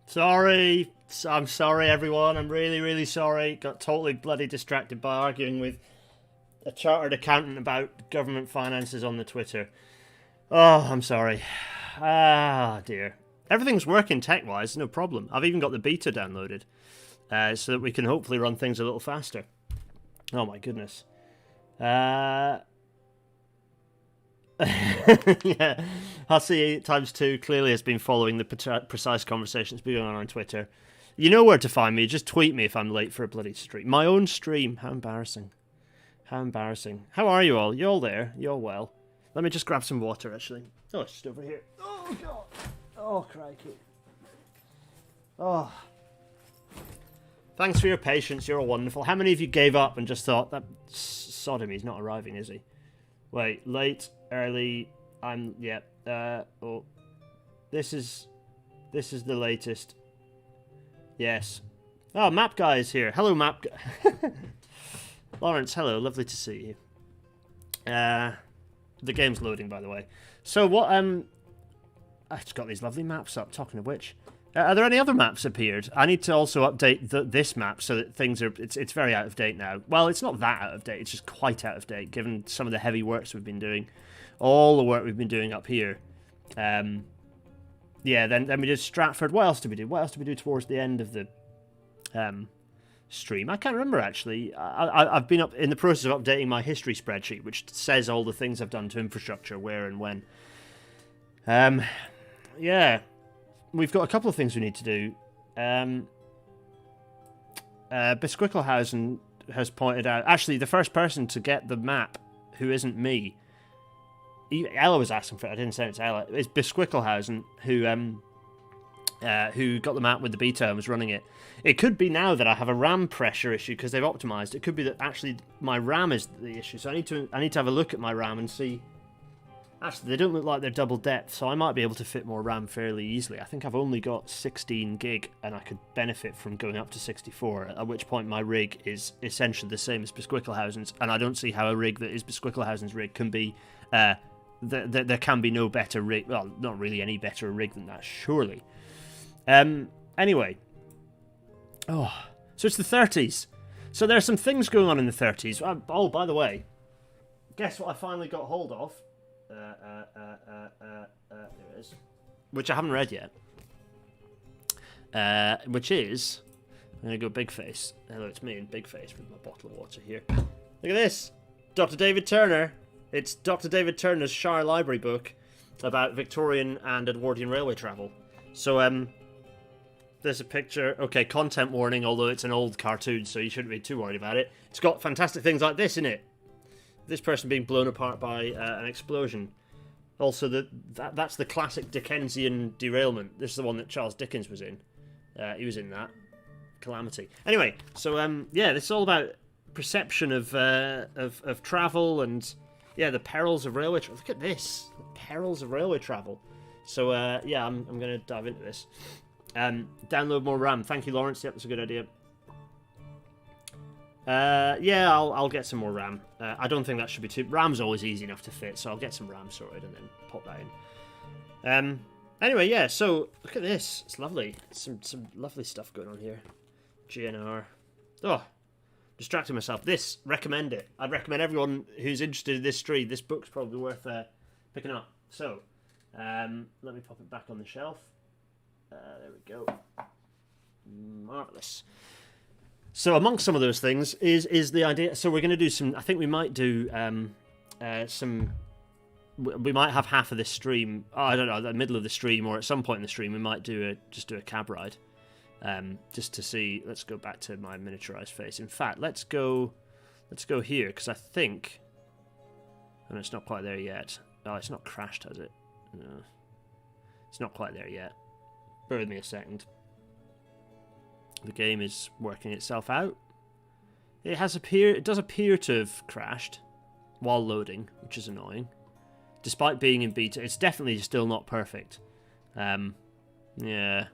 Sorry. I'm sorry, everyone. I'm really, really sorry. Got totally bloody distracted by arguing with a chartered accountant about government finances on the Twitter. Oh, I'm sorry. Ah, dear. Everything's working tech-wise, no problem. I've even got the beta downloaded, so that we can hopefully run things a little faster. Oh my goodness. Yeah. Hussey times 2 clearly has been following the precise conversations going on Twitter. You know where to find me. Just tweet me if I'm late for a bloody stream. My own stream. How embarrassing. How embarrassing. How are you all? You all there? You all well? Let me just grab some water, actually. Oh, it's just over here. Oh, God. Oh, crikey. Oh. Thanks for your patience. You're all wonderful. How many of you gave up and just thought, that sodomy, he's not arriving, is he? Wait, late, early, yeah. Oh. This is the latest. Yes. Oh, Map Guy is here. Hello, Map Guy. Lawrence, hello. Lovely to see you. The game's loading, by the way. So what, I've just got these lovely maps up, talking of which. Are there any other maps appeared? I need to also update this map so that things are... It's very out of date now. Well, it's not that out of date. It's just quite out of date, given some of the heavy works we've been doing. All the work we've been doing up here. Yeah, then we did Stratford. What else did we do? What else did we do towards the end of the stream? I can't remember, actually. I've been up in the process of updating my history spreadsheet, which says all the things I've done to infrastructure, where and when. Yeah. We've got a couple of things we need to do. Bisquicklehausen has pointed out... Actually, the first person to get the map, who isn't me... Ella was asking for it. I didn't say it's Ella. It's Bisquicklehausen who got the map with the beta and was running it. It could be now that I have a RAM pressure issue because they've optimized. It could be that actually my RAM is the issue. So I need to have a look at my RAM and see... Actually, they don't look like they're double depth, so I might be able to fit more RAM fairly easily. I think I've only got 16 gig, and I could benefit from going up to 64, at which point my rig is essentially the same as Bisquicklehausen's, and I don't see how a rig that is Bisquicklehausen's rig can be... there can be no better rig... Well, not really any better rig than that, surely. Anyway. Oh, so it's the 30s. So there are some things going on in the 30s. Oh, by the way, guess what I finally got hold of? There it is. Which I haven't read yet. Which is... I'm going to go big face. Hello, it's me in big face with my bottle of water here. Look at this! Dr. David Turner. It's Dr. David Turner's Shire Library book about Victorian and Edwardian railway travel. So, there's a picture. Okay, content warning, although it's an old cartoon, so you shouldn't be too worried about it. It's got fantastic things like this in it. This person being blown apart by an explosion. Also, that's the classic Dickensian derailment. This is the one that Charles Dickens was in. He was in that. Calamity. Anyway, so, yeah, this is all about perception of travel and, yeah, the perils of railway travel. Look at this. The perils of railway travel. So, yeah, I'm going to dive into this. Download more RAM. Thank you, Lawrence. Yep, that's a good idea. Yeah, I'll get some more RAM. I don't think that should be too... RAM's always easy enough to fit, so I'll get some RAM sorted and then pop that in. Anyway, yeah, so look at this. It's lovely. Some lovely stuff going on here. GNR. Oh, distracting myself. Recommend it. I'd recommend everyone who's interested in this stream. This book's probably worth picking up. So, let me pop it back on the shelf. There we go. Marvellous. So amongst some of those things is the idea. So we're going to do some. I think we might do some. We might have half of this stream. Oh, I don't know, the middle of the stream or at some point in the stream, we might just do a cab ride, just to see. Let's go back to my miniaturized face. In fact, let's go here because I think. And it's not quite there yet. Oh, it's not crashed, has it? No, it's not quite there yet. Bear with me a second. The game is working itself out. It does appear to have crashed while loading, which is annoying. Despite being in beta, it's definitely still not perfect. Yeah.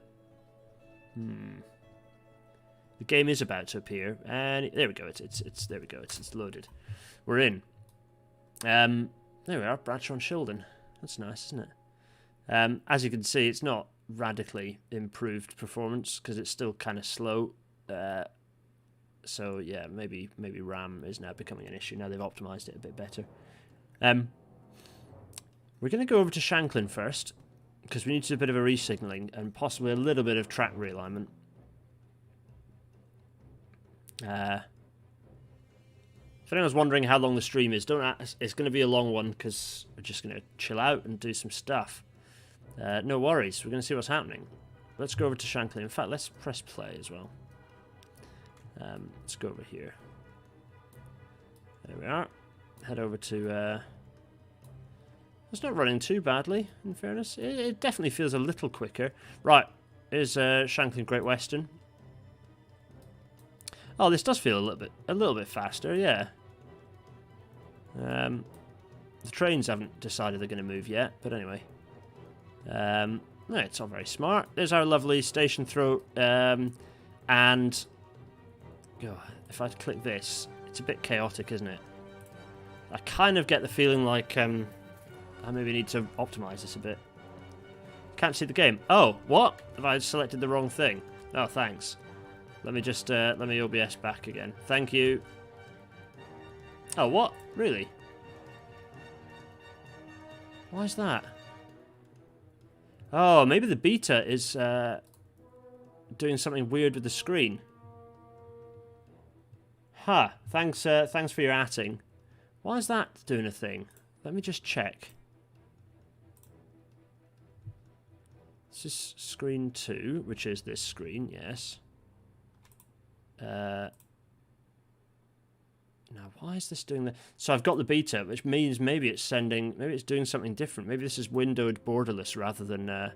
The game is about to appear, and there we go. There we go. It's loaded. We're in. There we are, Bradshaw and Shildon. That's nice, isn't it? As you can see, it's not radically improved performance because it's still kind of slow. So yeah, maybe RAM is now becoming an issue. Now they've optimized it a bit better. We're going to go over to Shanklin first because we need to do a bit of a resignaling and possibly a little bit of track realignment. If anyone's wondering how long the stream is, don't ask. It's going to be a long one because we're just going to chill out and do some stuff. No worries. We're going to see what's happening. Let's go over to Shanklin. In fact, let's press play as well. Let's go over here. There we are. Head over to... it's not running too badly, in fairness. It definitely feels a little quicker. Right. Here's Shanklin Great Western. Oh, this does feel a little bit faster, yeah. The trains haven't decided they're going to move yet, but anyway. No, it's all very smart. There's our lovely station throat, and if I click this, it's a bit chaotic, isn't it? I kind of get the feeling like I maybe need to optimize this a bit. Can't see the game. Oh, what? Have I selected the wrong thing? Oh, thanks. Let me just, let me OBS back again. Thank you. Oh, what? Really? Why is that? Oh, maybe the beta is doing something weird with the screen. Huh. Thanks for your atting. Why is that doing a thing? Let me just check. This is screen 2, which is this screen, yes. Now, why is this doing that? So I've got the beta, which means maybe it's doing something different. Maybe this is windowed borderless rather than... Let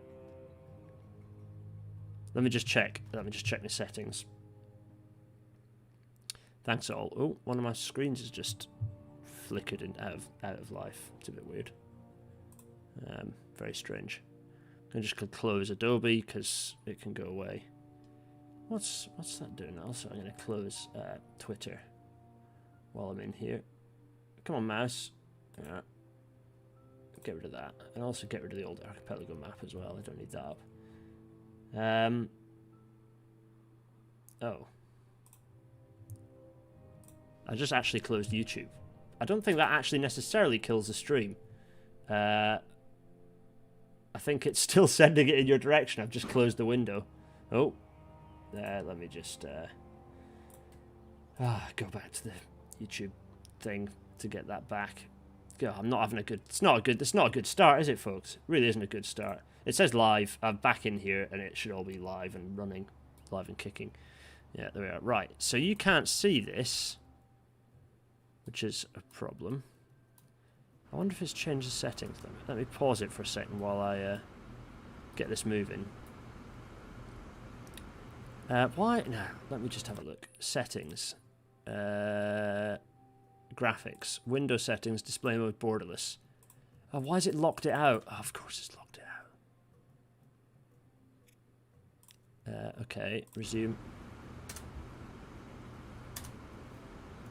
me just check. Let me just check the settings. Thanks all. Oh, one of my screens is just flickered out of life. It's a bit weird. Very strange. I'm just going to close Adobe because it can go away. What's that doing? Also, I'm going to close Twitter while I'm in here. Come on, mouse. Yeah. Get rid of that. And also get rid of the old Archipelago map as well. I don't need that up. Oh. I just actually closed YouTube. I don't think that actually necessarily kills the stream. I think it's still sending it in your direction. I've just closed the window. Oh. Let me just go back to the YouTube thing to get that back. God, I'm not having a good... It's not a good start, is it, folks? It really isn't a good start. It says live. I'm back in here, and it should all be live and running. Live and kicking. Yeah, there we are. Right, so you can't see this, which is a problem. I wonder if it's changed the settings. Let me pause it for a second while I get this moving. Why? No, let me just have a look. Settings. Graphics. Window settings. Display mode borderless. Oh, why is it locked it out? Oh, of course it's locked it out. Okay, resume.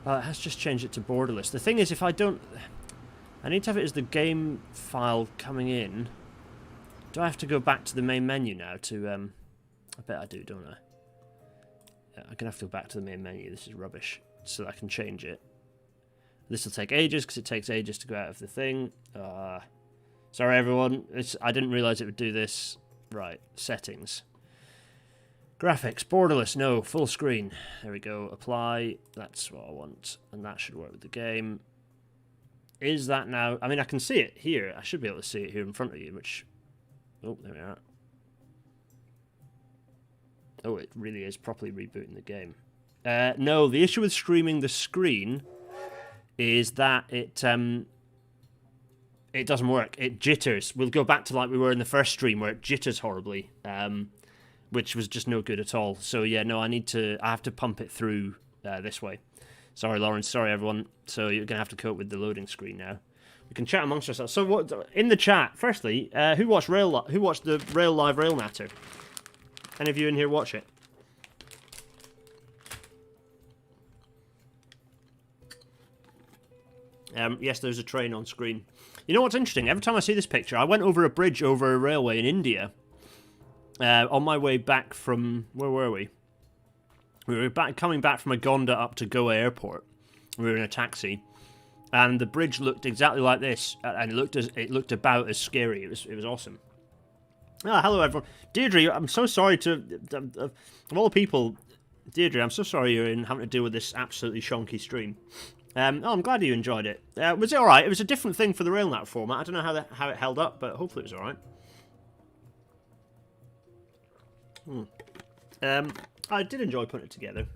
It has just changed it to borderless. The thing is, if I don't... I need to have it as the game file coming in. Do I have to go back to the main menu now to... I bet I do, don't I? Yeah, I'm going to have to go back to the main menu. This is rubbish. So that I can change it. This will take ages because it takes ages to go out of the thing. Sorry, everyone. I didn't realise it would do this. Right, settings. Graphics, borderless, no, full screen. There we go, apply. That's what I want. And that should work with the game. Is that now? I mean, I can see it here. I should be able to see it here in front of you, which... Oh, there we are. Oh, it really is properly rebooting the game. No, the issue with streaming the screen is that it doesn't work. It jitters. We'll go back to like we were in the first stream where it jitters horribly, which was just no good at all. So yeah, no, I have to pump it through this way. Sorry, Lawrence. Sorry, everyone. So you're gonna have to cope with the loading screen now. We can chat amongst ourselves. So what in the chat? Firstly, who watched the Rail Live Rail Matter? Any of you in here watch it? Yes, there's a train on screen. You know what's interesting? Every time I see this picture, I went over a bridge over a railway in India. on my way back from... Where were we? We were coming back from Agonda up to Goa Airport. We were in a taxi. And the bridge looked exactly like this. And it looked about as scary. It was awesome. Ah, hello everyone. Deirdre, I'm so sorry to... Of all people... Deirdre, I'm so sorry you're having to deal with this absolutely shonky stream. I'm glad you enjoyed it. Was it alright? It was a different thing for the RailNat format. I don't know how it held up, but hopefully it was alright. I did enjoy putting it together.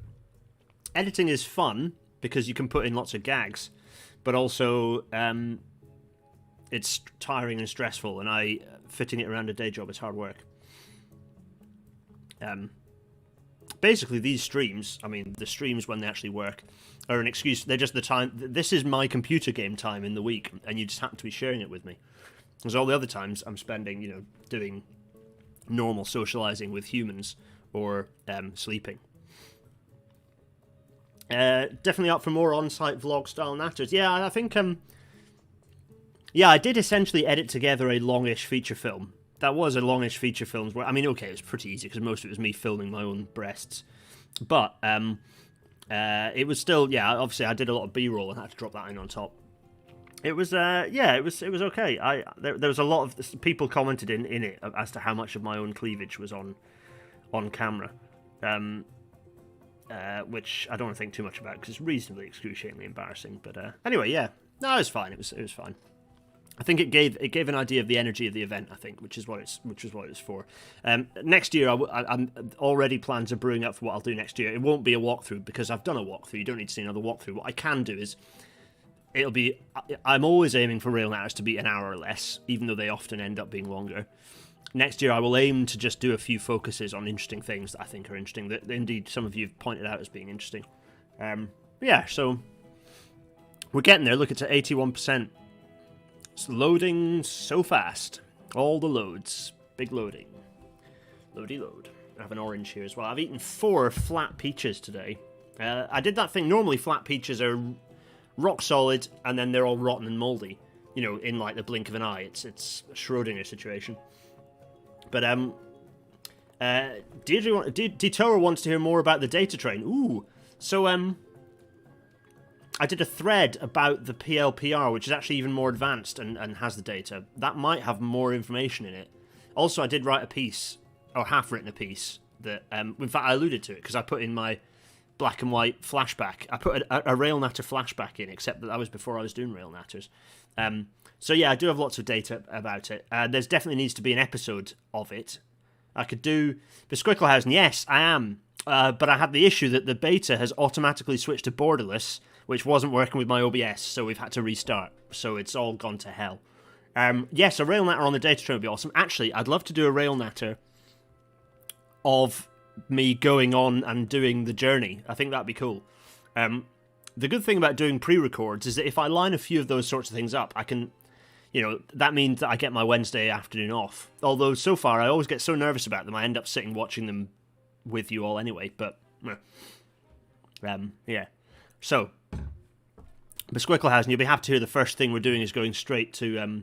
Editing is fun, because you can put in lots of gags, but also it's tiring and stressful, and fitting it around a day job is hard work. Basically, these streams, I mean, the streams when they actually work, are an excuse. They're just the time. This is my computer game time in the week, and you just happen to be sharing it with me. Because all the other times I'm spending, doing normal socializing with humans or sleeping. Definitely up for more on-site vlog-style natters. Yeah, I think. Yeah, I did essentially edit together a longish feature film. That was a longish feature film. Where, I mean, okay, it was pretty easy because most of it was me filming my own breasts. But it was still, yeah, obviously I did a lot of B-roll and had to drop that in on top. It was, yeah, it was okay. There was a lot of people commented in it as to how much of my own cleavage was on camera, which I don't want to think too much about because it's reasonably excruciatingly embarrassing. But anyway, yeah, no, it was fine. It was fine. I think it gave an idea of the energy of the event. I think, which is what it's for. Next year, I'm already plans are brewing up for what I'll do next year. It won't be a walkthrough because I've done a walkthrough. You don't need to see another walkthrough. What I can do is, I'm always aiming for RailNatters to be an hour or less, even though they often end up being longer. Next year, I will aim to just do a few focuses on interesting things that I think are interesting. That indeed some of you have pointed out as being interesting. Yeah, so we're getting there. Look, it's at 81%. It's loading so fast. All the loads. Big loading. Loady load. I have an orange here as well. I've eaten 4 flat peaches today. I did that thing. Normally flat peaches are rock solid and then they're all rotten and mouldy. In like the blink of an eye. It's a Schrodinger situation. But Detour wants to hear more about the data train. Ooh. So I did a thread about the PLPR, which is actually even more advanced and has the data. That might have more information in it. Also, I did write a piece, or half-written a piece, that, in fact, I alluded to it, because I put in my black and white flashback. I put a RailNatter flashback in, except that was before I was doing RailNatters. So yeah, I do have lots of data about it. There's definitely needs to be an episode of it. I could do Besquicklehausen. Yes, I am. But I had the issue that the beta has automatically switched to borderless, which wasn't working with my OBS, so we've had to restart. So it's all gone to hell. Yes, a RailNatter on the data train would be awesome. Actually, I'd love to do a RailNatter of me going on and doing the journey. I think that'd be cool. The good thing about doing pre-records is that if I line a few of those sorts of things up, I can... that means that I get my Wednesday afternoon off. Although, so far, I always get so nervous about them, I end up sitting watching them with you all anyway, but... yeah. So, Besquicklehausen, you'll be happy to hear the first thing we're doing is going straight to...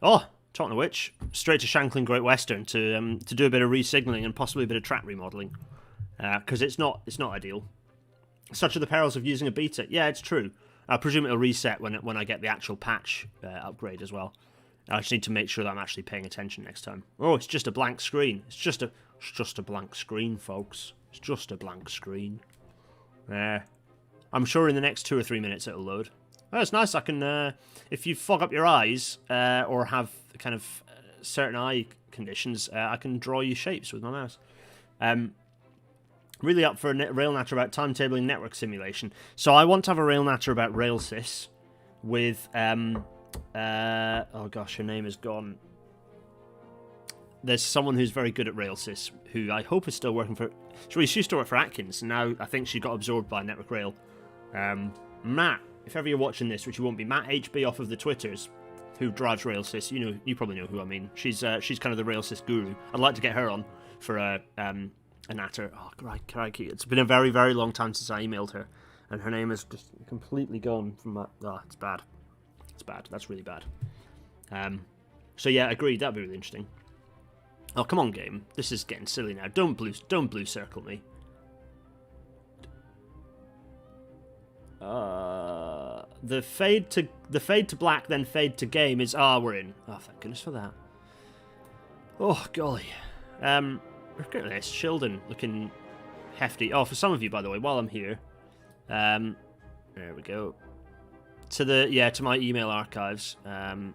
talking of which, straight to Shanklin Great Western to do a bit of re-signalling and possibly a bit of track remodelling. Because it's not ideal. Such are the perils of using a beta. Yeah, it's true. I presume it'll reset when I get the actual patch upgrade as well. I just need to make sure that I'm actually paying attention next time. Oh, it's just a blank screen. It's just a blank screen, folks. It's just a blank screen. I'm sure in the next 2 or 3 minutes it'll load. Oh, it's nice. I can, if you fog up your eyes or have kind of certain eye conditions, I can draw you shapes with my mouse. Really up for a RailNatter about timetabling network simulation. So I want to have a RailNatter about RailSys with, oh gosh, her name is gone. There's someone who's very good at RailSys, who I hope is still working for... She used to work for Atkins, and now I think she got absorbed by Network Rail. Matt, if ever you're watching this, which you won't be, Matt HB off of the Twitters, who drives RailSys, you probably know who I mean. She's kind of the RailSys guru. I'd like to get her on for a natter. Oh, crikey. It's been a very, very long time since I emailed her, and her name is just completely gone from my... Oh, it's bad. It's bad. That's really bad. So yeah, agreed. That'd be really interesting. Oh, come on, game. This is getting silly now. Don't blue circle me. The fade to black, then fade to game is we're in. Oh, thank goodness for that. Oh golly. Look at this, Sheldon looking hefty. Oh, for some of you, by the way, while I'm here, there we go. To my email archives. The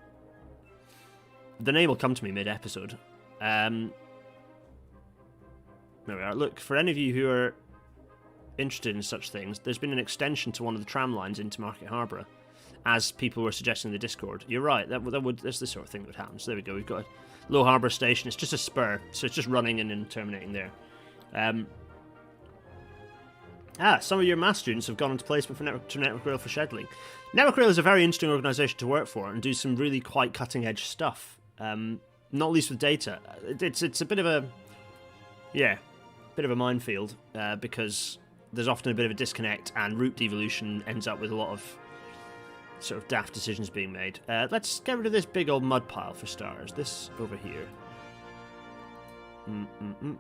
name will come to me mid-episode. There we are. Look, for any of you who are interested in such things, there's been an extension to one of the tram lines into Market Harborough, as people were suggesting in the Discord. You're right. That's the sort of thing that would happen. So there we go. We've got a Low Harbour Station. It's just a spur, so it's just running and then terminating there. Some of your maths students have gone into placement for Network Rail for scheduling. Network Rail is a very interesting organisation to work for and do some really quite cutting-edge stuff. Not least with data. It's a bit of a minefield because there's often a bit of a disconnect, and route devolution ends up with a lot of sort of daft decisions being made. Let's get rid of this big old mud pile for starters. This over here. Let me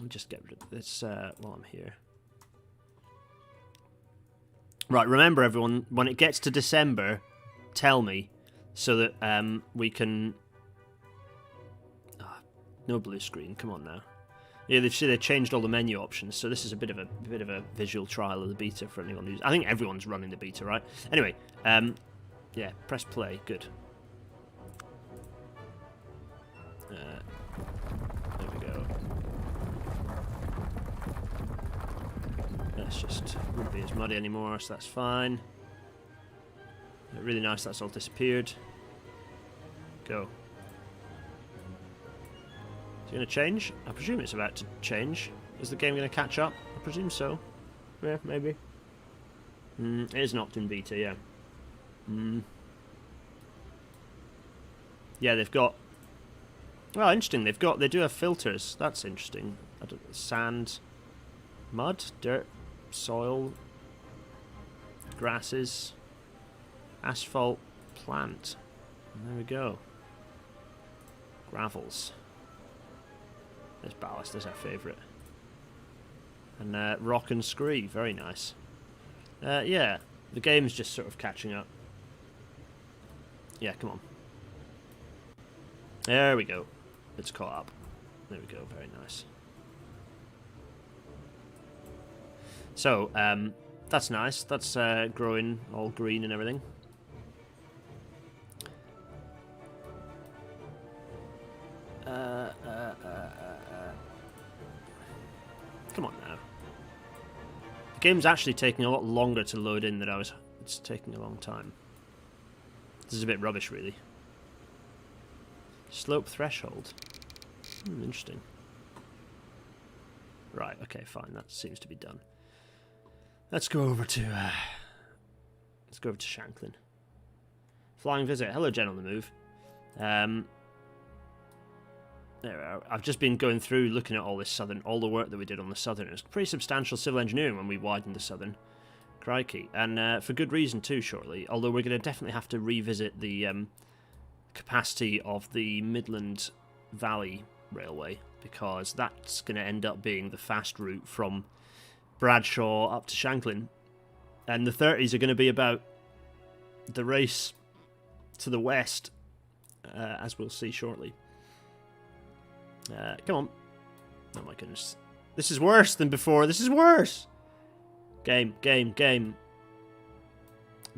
just get rid of this while I'm here. Right, remember everyone, when it gets to December, tell me, so that we can... no blue screen, come on now. Yeah, they've changed all the menu options, so this is a bit of a visual trial of the beta for anyone who's... I think everyone's running the beta, right? Anyway, yeah, press play, good. There we go. Let's just... won't be as muddy anymore, so that's fine. Really nice, that's all disappeared. Go. Going to change? I presume it's about to change. Is the game going to catch up? I presume so. Yeah, maybe. It is not in beta, yeah. Yeah, they've got... Well, interesting. They do have filters. That's interesting. Sand, mud, dirt, soil, grasses, asphalt, plant. And there we go. Gravels. There's ballast, there's our favourite. And rock and scree, very nice. Yeah, the game's just sort of catching up. Yeah, come on. There we go. It's caught up. There we go, very nice. So, that's nice. That's growing all green and everything. Come on now. The game's actually taking a lot longer to load in than I was... It's taking a long time. This is a bit rubbish, really. Slope threshold. Interesting. Right, okay, fine. That seems to be done. Let's go over to... let's go over to Shanklin. Flying visit. Hello, Jen on the move. There we are. I've just been going through looking at all the work that we did on the southern. It was pretty substantial civil engineering when we widened the southern. Crikey. And for good reason too, shortly. Although we're going to definitely have to revisit the capacity of the Midland Valley Railway, because that's going to end up being the fast route from Bradshaw up to Shanklin. And the 30s are going to be about the race to the west, as we'll see shortly. Come on. Oh my goodness. This is worse than before. This is worse. Game. The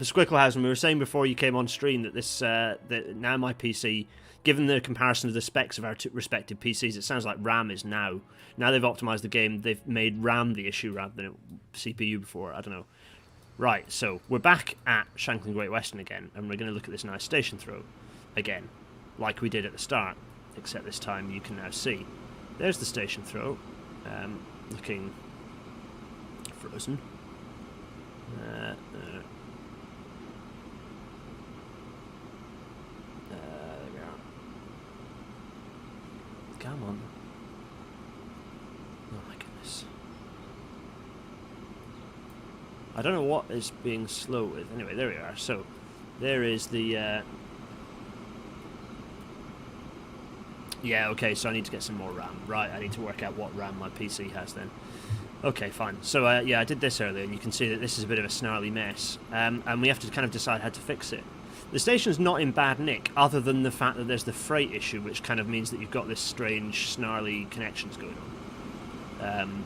Squicklehausen, we were saying before you came on stream that this, that now my PC, given the comparison of the specs of our respective PCs, it sounds like RAM is now. Now they've optimized the game, they've made RAM the issue rather than CPU before. I don't know. Right, so we're back at Shanklin Great Western again, and we're going to look at this nice station throw again, like we did at the start. Except this time you can now see. There's the station throw, looking frozen. There we are. Come on. Oh my goodness. I don't know what is being slow with. Anyway, there we are. So, there is the... Yeah, okay, so I need to get some more RAM. Right, I need to work out what RAM my PC has then. Okay, fine. So, yeah, I did this earlier, and you can see that this is a bit of a snarly mess. And we have to kind of decide how to fix it. The station's not in bad nick, other than the fact that there's the freight issue, which kind of means that you've got this strange, snarly connections going on.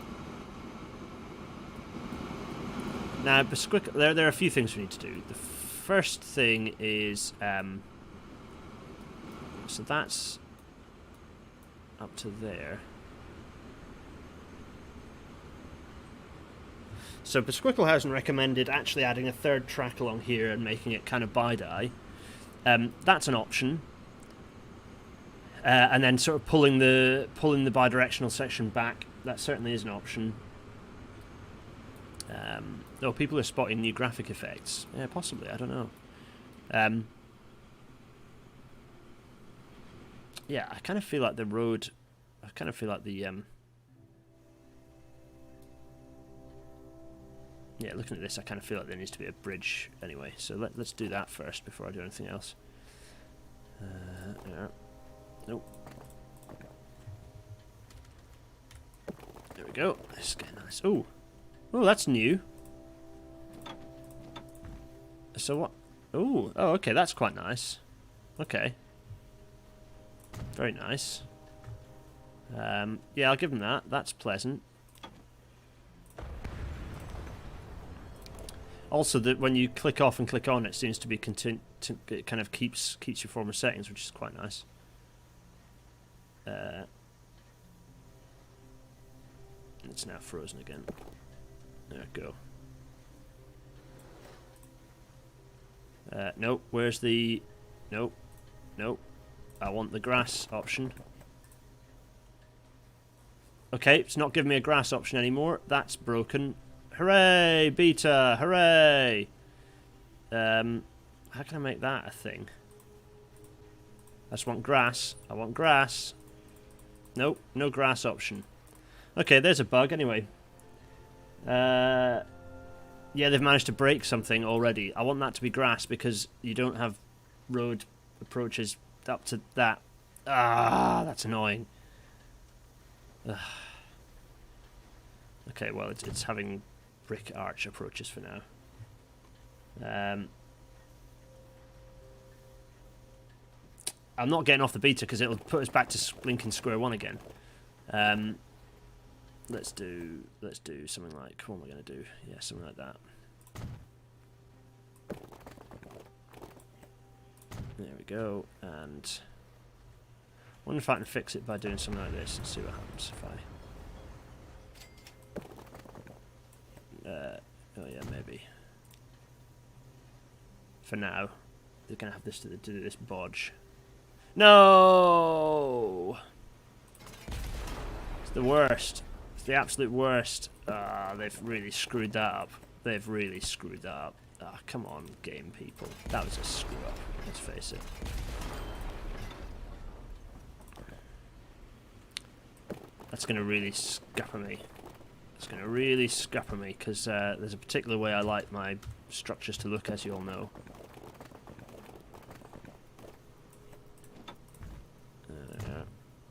Now, there are a few things we need to do. The first thing is... so that's up to there. So Besquicklehausen recommended actually adding a third track along here and making it kind of bi-die. That's an option. And then sort of pulling the bidirectional section back. That certainly is an option. Oh, people are spotting new graphic effects. Yeah, possibly. I don't know. Yeah, I kind of feel like the road... I kind of feel like the... Yeah, looking at this, I kind of feel like there needs to be a bridge anyway. So let's do that first before I do anything else. Yeah. Nope. There we go. This is getting nice. Oh, that's new. So what? Oh, okay, that's quite nice. Okay. Very nice. Yeah, I'll give them that. That's pleasant. Also, that when you click off and click on, it seems to be it kind of keeps your former settings, which is quite nice. It's now frozen again. There we go. Nope. Where's the? Nope. Nope. I want the grass option. Okay, it's not giving me a grass option anymore. That's broken. Hooray, beta! Hooray! How can I make that a thing? I just want grass. I want grass. Nope, no grass option. Okay, there's a bug anyway. Yeah, they've managed to break something already. I want that to be grass because you don't have road approaches up to that. Ah, that's annoying. Ugh. Okay, well, it's having brick arch approaches for now. I'm not getting off the beta because it'll put us back to blinking square one again. Let's do something like, what am I going to do? Yeah, something like that. There we go. And I wonder if I can fix it by doing something like this and see what happens if I. Oh yeah, maybe. For now, they're gonna have this to do this bodge. No, it's the worst. It's the absolute worst. Ah, they've really screwed that up. They've really screwed that up. Ah, come on, game people. That was a screw up. Let's face it. That's gonna really scupper me. It's going to really scupper me because there's a particular way I like my structures to look, as you all know.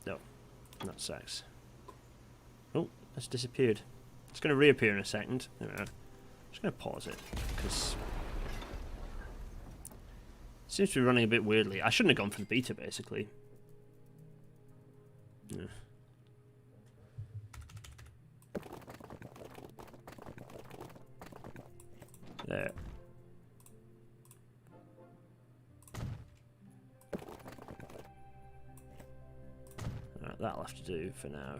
No, not sex. Oh, it's disappeared. It's going to reappear in a second. I'm just going to pause it because it seems to be running a bit weirdly. I shouldn't have gone for the beta, basically. Yeah. There. Alright, that'll have to do for now.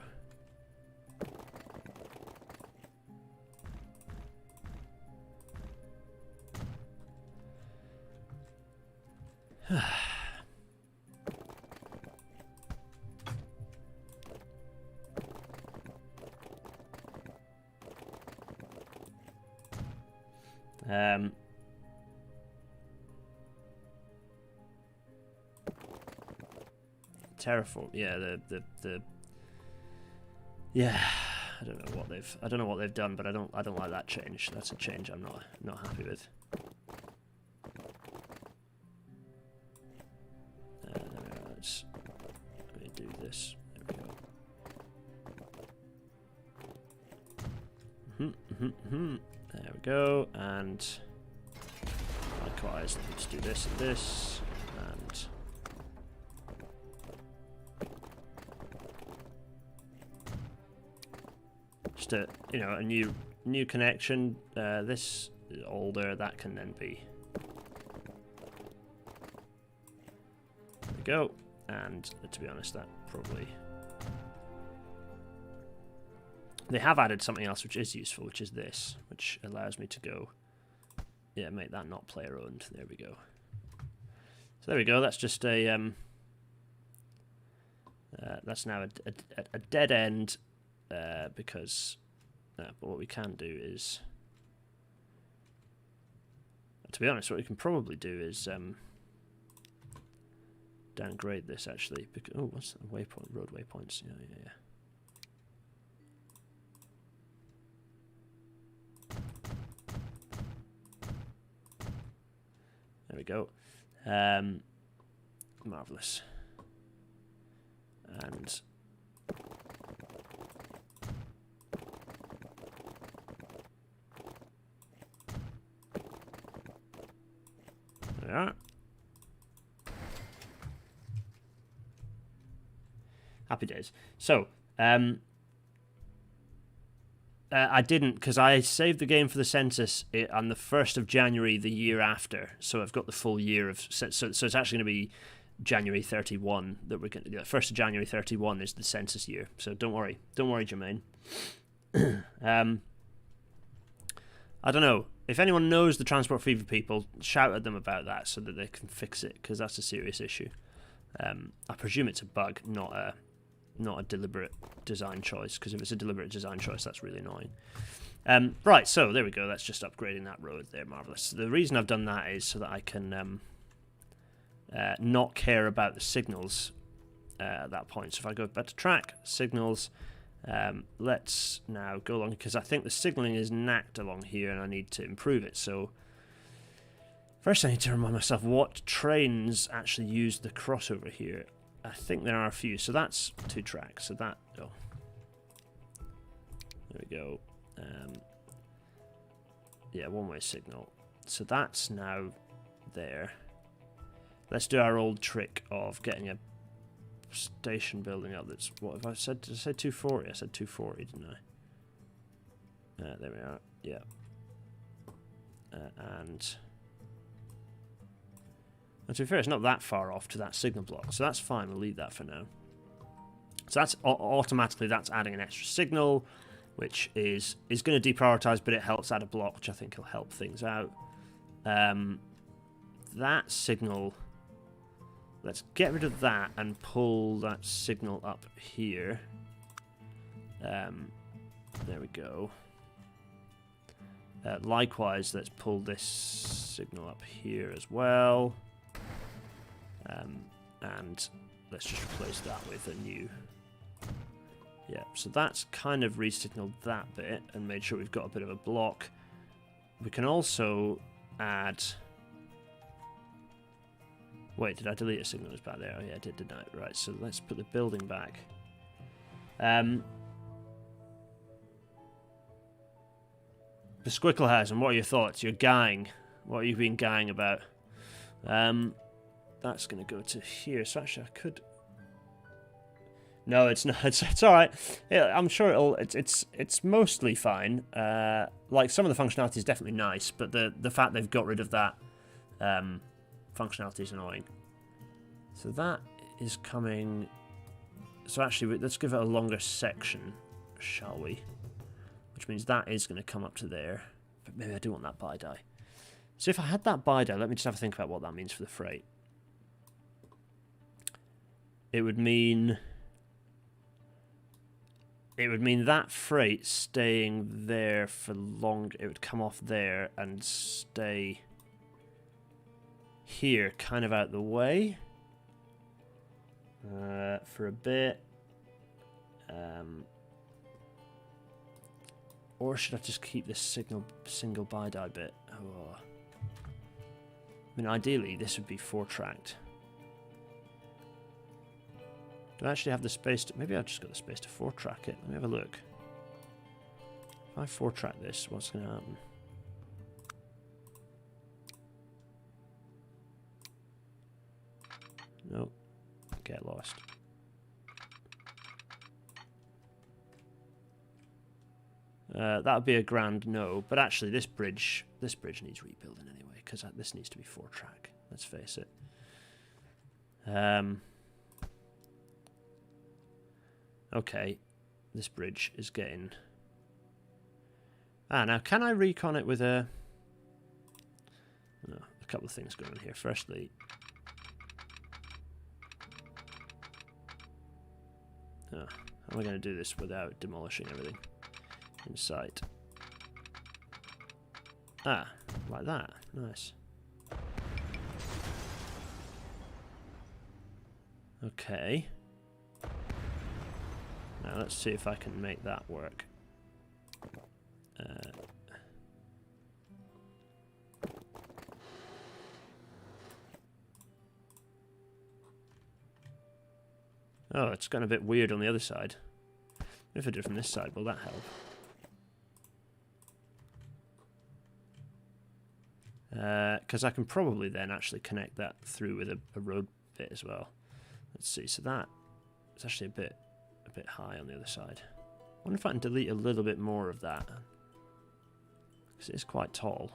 Terraform, yeah, the yeah, I don't know what they've done, but I don't like that change. That's a change I'm not happy with. Let me do this. There we go. There we go, and likewise, let's do this and this, and just a a new connection. This is older. That can then be. There we go. And to be honest, that probably. They have added something else which is useful, which is this, which allows me to go. Yeah, make that not player owned. There we go. So there we go. That's just a. That's now a dead end because. But what we can do is. To be honest, what we can probably do is downgrade this actually. Because, oh, what's that? Waypoint? Road waypoints. Yeah. There we go. Marvelous. And there we are. Happy days. So, I didn't, because I saved the game for the census on the 1st of January the year after, so I've got the full year of. So it's actually going to be January 31 that we're going to. 1st of January 31 is the census year, so don't worry, Jermaine. I don't know if anyone knows the Transport Fever people. Shout at them about that so that they can fix it, because that's a serious issue. I presume it's a bug, not a deliberate design choice, because if it's a deliberate design choice, that's really annoying. Right, so there we go. That's just upgrading that road there. Marvellous. The reason I've done that is so that I can not care about the signals at that point. So if I go back to track, signals, let's now go along, because I think the signalling is knacked along here and I need to improve it. So first I need to remind myself what trains actually use the crossover here. I think there are a few, so that's 2 tracks. So that, oh, there we go. Yeah, one-way signal. So that's now there. Let's do our old trick of getting a station building up. That's what have I said? Did I say 240? I said 240, didn't I? There we are. Yeah. And to be fair, it's not that far off to that signal block, so that's fine. We'll leave that for now. So that's automatically that's adding an extra signal, which is going to deprioritize, but it helps add a block, which I think will help things out. That signal, let's get rid of that and pull that signal up here. There we go. Likewise, let's pull this signal up here as well. And let's just replace that with a new. Yeah, so that's kind of re-signaled that bit and made sure we've got a bit of a block. We can also add. Wait, did I delete a signal that was back there? Oh yeah, I did, didn't I? Right, so let's put the building back. The Squicklehouse, what are your thoughts? You're guying. What are you being guying about? That's going to go to here. So actually, I could. No, it's not. It's all right. Yeah, I'm sure it'll. It's mostly fine. Like some of the functionality is definitely nice, but the fact they've got rid of that functionality is annoying. So that is coming. So actually, let's give it a longer section, shall we? Which means that is going to come up to there. But maybe I do want that bi-die. So if I had that bi-die, let me just have a think about what that means for the freight. It would mean that freight staying there for longer. It would come off there and stay here, kind of out the way, for a bit. Or should I just keep this single bi-die bit? Oh. I mean, ideally, this would be 4-tracked. Do I actually have the space to... Maybe I've just got the space to 4-track it. Let me have a look. If I 4-track this, what's going to happen? Nope. Get lost. That would be a grand no, but actually this bridge needs rebuilding anyway, because this needs to be 4-track. Let's face it. Okay, this bridge is getting... now can I recon it with a... No, a couple of things going on here. Firstly... how am I going to do this without demolishing everything in sight? Like that. Nice. Okay. Now let's see if I can make that work. Oh, it's gone a bit weird on the other side. If I do it from this side, will that help? Because I can probably then actually connect that through with a road bit as well. Let's see. So that it's actually a bit high on the other side. I wonder if I can delete a little bit more of that, because it is quite tall.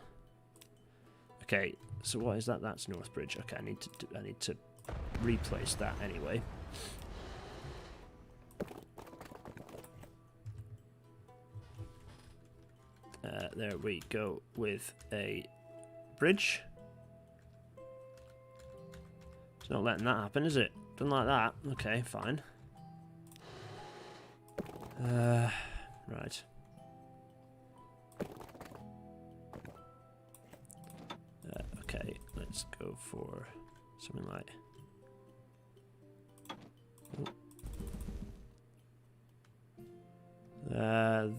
Okay, so what is that? That's North Bridge. Okay, I need to replace that anyway. There we go with a bridge. It's not letting that happen, is it? Doesn't like that. Okay, fine. Right. Okay, let's go for something like...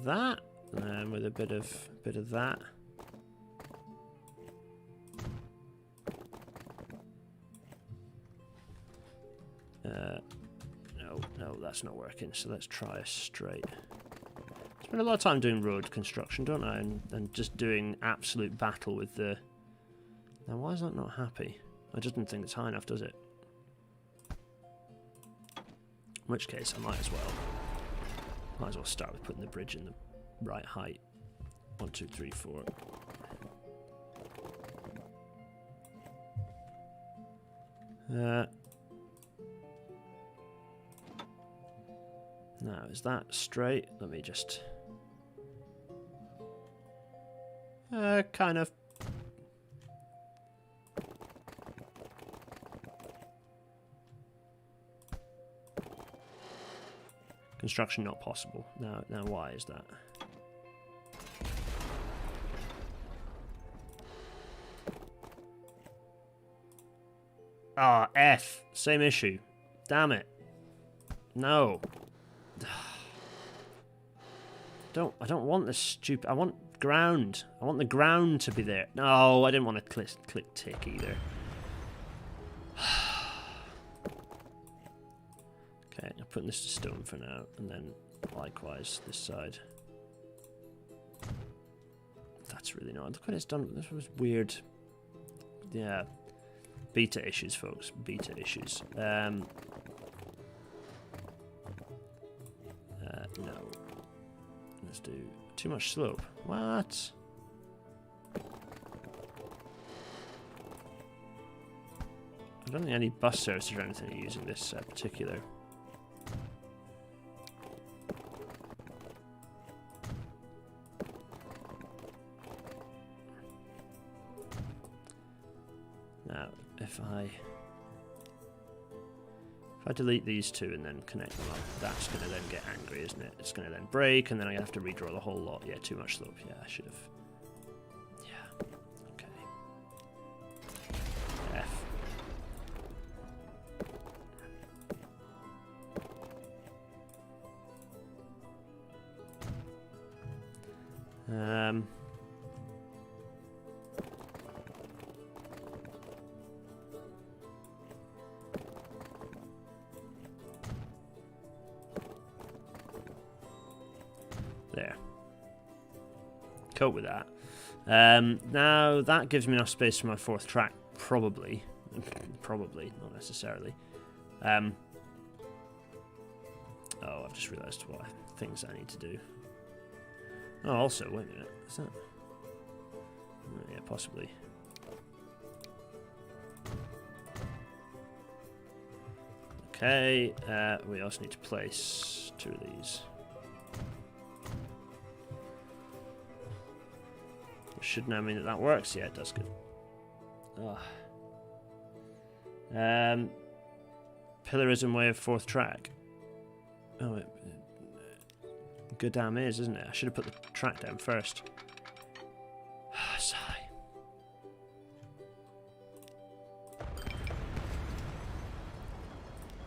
that, and with a bit of that. No, that's not working. So let's try a straight. Spend a lot of time doing road construction, don't I? And just doing absolute battle with the. Now, why is that not happy? I just don't think it's high enough, does it? In which case, I might as well start with putting the bridge in the right height. 1, 2, 3, 4. Now, is that straight? Let me just... kind of. Construction not possible. Now why is that? Ah, F. Same issue. Damn it. No. I don't want this stupid... I want ground. I want the ground to be there. No, I didn't want to click tick either. Okay, I'm putting this to stone for now, and then likewise this side. That's really not... Look what it's done. This was weird. Yeah. Beta issues, folks. Beta issues. No. Let's do too much slope. What? I don't think any bus services or anything are using this particular. Now, if I delete these two and then connect them up, that's going to then get angry, isn't it? It's going to then break, and then I have to redraw the whole lot. Yeah, too much slope. Yeah, I should have. Yeah. Okay. F. There. Cope with that. Now that gives me enough space for my 4th track, probably. Probably, not necessarily. Oh, I've just realised what things I need to do. Oh, also, wait a minute. Is that... Oh, yeah, possibly. Okay, we also need to place 2 of these. Which should now mean that that works. Yeah, it does. Good. Oh. Pillarism way of 4th track. Oh, it good damn is, isn't it? I should have put the track down first. Sigh.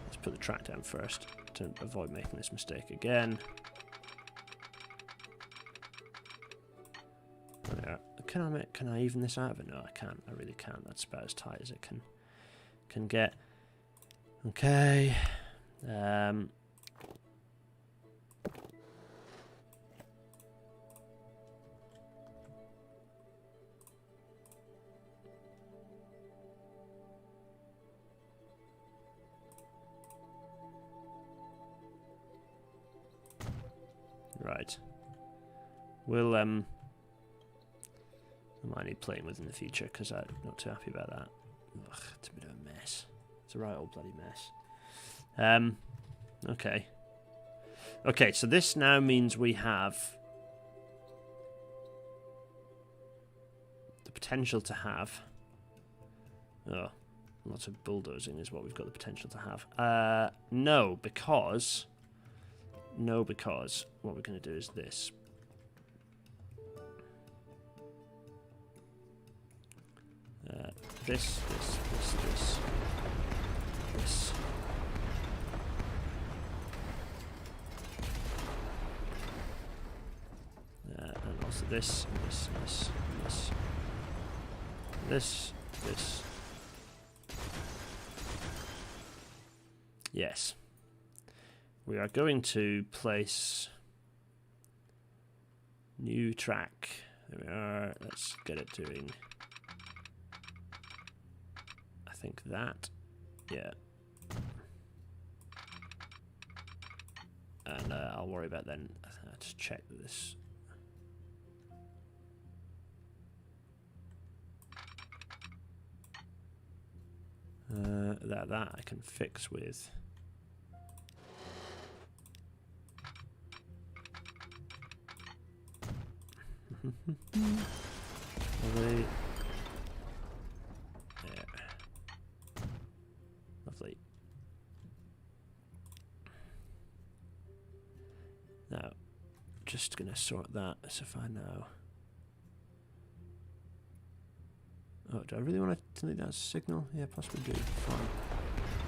Let's put the track down first to avoid making this mistake again. There. Can I even this out of it? No, I can't. I really can't. That's about as tight as it can get. Okay. Right. We'll I might need playing with in the future because I'm not too happy about that. Ugh, it's a bit of a mess. It's a right old bloody mess. Okay. Okay, so this now means we have the potential to have... Oh, lots of bulldozing is what we've got the potential to have. No, because what we're going to do is this. This. And also this. Yes. We are going to place new track. There we are. Let's get it doing... I think that, yeah. And I'll worry about then. Just check this. That I can fix with. Lovely. Lovely. Now, just gonna sort that as if I know. Oh, do I really want to delete that signal? Yeah, possibly do. Fine.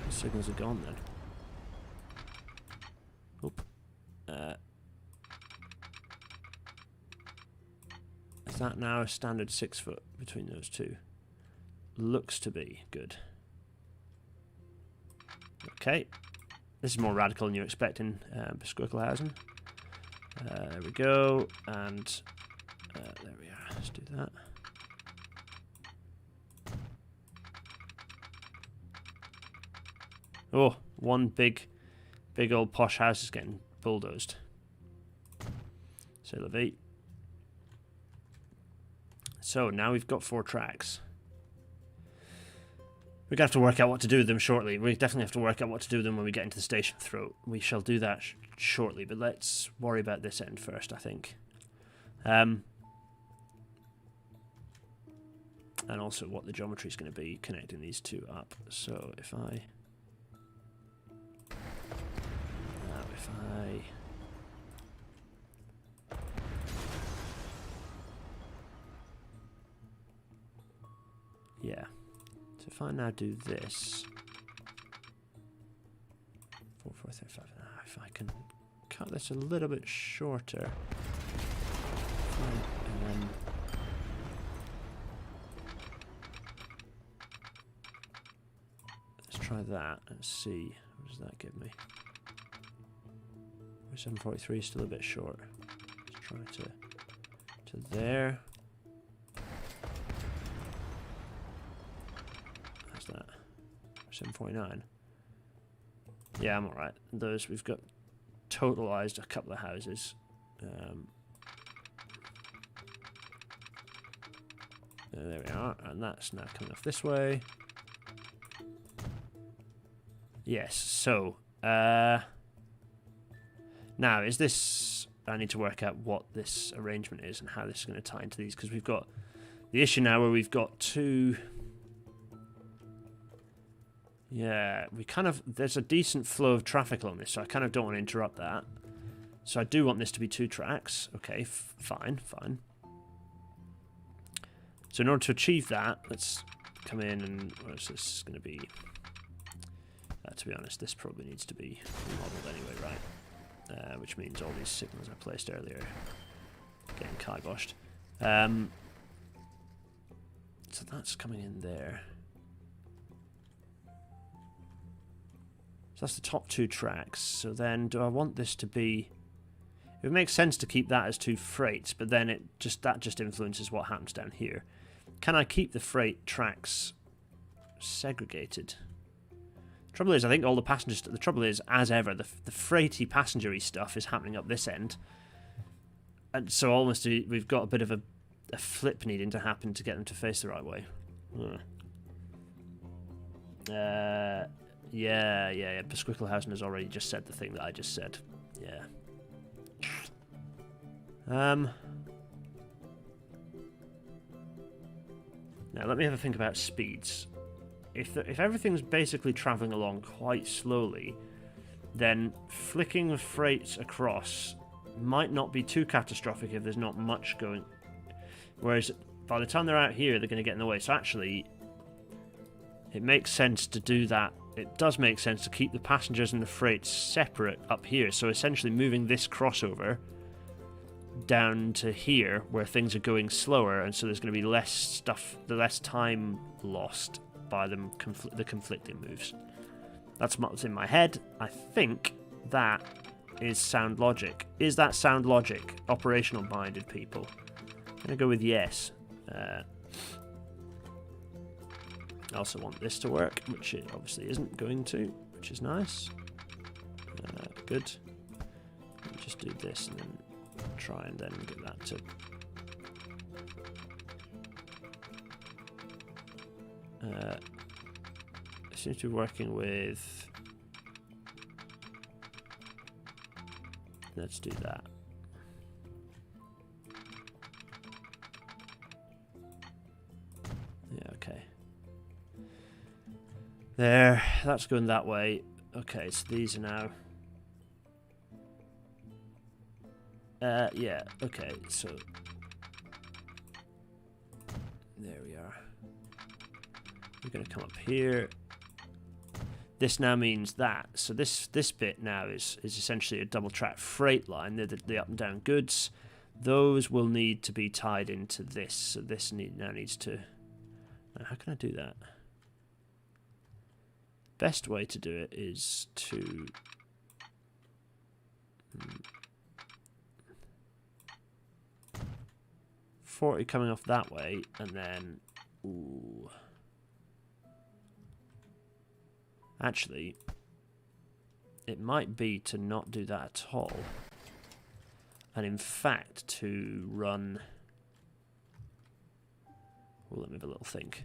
The signals are gone then. Oop. Is that now a standard 6 foot between those two? Looks to be good. Okay. This is more radical than you expect in Squirkelhausen. There we go. And there we are. Let's do that. Oh, one big old posh house is getting bulldozed. C'est la vie. So now we've got 4 tracks. We're going to have to work out what to do with them shortly. We definitely have to work out what to do with them when we get into the station throat. We shall do that shortly, but let's worry about this end first, I think. And also what the geometry is going to be connecting these two up. So if I... Yeah. So if I now do this, 4, 4, 3, 5. If I can cut this a little bit shorter, let's try that and see what does that give me. 743 is still a bit short. Let's try to there. How's that? 749. Yeah, I'm alright. Those we've got totalized a couple of houses. There we are, and that's now coming off this way. Yes, so now is this, I need to work out what this arrangement is and how this is going to tie into these, because we've got the issue now where we've got two. Yeah, we kind of, there's a decent flow of traffic along this, so I kind of don't want to interrupt that. So I do want this to be 2 tracks. Okay, fine. So in order to achieve that, let's come in and, what is this going to be? To be honest, this probably needs to be remodeled anyway, right? Which means all these signals I placed earlier getting kiboshed. So that's coming in there. So that's the top 2 tracks. So then, do I want this to be? It would make sense to keep that as 2 freights, but then that just influences what happens down here. Can I keep the freight tracks segregated? Trouble is, I think all the passengers. The trouble is, as ever, the freighty passengery stuff is happening up this end, and so almost we've got a bit of a flip needing to happen to get them to face the right way. Yeah. Besquicklehausen has already just said the thing that I just said. Yeah. Now let me have a think about speeds. If everything's basically travelling along quite slowly, then flicking the freights across might not be too catastrophic if there's not much going. Whereas by the time they're out here, they're going to get in the way. So actually, it makes sense to do that. It does make sense to keep the passengers and the freights separate up here. So essentially moving this crossover down to here where things are going slower, and so there's going to be less stuff, the less time lost by them the conflicting moves. That's what's in my head. I think that is sound logic. Is that sound logic? Operational minded people. I'm going to go with yes. I also want this to work, which it obviously isn't going to, which is nice. Good. Just do this and then try and then get that to. It seems to be working with. Let's do that. Yeah, okay. There, that's going that way. Okay, so these are now. Yeah, okay, so. There we are. We're going to come up here. This now means that. So this bit now is essentially a double track freight line. They're the up and down goods. Those will need to be tied into this. So this now needs to. How can I do that? Best way to do it is to. 40 coming off that way, and then. Ooh. Actually, it might be to not do that at all, and in fact to run. Well, let me have a little think.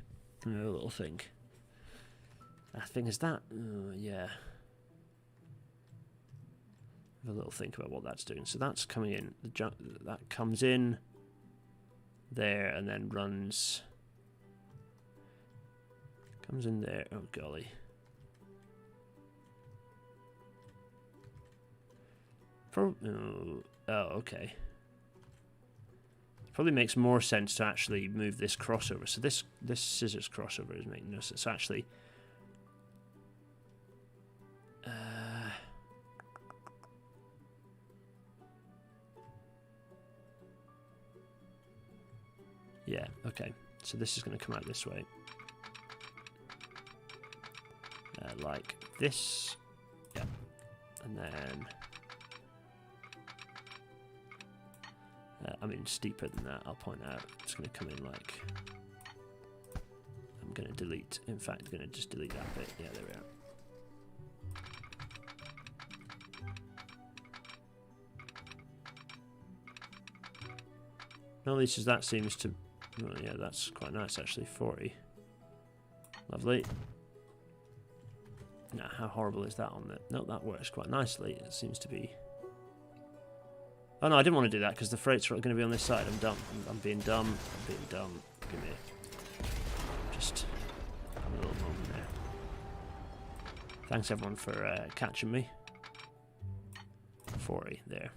I think is that. Yeah. Have a little think about what that's doing. So that's coming in. That comes in there and then runs. Comes in there. Oh golly. Oh, okay. Probably makes more sense to actually move this crossover. So this scissors crossover is making no sense. So actually, yeah, okay. So this is going to come out this way, like this, yeah, and then. I mean, steeper than that, I'll point out. It's going to come in like... I'm going to delete... In fact, I'm going to just delete that bit. Yeah, there we are. At least as that seems to... Well, yeah, that's quite nice, actually. 40. Lovely. Now, how horrible is that on the... No, that works quite nicely. It seems to be... Oh, no, I didn't want to do that, because the freight's going to be on this side. I'm dumb. I'm being dumb. I'm being dumb. Give me... Just... a little moment there. Thanks, everyone, for catching me. 40, there.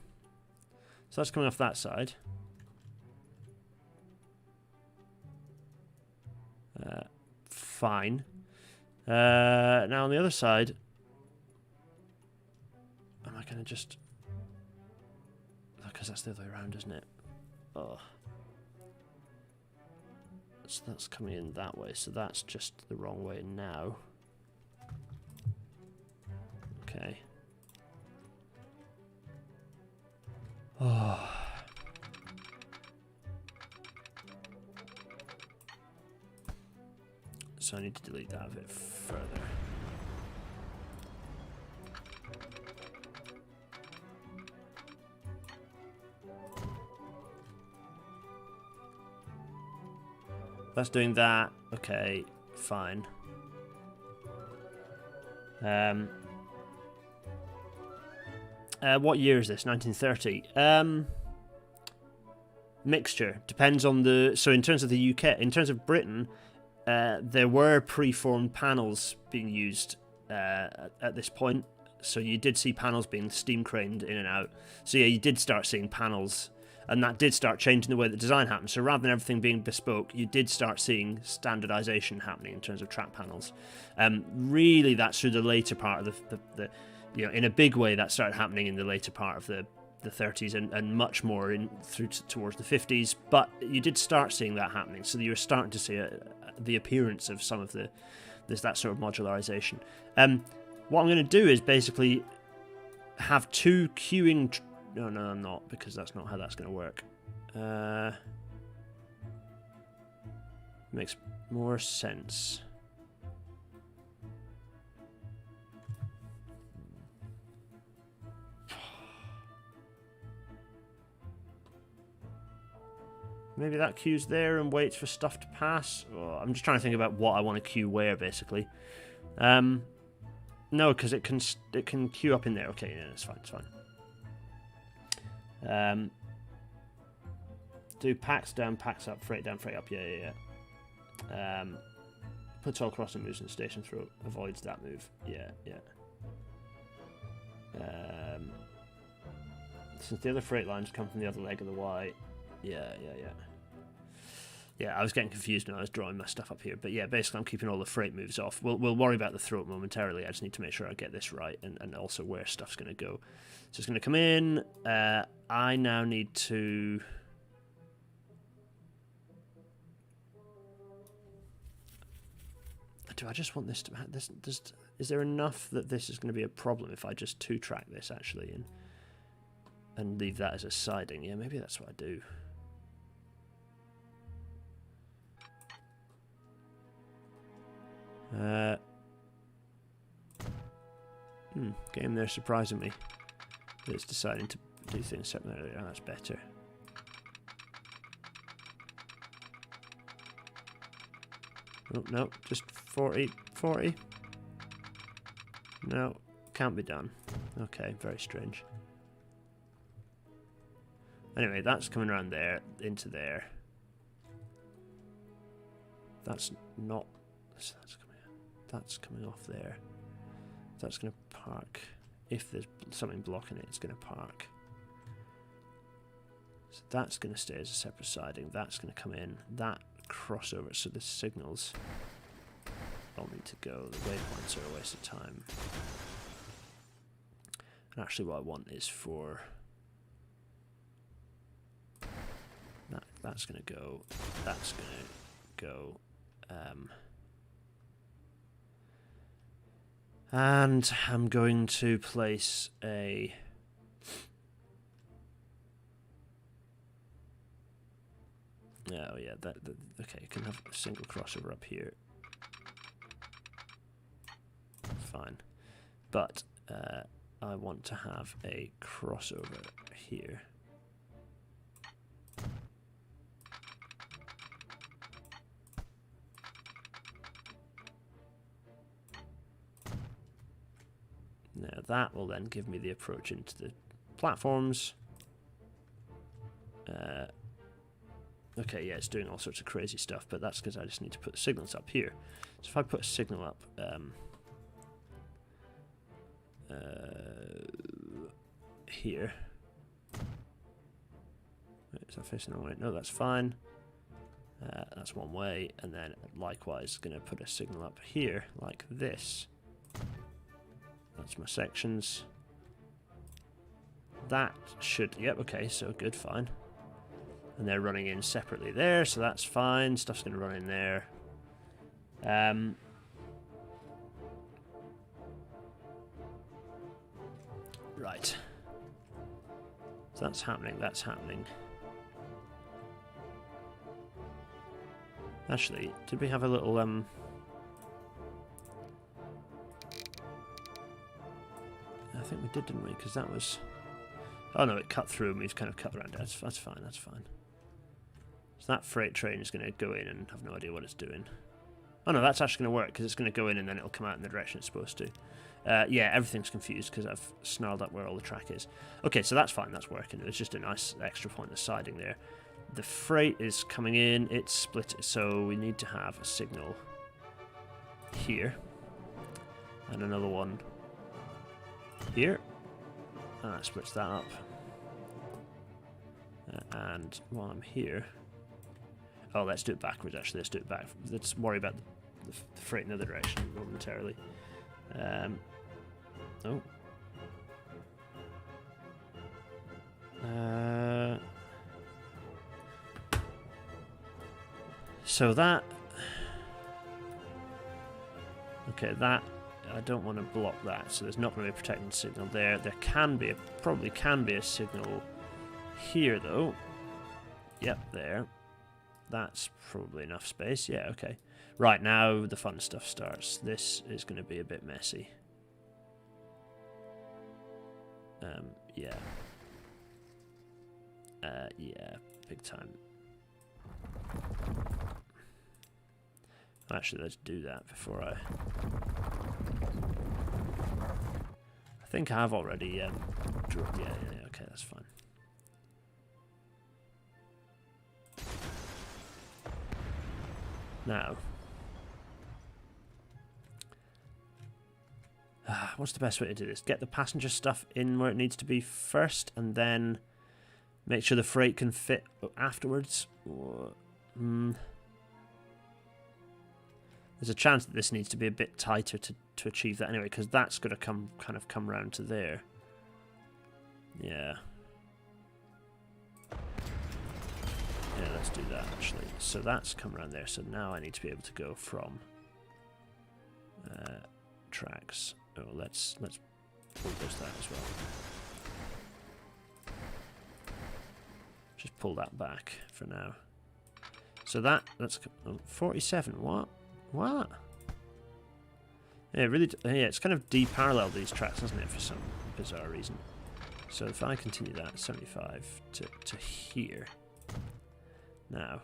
So that's coming off that side. Fine. Now on the other side, am I going to just... Because that's the other way around, isn't it? Oh. So that's coming in that way, so that's just the wrong way now. Okay. Oh. So I need to delete that a bit further. That's doing that. Okay, fine. What year is this? 1930. Mixture. Depends on the... So in terms of the UK, in terms of Britain... there were preformed panels being used at this point, so you did see panels being steam craned in and out. So yeah, you did start seeing panels, and that did start changing the way the design happened. So rather than everything being bespoke, you did start seeing standardization happening in terms of track panels. Really, that's through the later part of the you know, in a big way, that started happening in the later part of the 30s and much more in through towards the 50s. But you did start seeing that happening, so you were starting to see the appearance of some of there's that sort of modularization. What I'm going to do is basically have two queuing... No, I'm not, because that's not how that's going to work. Makes more sense. Maybe that queue's there and waits for stuff to pass. Oh, I'm just trying to think about what I want to queue where, basically. No, because it can queue up in there. Okay, yeah, it's fine. It's fine. Do packs down, packs up, freight down, freight up. Yeah. Puts all crossing moves in the station throw. Avoids that move. Yeah. Since the other freight lines come from the other leg of the Y. Yeah, I was getting confused when I was drawing my stuff up here. But yeah, basically I'm keeping all the freight moves off. We'll worry about the throat momentarily. I just need to make sure I get this right and also where stuff's going to go. So it's going to come in. I now need to... Do I just want this to... Is there enough that this is going to be a problem if I just two-track this, actually, and leave that as a siding? Yeah, maybe that's what I do. Game there surprising me. It's deciding to do things separately. Oh, that's better. Oh, no, just 40. No, can't be done. Okay, very strange. Anyway, that's coming around there, into there. That's not... That's coming off there. That's going to park. If there's something blocking it, it's going to park. So that's going to stay as a separate siding. That's going to come in. That crossover. So the signals all need to go. The waypoints are a waste of time. And actually what I want is for... That's going to go. That's going to go. And I'm going to place a... Oh yeah, okay, you can have a single crossover up here. Fine. But I want to have a crossover here. Now that will then give me the approach into the platforms. Okay, yeah, it's doing all sorts of crazy stuff, but that's because I just need to put the signals up here. So if I put a signal up here. Is that facing the wrong way? No, that's fine. That's one way, and then likewise going to put a signal up here like this. That's my sections. That should, yep, okay, so good, fine. And they're running in separately there, so that's fine. Stuff's going to run in there. Right. So that's happening, that's happening. Actually, did we have a little, I think we did, didn't we? Because that was... Oh no, it cut through and we've kind of cut around it. That's fine, that's fine. So that freight train is going to go in and have no idea what it's doing. Oh no, that's actually going to work because it's going to go in and then it'll come out in the direction it's supposed to. Yeah, everything's confused because I've snarled up where all the track is. Okay, so that's fine, that's working. It's just a nice extra point of siding there. The freight is coming in, it's split, so we need to have a signal here. And another one here. And that splits that up. And while I'm here... Oh, let's do it backwards, actually. Let's do it back. Let's worry about the freight in the other direction momentarily. Oh. So that... Okay, that... I don't want to block that, so there's not going to be a protecting signal there. There can be, probably can be a signal here, though. Yep, there. That's probably enough space. Yeah, okay. Right, now the fun stuff starts. This is going to be a bit messy. Yeah. Yeah, big time. Actually, let's do that before I think I have already drew. Yeah, okay, that's fine. Now, what's the best way to do this? Get the passenger stuff in where it needs to be first, and then make sure the freight can fit afterwards. Or, there's a chance that this needs to be a bit tighter to achieve that anyway, because that's going to come round to there. Yeah. Yeah, let's do that actually. So that's come around there. So now I need to be able to go from tracks. Oh, let's bulldoze that as well. Just pull that back for now. So that's 47. What? What? Yeah, really. Yeah, it's kind of deparalleled these tracks, hasn't it, for some bizarre reason. So if I continue that 75 to here. Now.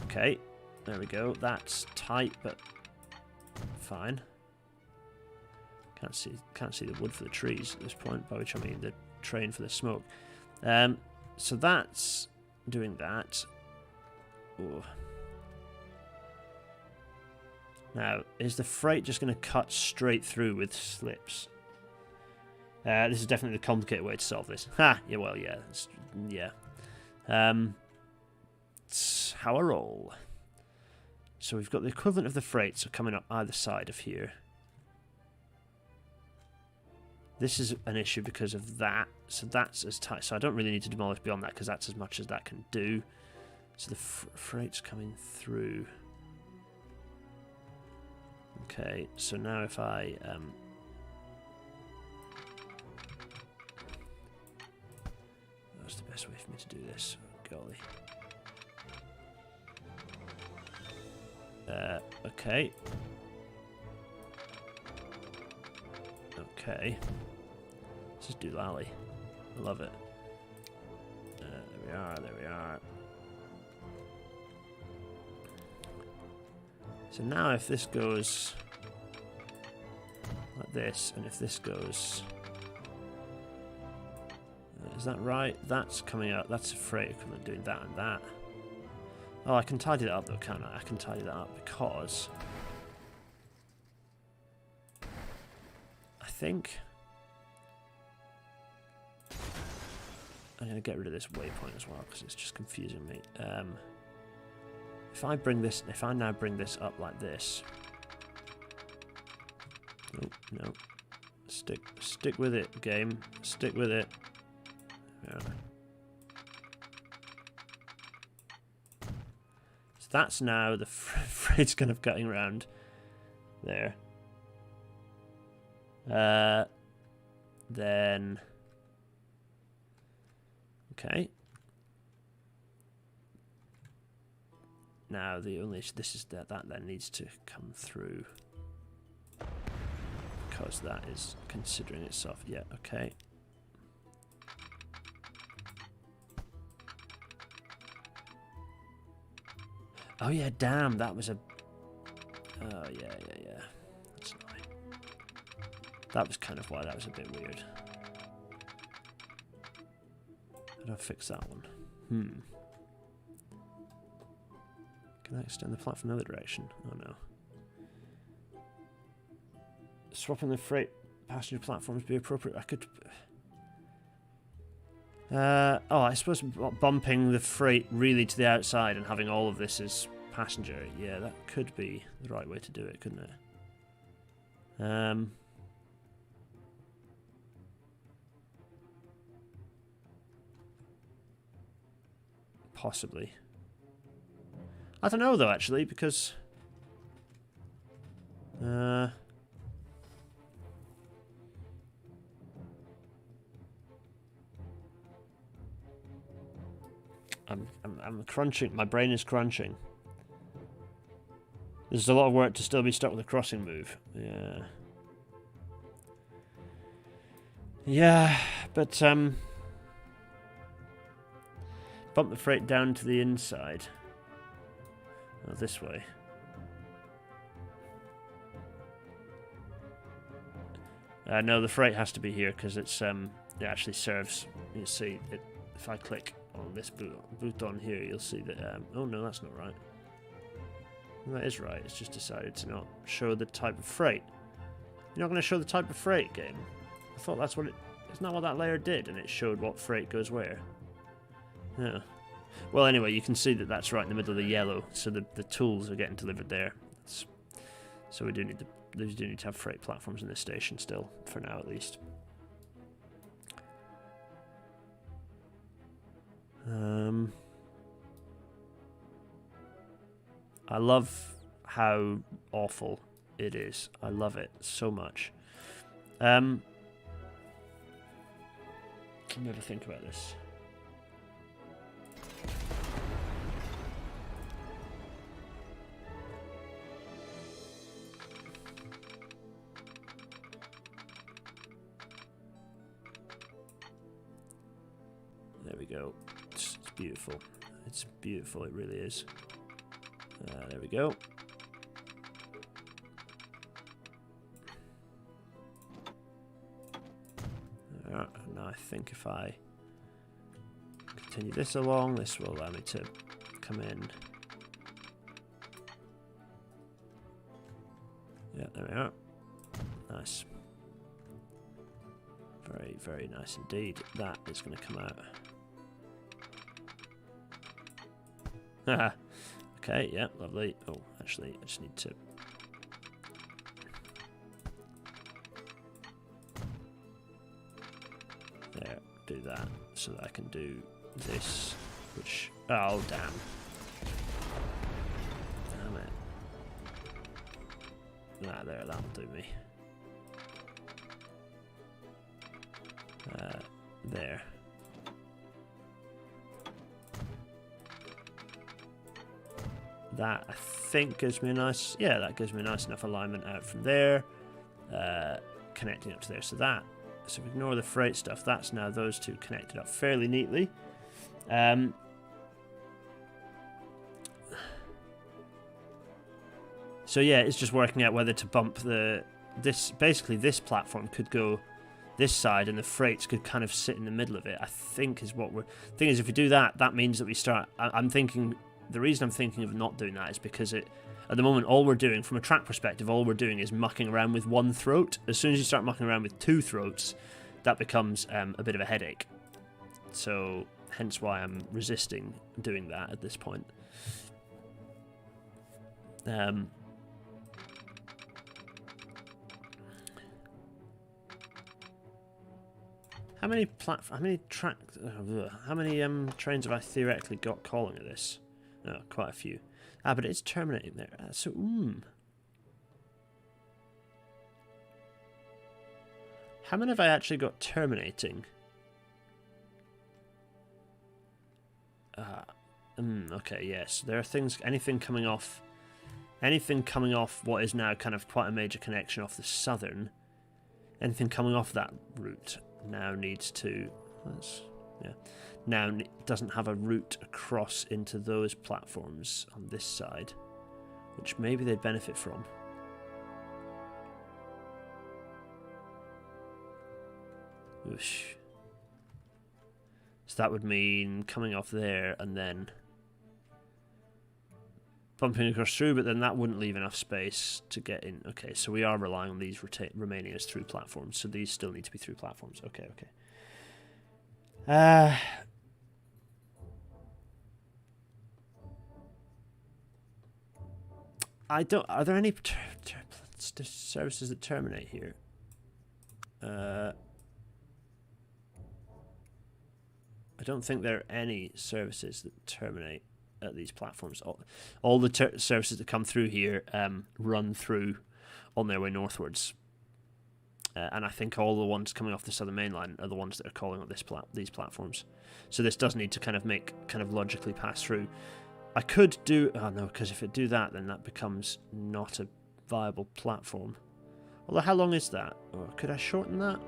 Okay, there we go. That's tight, but fine. Can't see the wood for the trees at this point, by which I mean the train for the smoke. So that's doing that. Ooh. Now, is the freight just going to cut straight through with slips? This is definitely the complicated way to solve this. Ha! Yeah, well, yeah. Yeah. It's how I roll. So we've got the equivalent of the freight, so coming up either side of here. This is an issue because of that. So that's as tight. So I don't really need to demolish beyond that because that's as much as that can do. So the freight's coming through. Okay, so now if I... That's the best way for do this. Golly. Okay. Okay. Let's just do Lally. I love it. There we are, there we are. So now if this goes like this, and if this goes... is that right? That's coming out. That's a freight equivalent doing that and that. Oh, I can tidy that up though, can't I? I can tidy that up because... I think... I'm going to get rid of this waypoint as well because it's just confusing me. If I now bring this up like this... Oh, no. Stick with it, game. Stick with it. Yeah. So that's now the freight's kind of cutting around there. Then okay. Now the only this is that then needs to come through because that is considering itself. Yeah. Okay. Oh yeah, damn, that was a... Oh yeah. That's annoying. That was kind of why that was a bit weird. How do I fix that one? Can I extend the platform in the other direction? Oh no. Swapping the freight passenger platforms be appropriate? I could... oh, I suppose bumping the freight really to the outside and having all of this as passenger. Yeah, that could be the right way to do it, couldn't it? Possibly. I don't know though, actually, because I'm crunching. My brain is crunching. There's a lot of work to still be stuck with a crossing move. Yeah. Yeah, but bump the freight down to the inside. Oh, this way. No, the freight has to be here because it's it actually serves. You see, if I click on this button here, you'll see that. Oh no, that's not right. That is right. It's just decided to not show the type of freight. You're not going to show the type of freight, game. I thought that's what it. Isn't that what that layer did? And it showed what freight goes where. Yeah. Well, anyway, you can see that that's right in the middle of the yellow. So the tools are getting delivered there. So we do need to have freight platforms in this station still, for now at least. I love how awful it is. I love it so much. Let me have a think about this. There we go. It's beautiful. It's beautiful. It really is. There we go. Now I think if I continue this along, this will allow me to come in. Yeah, there we are. Nice. Very, very nice indeed. That is going to come out. Haha. Okay, yeah, lovely. Oh, actually, I just need to... There, do that, so that I can do this, which... Oh, damn. Damn it. Ah, there, that'll do me. There. That, I think, gives me a nice... Yeah, that gives me a nice enough alignment out from there. Connecting up to there. So that... So ignore the freight stuff. That's now those two connected up fairly neatly. So yeah, it's just working out whether to bump the... Basically, this platform could go this side, and the freights could kind of sit in the middle of it, I think is what we're... Thing is, if we do that, that means that we start... I'm thinking... The reason I'm thinking of not doing that is because at the moment, all we're doing, from a track perspective, all we're doing is mucking around with one throat. As soon as you start mucking around with two throats, that becomes a bit of a headache. So, hence why I'm resisting doing that at this point. How many trains have I theoretically got calling at this? No, quite a few. Ah, but it's terminating there. How many have I actually got terminating? Okay, yes. There are things, anything coming off what is now kind of quite a major connection off the southern. Anything coming off that route now needs to... Now doesn't have a route across into those platforms on this side, which maybe they'd benefit from. Oosh. So that would mean coming off there and then bumping across through, but then that wouldn't leave enough space to get in. Okay, so we are relying on these remaining as through platforms, so these still need to be through platforms. Okay. Are there any services that terminate here? I don't think there are any services that terminate at these platforms. All the services that come through here run through on their way northwards. And I think all the ones coming off the southern main line are the ones that are calling on these platforms. So this does need to kind of logically pass through. I could do... Oh no, because if it do that, then that becomes not a viable platform. Although, how long is that? Oh, could I shorten that?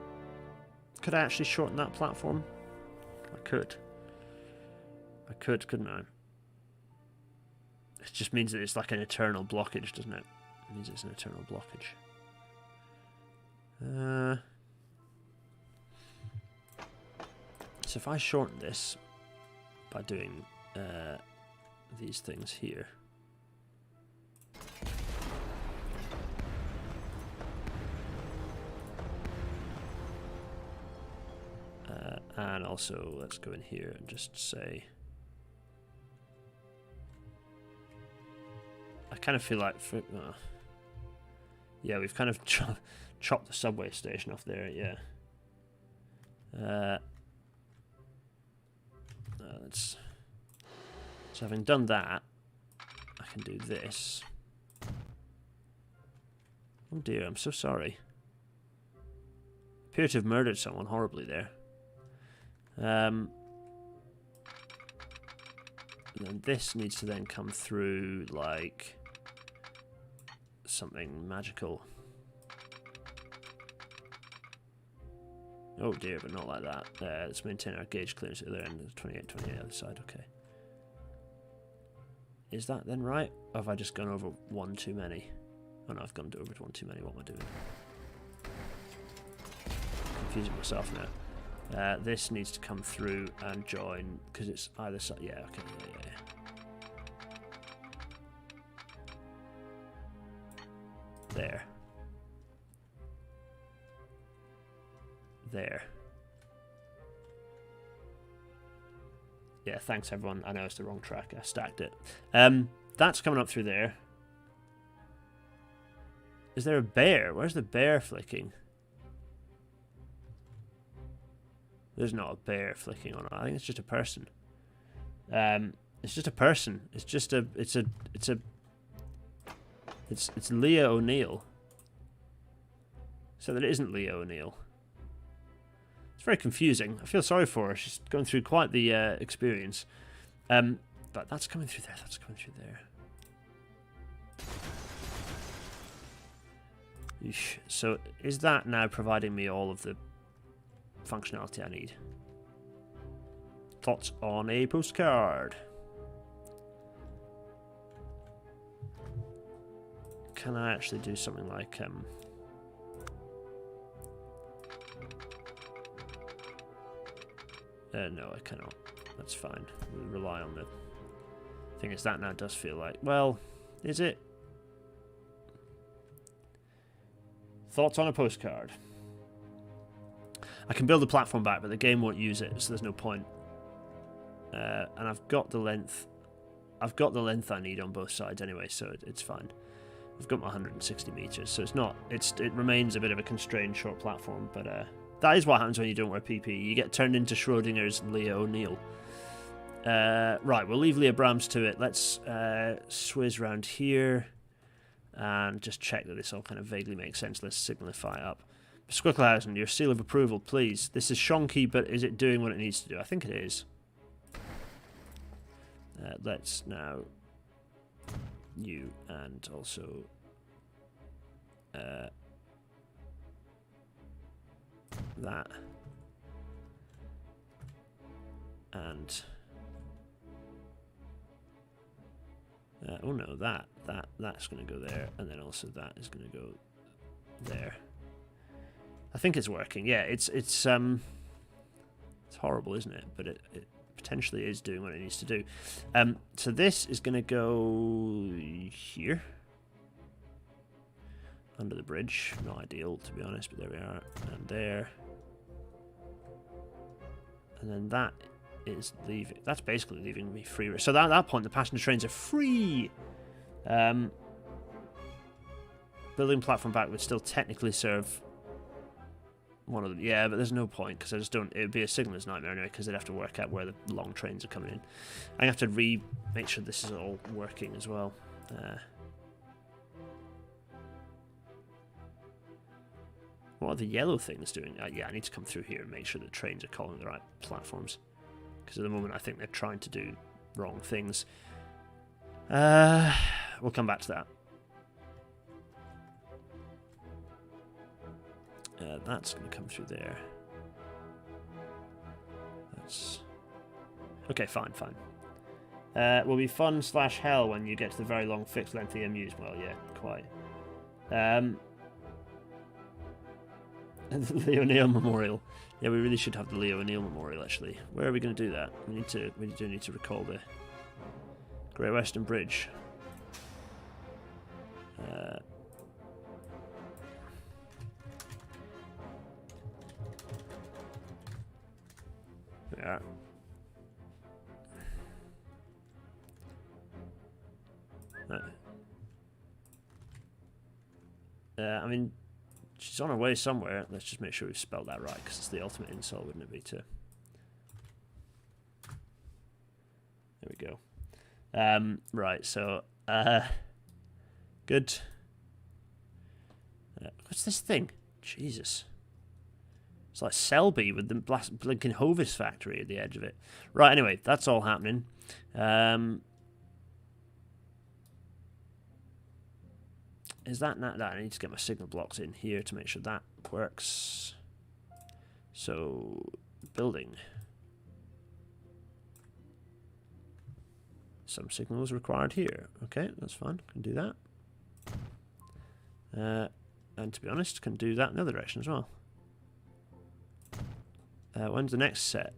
Could I actually shorten that platform? I could. Couldn't I? It just means that it's like an eternal blockage, doesn't it? It means it's an eternal blockage. So if I shorten this by doing these things here, and also let's go in here and just say, I kind of feel like yeah, we've kind of chopped the subway station off there. Yeah. So having done that, I can do this. Oh dear, I'm so sorry. Appear to have murdered someone horribly there. And then this needs to then come through like something magical. Oh dear, but not like that. Let's maintain our gauge clearance at the other end of the 28, 28 other side. Okay. Is that then right? Or have I just gone over one too many? Oh no, I've gone over one too many. What am I doing? Confusing myself now. This needs to come through and join because it's either side. Yeah, okay, yeah. There. There. Yeah, thanks everyone. I know it's the wrong track. I stacked it. That's coming up through there. Is there a bear? Where's the bear flicking? There's not a bear flicking on it. I think it's just a person. It's just a person. It's Leah O'Neill. So that it isn't Leah O'Neill. It's very confusing. I feel sorry for her. She's going through quite the experience. But that's coming through there. That's coming through there. Eesh. So is that now providing me all of the functionality I need? Thoughts on a postcard? Can I actually do something like no, I cannot. That's fine. We'll rely on the thing. Is that now does feel like, well, is it? Thoughts on a postcard? I can build a platform back, but the game won't use it, so there's no point. And I've got the length. I've got the length I need on both sides anyway, so it's fine. I've got my 160 meters, so it's not. It remains a bit of a constrained short platform, but that is what happens when you don't wear PPE. You get turned into Schrodinger's Leah O'Neill. Right, we'll leave Leah Brahms to it. Let's swizz around here and just check that this all kind of vaguely makes sense. Let's signify up. Squicklehausen, your seal of approval, please. This is shonky, but is it doing what it needs to do? I think it is. Let's now you and also that and oh no, that's going to go there, and then also that is going to go there. I think it's working. Yeah, it's horrible, isn't it? But it potentially is doing what it needs to do. So this is going to go here under the bridge. Not ideal, to be honest, but there we are. And there. And then that is leaving. That's basically leaving me free. So at that point, the passenger trains are free. Building platform back would still technically serve one of them. Yeah, but there's no point because I just don't. It would be a signaller's nightmare anyway because they'd have to work out where the long trains are coming in. I have to make sure this is all working as well. What are the yellow things doing? Yeah, I need to come through here and make sure the trains are calling the right platforms. Because at the moment I think they're trying to do wrong things. We'll come back to that. That's going to come through there. That's... Okay, fine. Will be fun/hell when you get to the very long fixed length EMUs. Well, yeah, quite. The Leo O'Neill Memorial. Yeah, we really should have the Leo O'Neill Memorial, actually. Where are we going to do that? We do need to recall the Great Western Bridge. Yeah. I mean, she's on her way somewhere. Let's just make sure we've spelled that right, because it's the ultimate insult, wouldn't it be, to... There we go. Right, so... Good. What's this thing? Jesus. It's like Selby with the blinking Hovis factory at the edge of it. Right, anyway, that's all happening. Is that not that? I need to get my signal blocks in here to make sure that works. So, building. Some signals required here. Okay, that's fine. Can do that. And to be honest, can do that in the other direction as well. When's the next set?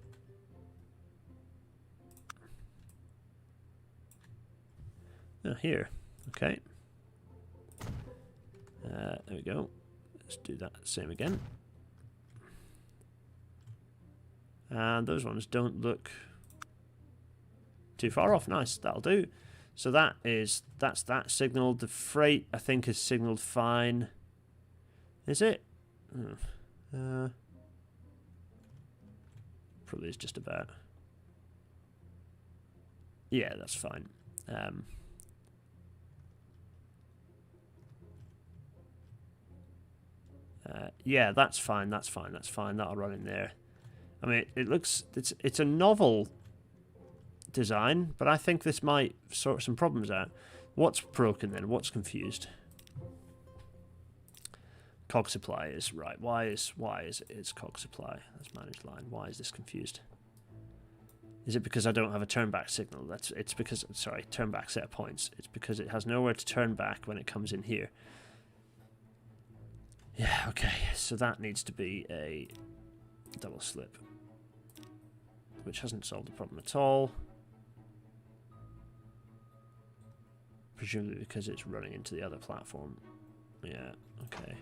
Here. Okay. There we go. Let's do that same again. And those ones don't look too far off. Nice, that'll do. So that's that signaled. The freight, I think, is signaled fine. Is it? Probably is just about. Yeah, that's fine. Yeah, that's fine. That'll run in there. I mean, it looks it's a novel design, but I think this might sort some problems out. What's broken then? What's confused? Cog supply is right. Why is it's cog supply? That's managed line. Why is this confused? Is it because I don't have a turn back signal? It's because, sorry, turn back set of points. It's because it has nowhere to turn back when it comes in here. Yeah, okay. So that needs to be a double slip, which hasn't solved the problem at all. Presumably because it's running into the other platform. Yeah, okay.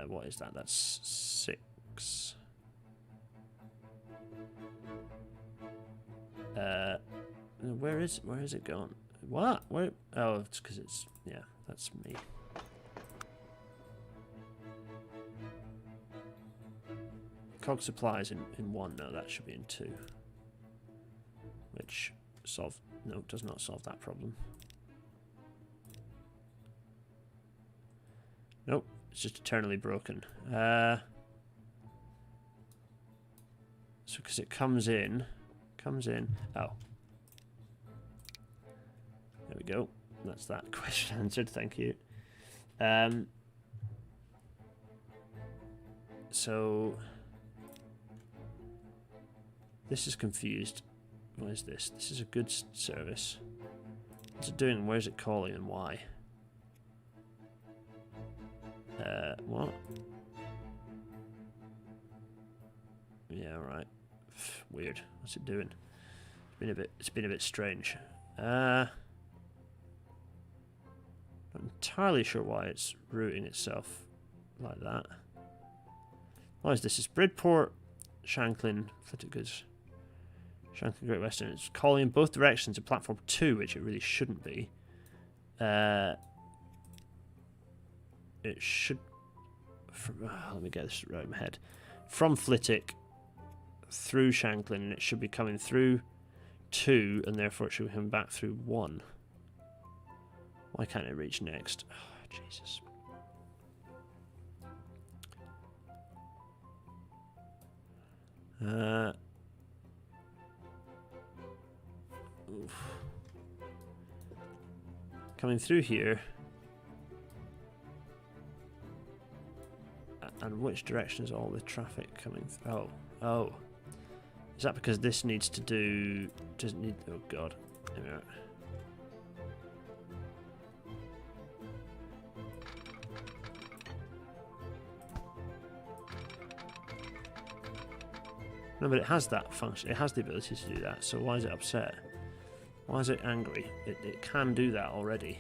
What is that? That's 6. Where is it gone? What? Where? Oh, it's because it's, yeah, that's me. Cog supplies in 1. No, that should be in 2. Which does not solve that problem. Nope, it's just eternally broken. So because it comes in. Oh. There we go. That's that question answered, thank you. So this is confused. What is this? This is a goods service. What's it doing? Where's it calling and why? What? Yeah, right. Weird. What's it doing? It's been a bit strange. Not entirely sure why it's routing itself like that. Why is this? It's Bridport, Shanklin, Flitwick Goods, Shanklin, Great Western. It's calling in both directions to platform 2, which it really shouldn't be. It should. Let me get this right in my head. From Flitwick through Shanklin, and it should be coming through 2, and therefore it should be coming back through 1. Why can't it reach next? Oh, Jesus. Oof. Coming through here. And which direction is all the traffic coming? Oh. Is that because this needs to do... Doesn't need... Oh, God. Here we are. No, but it has that function. It has the ability to do that. So why is it upset? Why is it angry? It can do that already.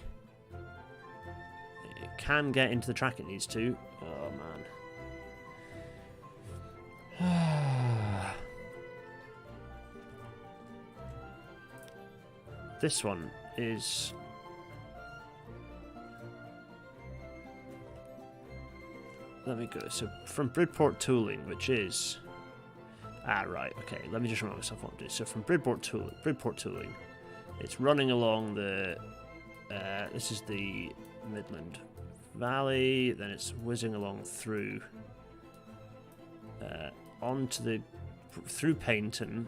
It can get into the track it needs to. Oh, man. This one is... Let me go. So from Bridport Tooling, which is... Ah, right. Okay, let me just remind myself what I'm doing. So from Bridport Tooling, it's running along the... this is the Midland Valley. Then it's whizzing along through... onto the... through Paignton,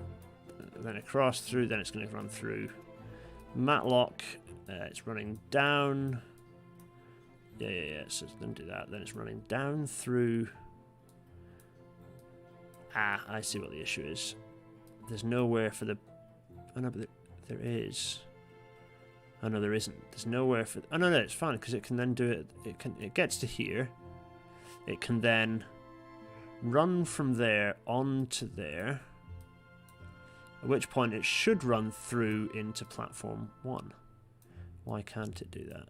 then across through, then it's going to run through Matlock. It's running down... Yeah, so it's going to do that. Then it's running down through... Ah, I see what the issue is. There's nowhere for the... Oh, no, but there is. Oh, no, there isn't. There's nowhere for... Oh, no, it's fine, because it can then do it... It gets to here. It can then run from there on to there. At which point it should run through into platform 1. Why can't it do that?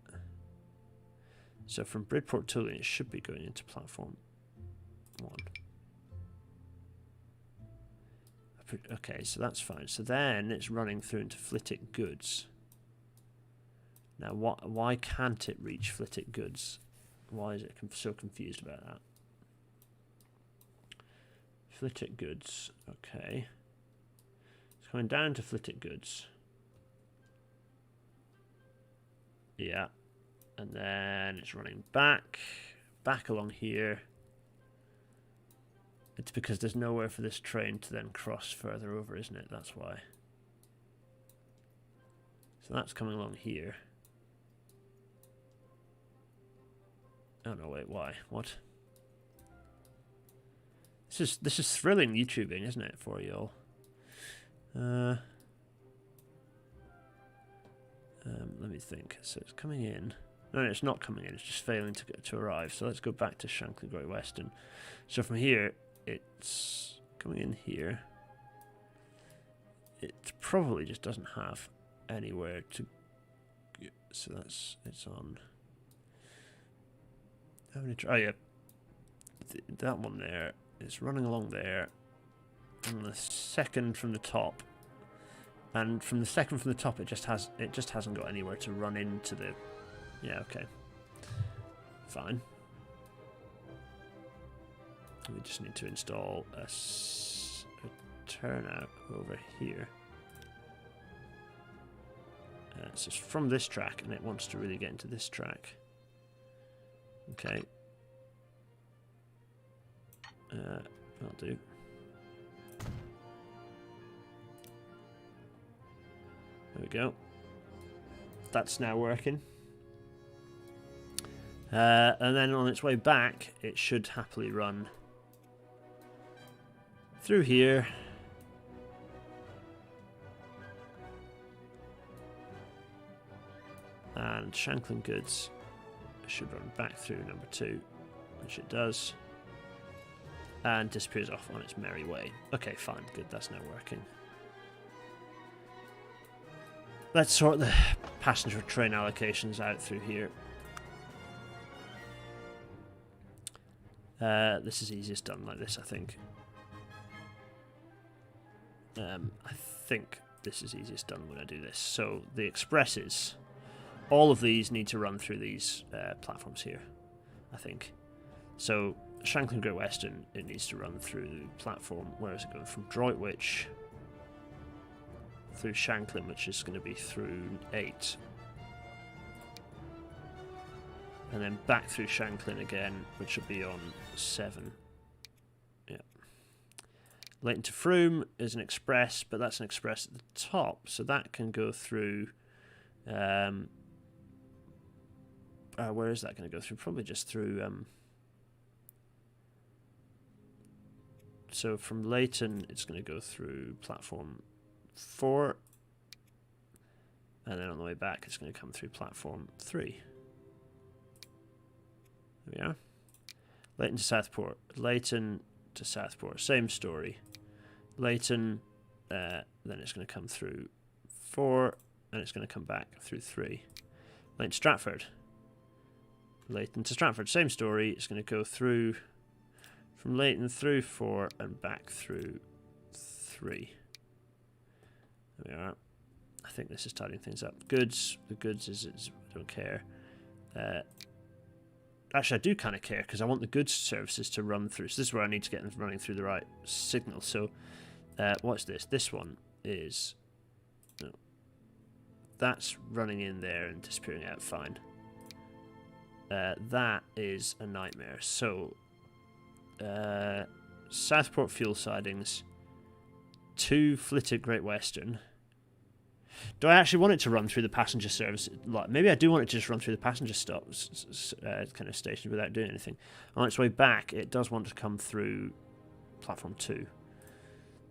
So from Bridport Tooling, it should be going into platform 1. Okay, so that's fine. So then it's running through into Flitwick Goods. Now, why can't it reach Flitwick Goods? Why is it so confused about that? Flitwick Goods, okay. It's coming down to Flitwick Goods. Yeah. And then it's running back along here. It's because there's nowhere for this train to then cross further over, isn't it? That's why. So that's coming along here. Oh no, wait, why? What? This is thrilling YouTubing, isn't it, for you all? Let me think. So it's coming in. No, it's not coming in. It's just failing to arrive. So let's go back to Shanklin Great Western. So from here, it's coming in here. It probably just doesn't have anywhere to. So it's on. Oh yeah, that one there is running along there, and the second from the top. And from the second from the top, it just hasn't got anywhere to run into the. Yeah, okay, fine. We just need to install a turnout over here. So it's from this track, and it wants to really get into this track. Okay. That'll do. There we go. That's now working. And then on its way back, it should happily run through here. And Shanklin Goods should run back through number 2, which it does. And disappears off on its merry way. Okay, fine, good, that's now working. Let's sort the passenger train allocations out through here. This is easiest done like this, I think. I think this is easiest done when I do this. So the expresses, all of these need to run through these platforms here, I think. So Shanklin Great Western, it needs to run through the platform. Where is it going? From Droitwich through Shanklin, which is going to be through 8. And then back through Shanklin again, which will be on 7. Yeah. Leighton to Frome is an express, but that's an express at the top, so that can go through. Where is that going to go through? Probably just through. So from Leighton, it's going to go through platform 4, and then on the way back, it's going to come through platform 3. There we are. Leighton to Southport. Leighton to Southport. Same story. Leighton, then it's going to come through 4, and it's going to come back through 3. Leighton to Stratford. Leighton to Stratford. Same story. It's going to go through from Leighton through 4 and back through 3. There we are. I think this is tidying things up. Goods. The goods is I don't care. Actually, I do kind of care because I want the goods services to run through. So this is where I need to get them running through the right signal. So what's this? This one is... No, that's running in there and disappearing out fine. That is a nightmare. So Southport fuel sidings, 2 Flitwick Great Western. Do I actually want it to run through the passenger service? Like, maybe I do want it to just run through the passenger stops, kind of stations without doing anything. On its way back, it does want to come through platform 2.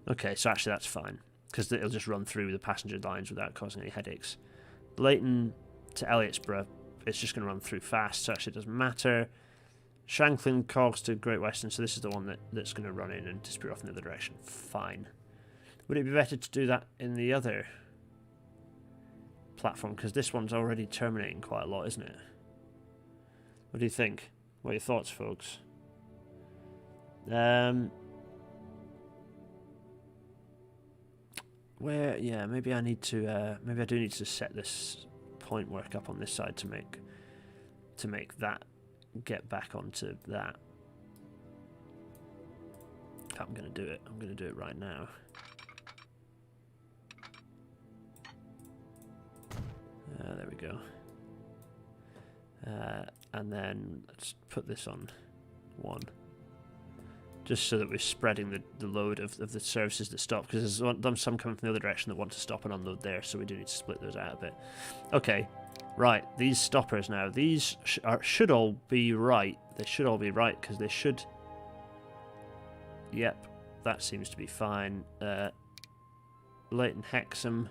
Okay, so actually that's fine, because it'll just run through the passenger lines without causing any headaches. Leighton to Elliotsborough, it's just going to run through fast, so actually it doesn't matter. Shanklin Cogs to Great Western, so this is the one that's going to run in and disappear off in the other direction. Fine. Would it be better to do that in the other platform, because this one's already terminating quite a lot, isn't it? What do you think? What are your thoughts, folks? Where, yeah, maybe I need to, maybe I do need to set this point work up on this side to make that get back onto that. I'm going to do it. I'm going to do it right now. There we go. And then let's put this on 1. Just so that we're spreading the load of the services that stop. Because there's some coming from the other direction that want to stop and unload there. So we do need to split those out a bit. Okay. Right, these stoppers now. These should all be right. They should all be right, because they should... Yep, that seems to be fine. Latent Hexam.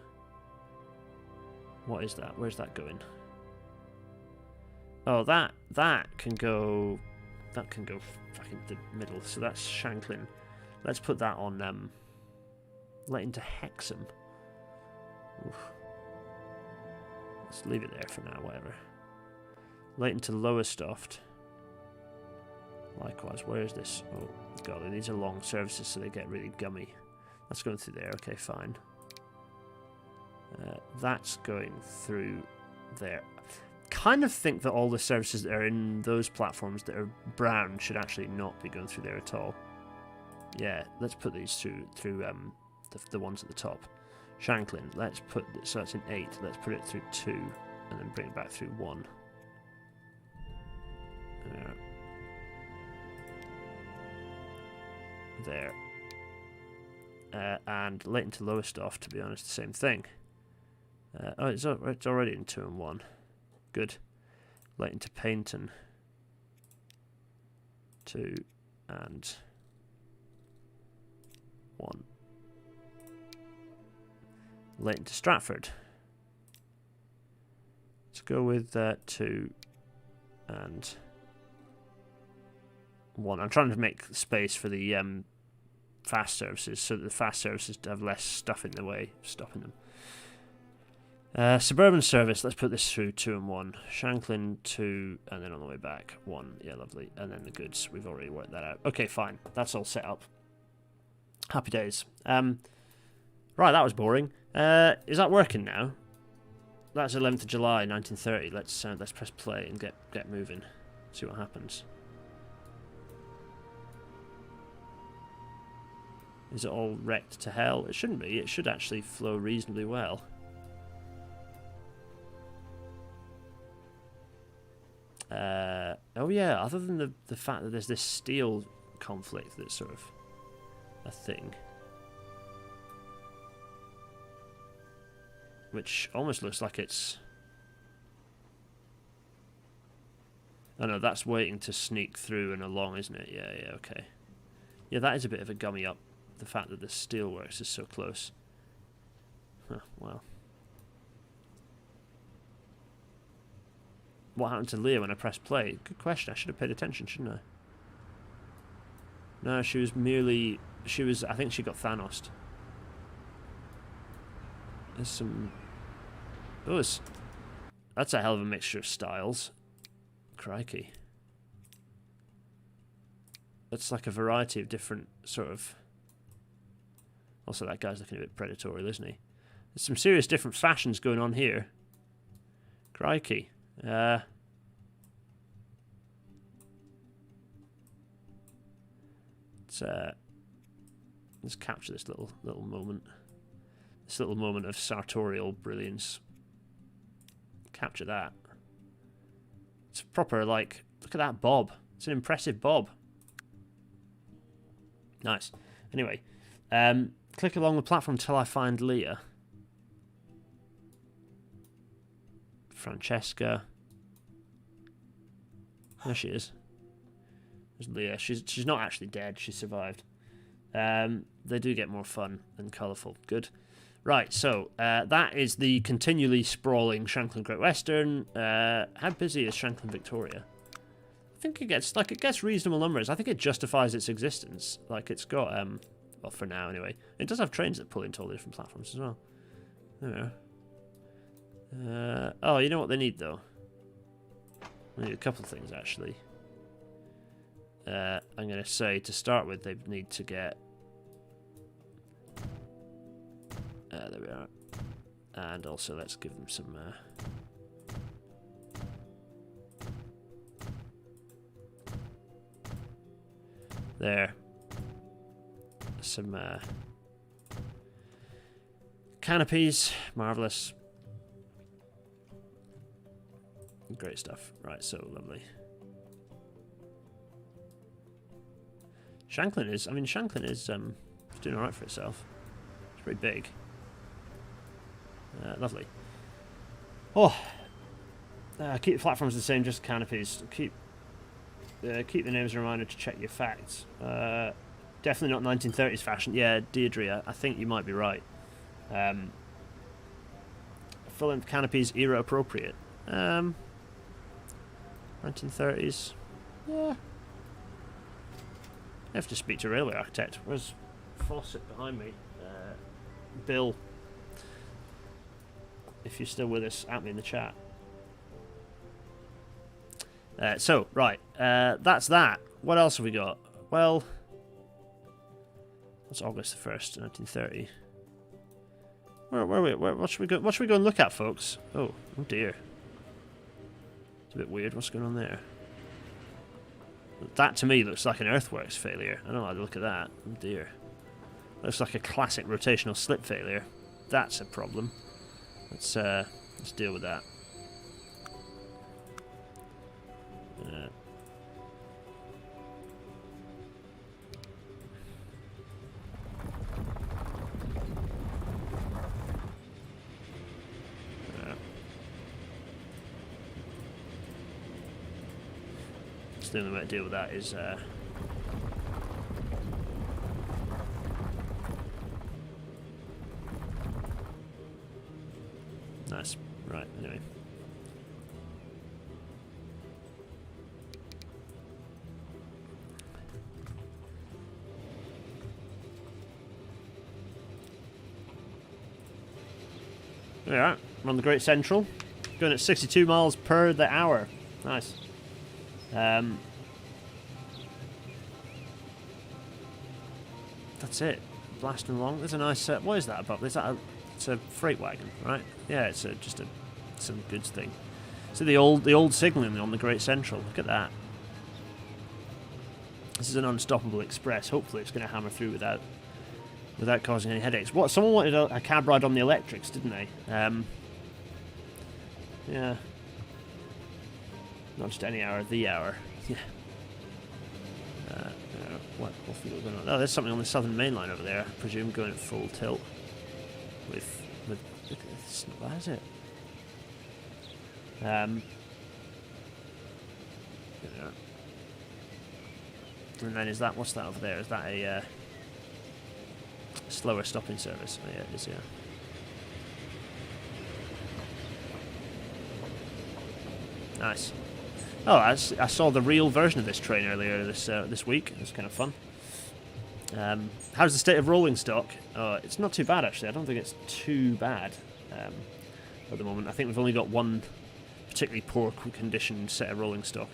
What is that? Where's that going? Oh, that can go... That can go fucking the middle. So that's Shanklin. Let's put that on Latent Hexam. Oof. Let's leave it there for now, whatever. Latent to Lowestoft. Likewise, where is this? Oh, God, these are long services, so they get really gummy. That's going through there, okay, fine. That's going through there. Kind of think that all the services that are in those platforms that are brown should actually not be going through there at all. Yeah, let's put these through the ones at the top. Shanklin, let's put this, so that's in 8. Let's put it through 2, and then bring it back through 1. There. And latent to Lowestoft, to be honest, the same thing. Oh, it's already in 2 and 1. Good. Latent to Paynton. 2 and 1. Latent to Stratford. Let's go with 2 and 1. I'm trying to make space for the fast services, so that the fast services have less stuff in the way, stopping them. Suburban service, let's put this through 2 and 1. Shanklin 2, and then on the way back 1. Yeah, lovely. And then the goods, we've already worked that out. Okay, fine. That's all set up. Happy days. Right, that was boring. Is that working now? That's 11th of July, 1930. Let's press play and get moving. See what happens. Is it all wrecked to hell? It shouldn't be. It should actually flow reasonably well. Oh yeah, other than the fact that there's this steel conflict that's sort of a thing. Which almost looks like it's... Oh no, that's waiting to sneak through and along, isn't it? Yeah, okay. Yeah, that is a bit of a gummy up. The fact that the steelworks is so close. Huh, well. What happened to Leah when I pressed play? Good question. I should have paid attention, shouldn't I? No, she was merely... I think she got Thanos'd. There's some... Oh, that's a hell of a mixture of styles. Crikey. That's like a variety of different sort of... Also, that guy's looking a bit predatory, isn't he? There's some serious different fashions going on here. Crikey. Let's capture this little moment. This little moment of sartorial brilliance. Capture that. It's proper, like, look at that bob. It's an impressive bob. Nice. Anyway, click along the platform until I find Leah. Francesca. There she is. There's Leah. She's not actually dead. She survived. They do get more fun and colourful. Good. Right, so that is the continually sprawling Shanklin Great Western. How busy is Shanklin Victoria? I think it gets reasonable numbers. I think it justifies its existence. Like it's got well, for now anyway. It does have trains that pull into all the different platforms as well. There we are. Oh, you know what they need though? They need a couple of things actually. I'm going to say to start with, they need to get. There we are. And also, let's give them some. There. Some canopies. Marvellous. Great stuff. Right, so lovely. Shanklin is doing alright for itself. It's pretty big. Lovely. Oh, Keep the platforms the same, just canopies. Keep the names a reminder to check your facts. Definitely not 1930s fashion. Yeah, Deirdre, I think you might be right. Full-length canopies, era appropriate. 1930s. Yeah. I have to speak to a railway architect. Where's Fawcett behind me? Bill, if you're still with us, at me in the chat. So, right, that's that. What else have we got? Well, that's August the 1st, 1930. What should we go? What should we go and look at, folks? Oh dear. It's a bit weird. What's going on there? That to me looks like an earthworks failure. I don't like the look of that. Oh dear. Looks like a classic rotational slip failure. That's a problem. Let's deal with that. The only way to deal with that is nice. Right, anyway. Alright, we're on the Great Central. Going at 62 miles per the hour. Nice. That's it. Blasting along. There's a nice. What is that above? Is that it's a freight wagon, right? Yeah, it's just some goods thing. So the old signalling on the Great Central. Look at that. This is an unstoppable express. Hopefully, it's going to hammer through without causing any headaches. What? Someone wanted a cab ride on the electrics, didn't they? Yeah. Not just any hour, the hour. Yeah. What's going on? Oh, there's something on the southern main line over there. I presume going at full tilt. With it's not bad, is it? And then is that, what's that over there? Is that a slower stopping service? Oh, yeah, it is, yeah. Nice. Oh, I saw the real version of this train earlier this week. It was kind of fun. How's the state of rolling stock? It's not too bad, actually. I don't think it's too bad at the moment. I think we've only got one particularly poor condition set of rolling stock.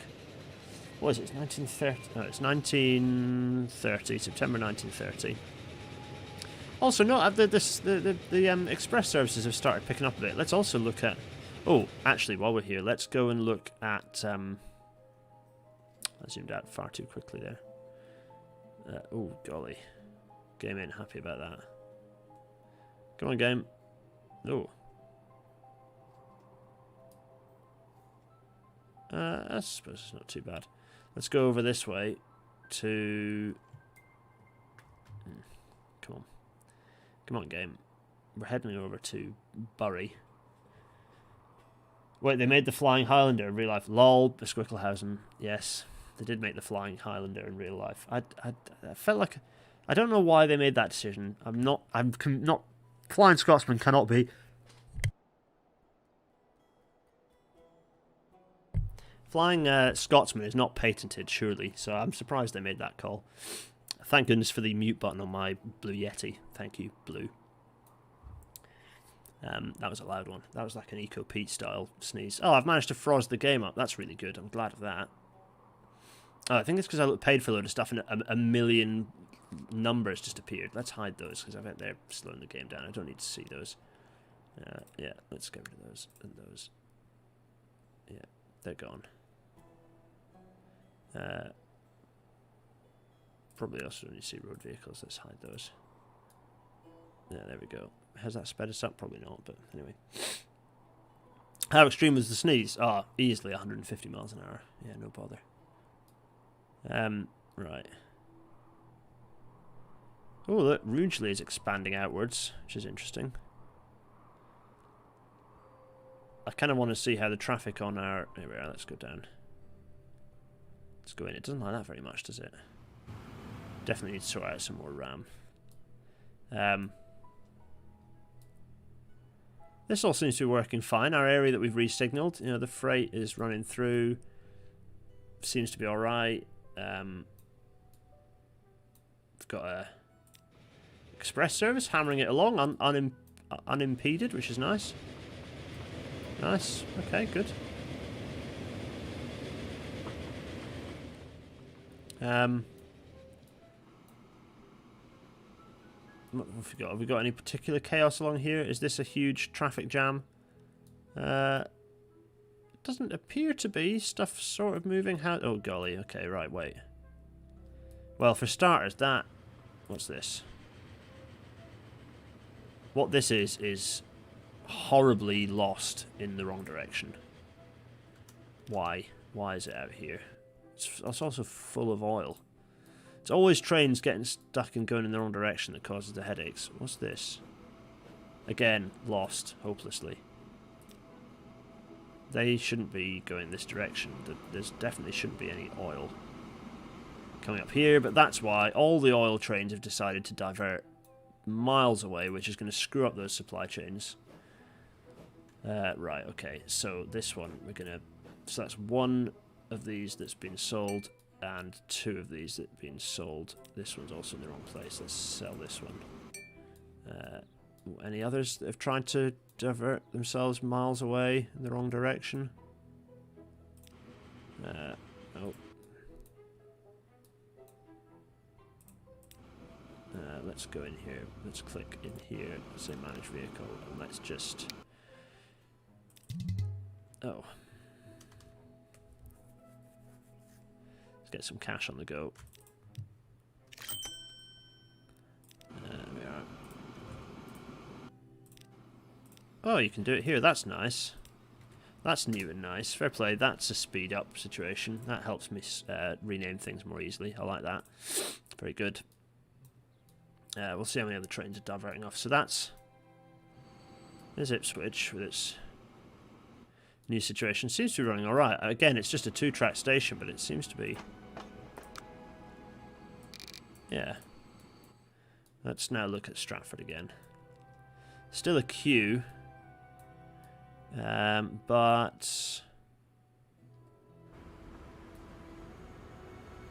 What is it? It's 1930. No, it's 1930. September 1930. Also, no, the express services have started picking up a bit. Let's also look at. Oh, actually, while we're here, let's go and look at. I zoomed out far too quickly there. Oh, golly. Game ain't happy about that. Come on, game. Oh. I suppose it's not too bad. Let's go over this way to... Come on. Come on, game. We're heading over to Bury. Wait, they made the Flying Highlander in real life. Lol, Besquicklehausen. Yes, they did make the Flying Highlander in real life. I felt like... I don't know why they made that decision. I'm not... Flying Scotsman cannot be... Flying Scotsman is not patented, surely, so I'm surprised they made that call. Thank goodness for the mute button on my Blue Yeti. Thank you, Blue. That was a loud one. That was like an Eco Pete style sneeze. Oh, I've managed to froze the game up. That's really good. I'm glad of that. Oh, I think it's because I paid for a load of stuff and a million numbers just appeared. Let's hide those because I bet they're slowing the game down. I don't need to see those. Yeah, let's get rid of those and those. Yeah, they're gone. Probably also when you see road vehicles, let's hide those. Yeah, there we go. Has that sped us up? Probably not, but anyway. How extreme was the sneeze? Ah, easily 150 miles an hour. Yeah, no bother. Right. Oh, look, Rugeley is expanding outwards, which is interesting. I kind of want to see how the traffic on our... Here we are, let's go down. Let's go in. It doesn't like that very much, does it? Definitely need to sort out some more RAM. This all seems to be working fine. Our area that we've re-signaled, you know, the freight is running through. Seems to be alright. We've got a express service hammering it along unimpeded, which is nice. Nice. Okay, good. What have we got? Have we got any particular chaos along here? Is this a huge traffic jam? It doesn't appear to be. Stuff sort of moving. How? Oh golly. Okay, right. Wait. Well, for starters, that. What's this? What this is horribly lost in the wrong direction. Why? Why is it out here? It's also full of oil. It's always trains getting stuck and going in the wrong direction that causes the headaches. What's this? Again, lost hopelessly. They shouldn't be going this direction. There's definitely shouldn't be any oil coming up here, but that's why all the oil trains have decided to divert miles away, which is going to screw up those supply chains. Right, okay, so this one we're going to... So that's one of these that's been sold, and two of these that have been sold. This one's also in the wrong place. Let's sell this one. Any others that have tried to divert themselves miles away in the wrong direction? Oh. Let's go in here. Let's click in here, say manage vehicle, and let's just... Oh. Let's get some cash on the go. There we are. Oh, you can do it here. That's nice. That's new and nice. Fair play. That's a speed up situation. That helps me rename things more easily. I like that. Very good. We'll see how many other trains are diverting off. So that's... There's Ipswich with its new situation. Seems to be running alright. Again, it's just a 2-track station, but it seems to be... Yeah. Let's now look at Stratford again. Still a queue. But...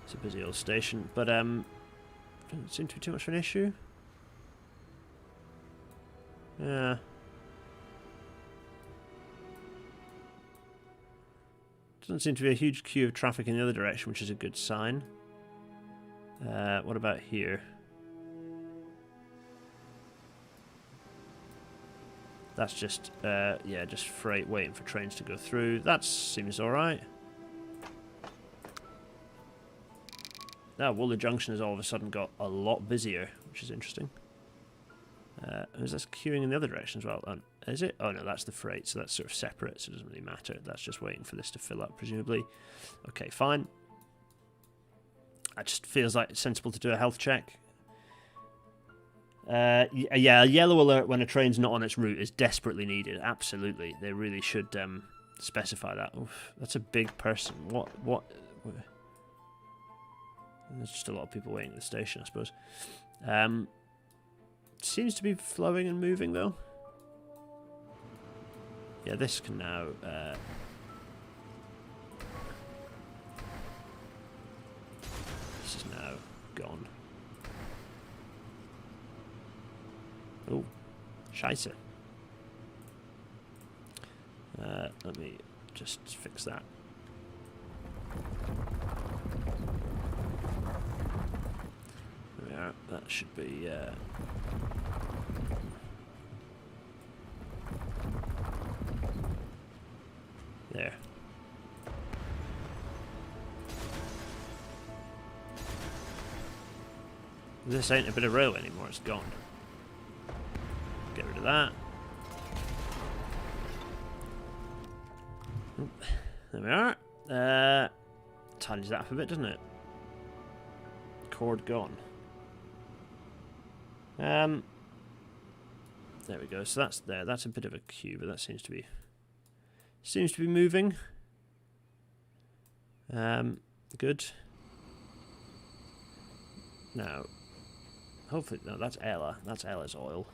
It's a busy old station. But, doesn't seem to be too much of an issue. Yeah. Doesn't seem to be a huge queue of traffic in the other direction, which is a good sign. What about here? That's just, yeah, just freight waiting for trains to go through. That seems alright. Now, Wooler Junction has all of a sudden got a lot busier, which is interesting. Is this queuing in the other direction as well? Is it? Oh no, that's the freight, so that's sort of separate, so it doesn't really matter. That's just waiting for this to fill up, presumably. Okay, fine. It just feels like it's sensible to do a health check. Yeah, a yellow alert when a train's not on its route is desperately needed. Absolutely, they really should specify that. Oof, that's a big person. What? There's just a lot of people waiting at the station, I suppose. Seems to be flowing and moving, though. Yeah, this can now... this is now gone. Oh, scheisse. Let me just fix that. There we are. That should be... there. This ain't a bit of railway anymore, it's gone. Get rid of that. There we are. Tidies that up a bit, doesn't it? Cord gone. There we go. So that's there. That's a bit of a queue, but that seems to be Seems to be moving. Good. Now, hopefully, no, that's Ella. That's Ella's oil.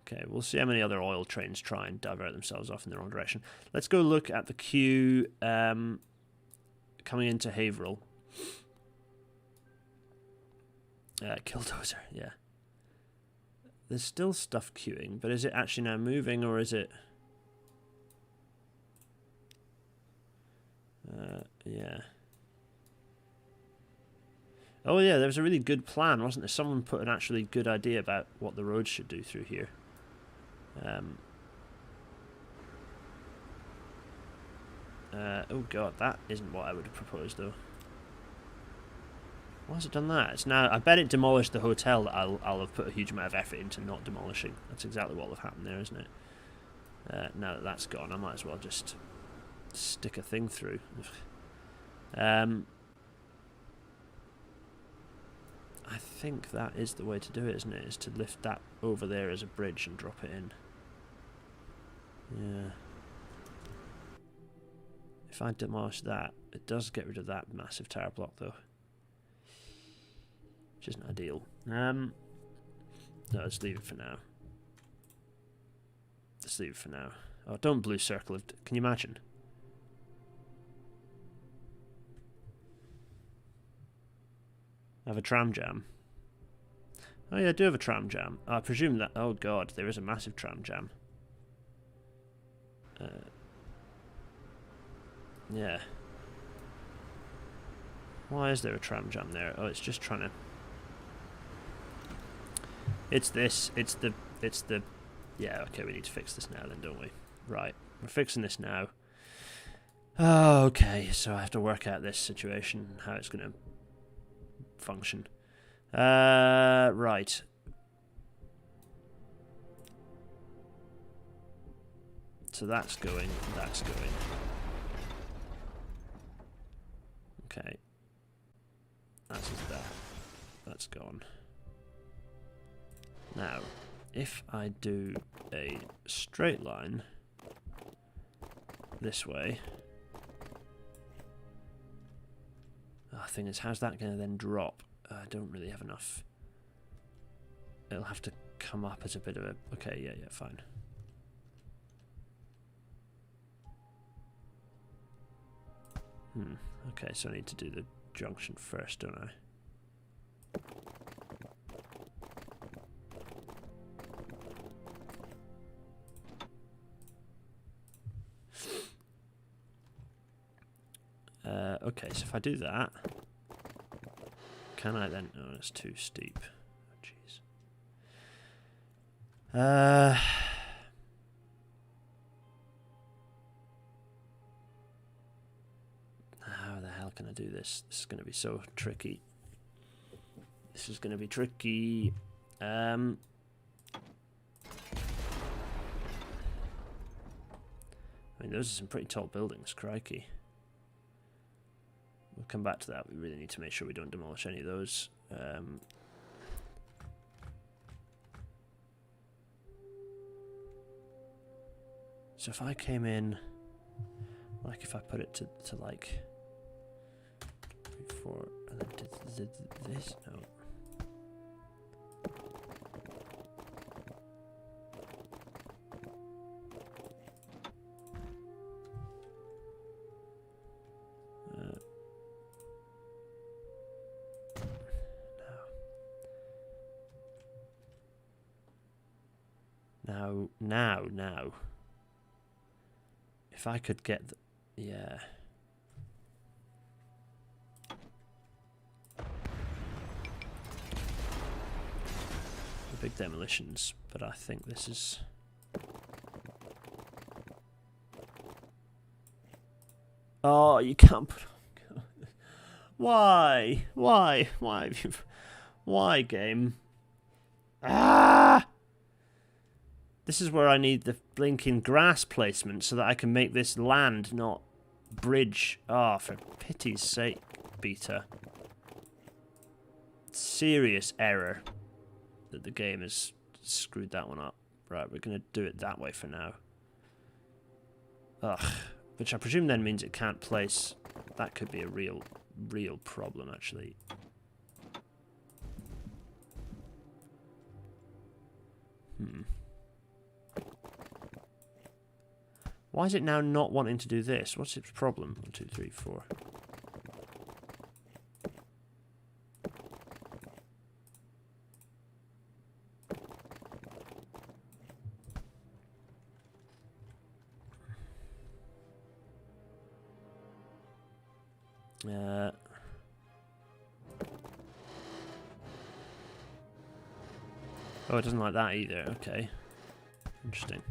Okay, we'll see how many other oil trains try and divert themselves off in the wrong direction. Let's go look at the queue coming into Haverhill. Killdozer, yeah. There's still stuff queuing, but is it actually now moving, or is it... yeah. Oh yeah, there was a really good plan, wasn't there? Someone put an actually good idea about what the roads should do through here. Oh god, that isn't what I would have proposed though. Why has it done that? It's now. I bet it demolished the hotel that I'll have put a huge amount of effort into not demolishing. That's exactly what will have happened there, isn't it? Now that that's gone, I might as well just stick a thing through. I think that is the way to do it, isn't it? Is to lift that over there as a bridge and drop it in. Yeah. If I demolish that, it does get rid of that massive tower block, though. Which isn't ideal. No, let's leave it for now. Let's leave it for now. Oh, don't blue circle. Can you imagine? I have a tram jam. Oh yeah, I do have a tram jam. I presume that... Oh god, there is a massive tram jam. Yeah. Why is there a tram jam there? Oh, it's just trying to... It's this. It's the... Yeah, okay, we need to fix this now then, don't we? Right, we're fixing this now. Oh, okay, so I have to work out this situation, how it's going to function. Right. So that's going, that's going. Okay. That's that. That's gone. Now, if I do a straight line this way, the thing is, how's that going to then drop? I don't really have enough. It'll have to come up as a bit of a... Okay, yeah, fine. Okay, so I need to do the junction first, don't I? Okay, so if I do that, can I then... Oh, it's too steep. Oh, jeez. How the hell can I do this? This is going to be so tricky. This is going to be tricky. I mean, those are some pretty tall buildings, crikey. We'll come back to that. We really need to make sure we don't demolish any of those. So if I came in, like if I put it to like 3, 4, and then did this, no. Now. If I could get the... Yeah. The big demolitions, but I think this is... Oh, you can't put... Why? Why have you... Why, game? Ah! This is where I need the blinking grass placement so that I can make this land, not bridge. Ah, oh, for pity's sake, beta. Serious error that the game has screwed that one up. Right, we're going to do it that way for now. Ugh. Which I presume then means it can't place. That could be a real problem, actually. Why is it now not wanting to do this? What's its problem? 1, 2, 3, 4. Oh, it doesn't like that either. Okay. Interesting.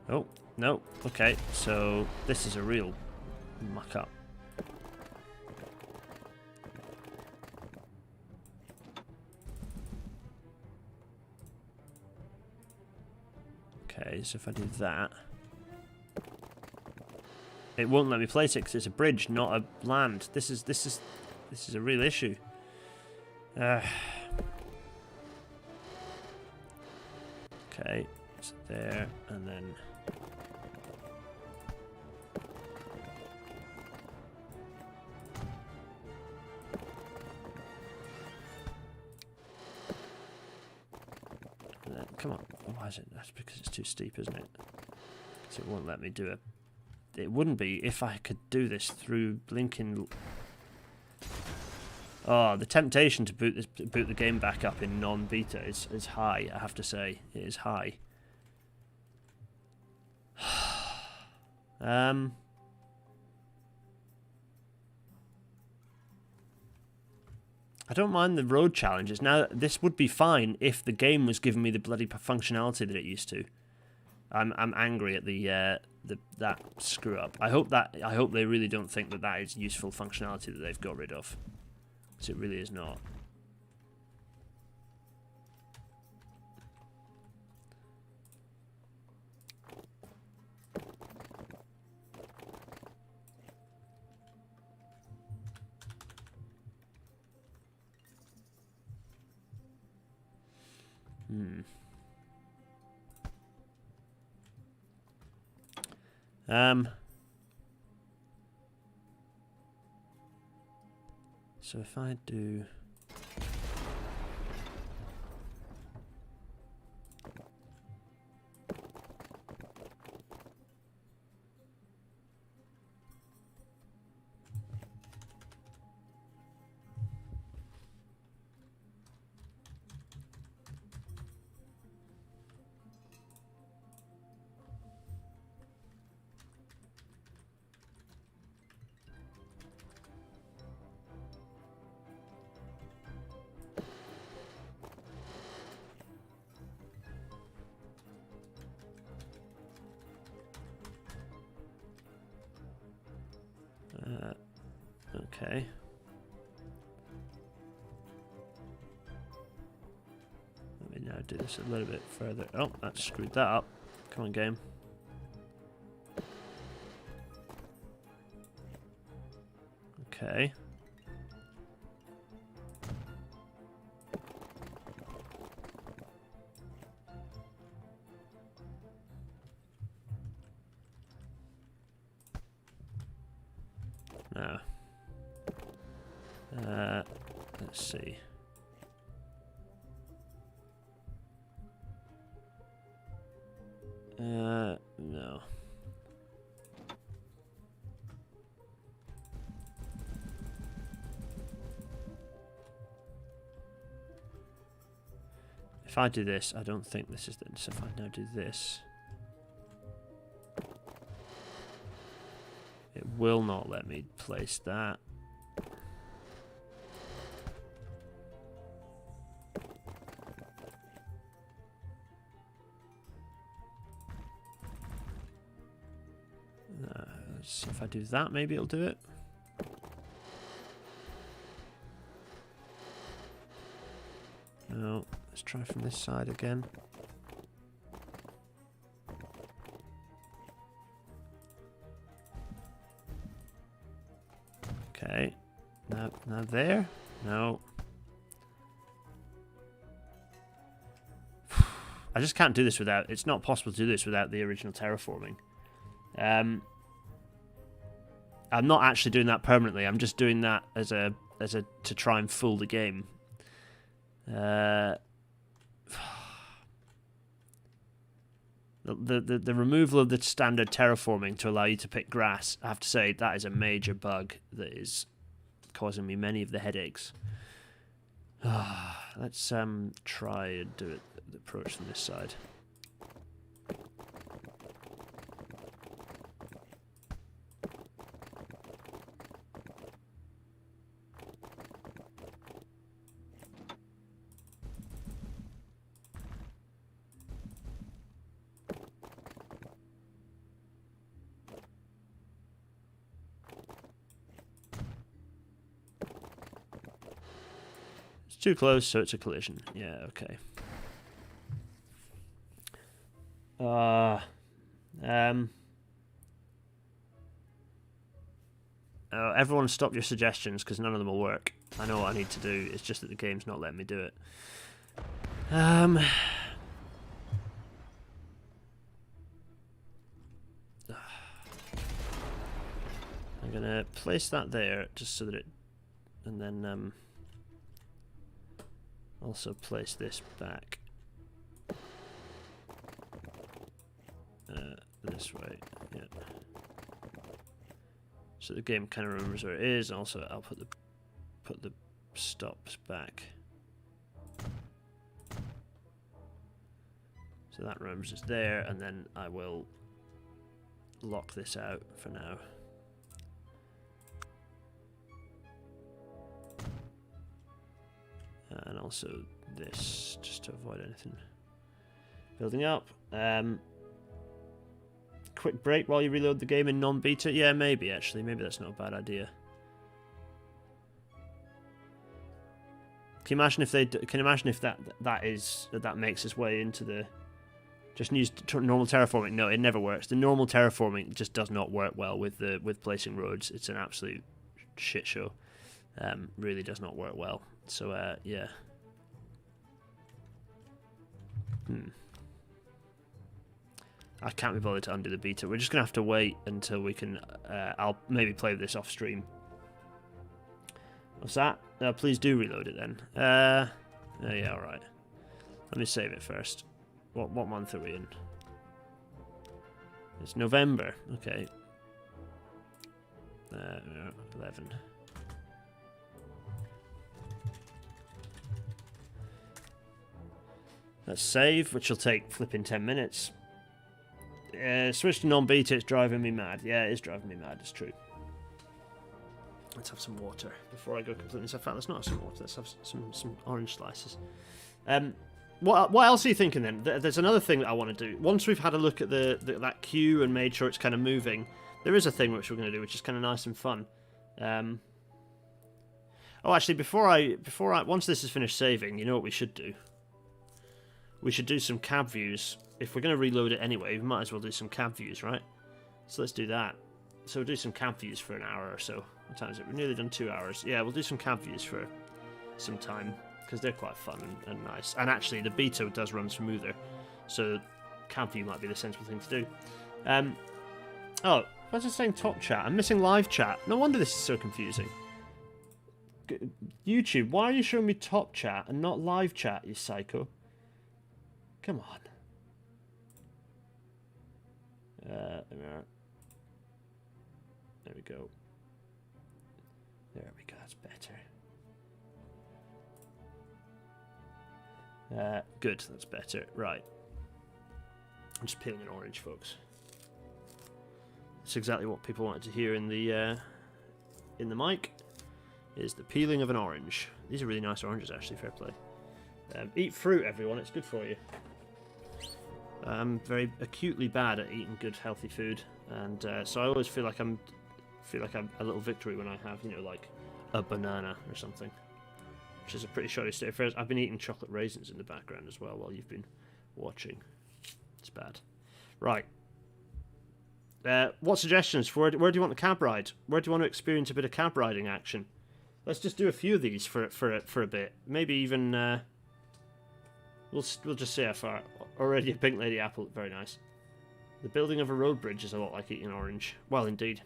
Oh, no. Okay, so this is a real muck up. Okay, so if I do that... It won't let me place it because it's a bridge, not a land. This is a real issue. Okay, so there, and then... Come on, why is it? That's because it's too steep, isn't it? So it won't let me do it. It wouldn't be if I could do this through blinking... Oh, the temptation to boot the game back up in non-beta is high, I have to say. It is high. I don't mind the road challenges. Now, this would be fine if the game was giving me the bloody functionality that it used to. I'm angry at that screw up. I hope they really don't think that is useful functionality that they've got rid of. Because it really is not. So if I do... Okay. Let me now do this a little bit further. Oh, that screwed that up. Come on, game. Okay. Now. Let's see. No. If I do this, I don't think this is the... So if I now do this... It will not let me place that. Let's see if I do that, maybe it'll do it. No, let's try from this side again. Okay, now there? No. I just can't do this without... It's not possible to do this without the original terraforming. I'm not actually doing that permanently. I'm just doing that as a to try and fool the game. The removal of the standard terraforming to allow you to pick grass, I have to say, that is a major bug that is causing me many of the headaches. Let's try and do it the approach from this side. Too close, so it's a collision. Yeah, okay. Everyone stop your suggestions, because none of them will work. I know what I need to do, it's just that the game's not letting me do it. I'm gonna place that there, just so that it... And then, also place this back this way, yeah. So the game kind of remembers where it is. And also, I'll put the stops back, so that remembers it's there, and then I will lock this out for now. And also this, just to avoid anything building up. Quick break while you reload the game in non-beta? Yeah, maybe actually. Maybe that's not a bad idea. Can you imagine if they? Can you imagine if that makes its way into the? Just use normal terraforming. No, it never works. The normal terraforming just does not work well with placing roads. It's an absolute shit show. Really does not work well. So, yeah. I can't be bothered to undo the beta. We're just going to have to wait until we can... I'll maybe play this off stream. What's that? Please do reload it then. Yeah, alright. Let me save it first. What month are we in? It's November. Okay. 11. Let's save, which will take flipping 10 minutes. Switch to non-beta, it's driving me mad. Yeah, it is driving me mad, it's true. Let's have some water before I go completely. In fact, let's not have some water, let's have some orange slices. What else are you thinking then? There's another thing that I want to do. Once we've had a look at that queue and made sure it's kind of moving, there is a thing which we're going to do, which is kind of nice and fun. Oh, actually, before I once this is finished saving, you know what we should do? We should do some cab views. If we're going to reload it anyway, we might as well do some cab views, right? So let's do that. So we'll do some cab views for an hour or so. What time is it? We've nearly done 2 hours. Yeah, we'll do some cab views for some time, because they're quite fun and nice. And actually, the beta does run smoother, so cab view might be the sensible thing to do. Oh, what's it saying top chat? I'm missing live chat. No wonder this is so confusing. YouTube, why are you showing me top chat and not live chat, you psycho? Come on. There we go. There we go, that's better. Good, that's better. Right. I'm just peeling an orange, folks. That's exactly what people wanted to hear in the mic, is the peeling of an orange. These are really nice oranges, actually, fair play. Eat fruit, everyone, it's good for you. I'm very acutely bad at eating good, healthy food, and so I always feel like I'm a little victory when I have, you know, like a banana or something, which is a pretty shoddy state of affairs. I've been eating chocolate raisins in the background as well while you've been watching. It's bad. Right. What suggestions for where do you want the cab ride? Where do you want to experience a bit of cab riding action? Let's just do a few of these for a bit. Maybe even. We'll just say how far. Already a pink lady apple. Very nice. The building of a road bridge is a lot like eating an orange. Well, indeed.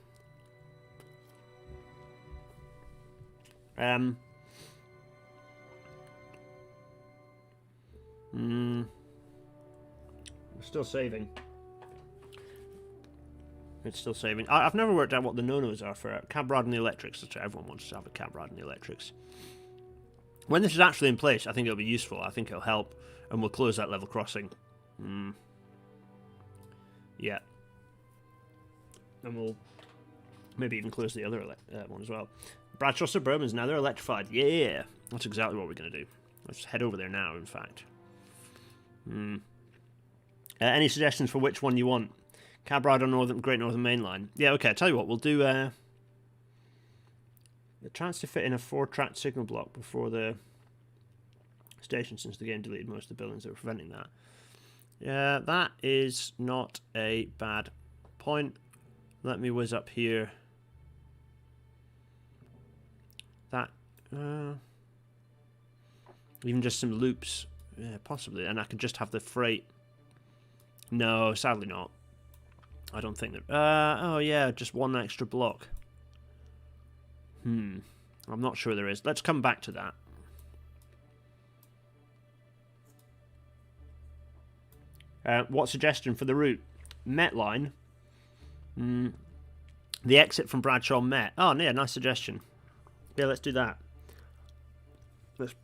We're still saving. It's still saving. I've never worked out what the no-nos are for cab ride and the electrics. That's right, everyone wants to have a cab ride and the electrics. When this is actually in place, I think it'll be useful. I think it'll help, and we'll close that level crossing. Yeah. And we'll maybe even close the other one as well. Bradshaw Suburbans, now they're electrified. Yeah! That's exactly what we're going to do. Let's head over there now, in fact. Any suggestions for which one you want? Cab ride on Great Northern Main Line. Yeah, okay, I'll tell you what, we'll do the chance to fit in a 4-track signal block before the station, since the game deleted most of the buildings that were preventing that. Yeah, that is not a bad point. Let me whiz up here. That, even just some loops, yeah, possibly, and I could just have the freight. No, sadly not. I don't think that. Oh yeah, just one extra block. I'm not sure there is. Let's come back to that. What suggestion for the route? Met line. The exit from Bradshaw Met. Oh, yeah, nice suggestion. Yeah, let's do that. Let's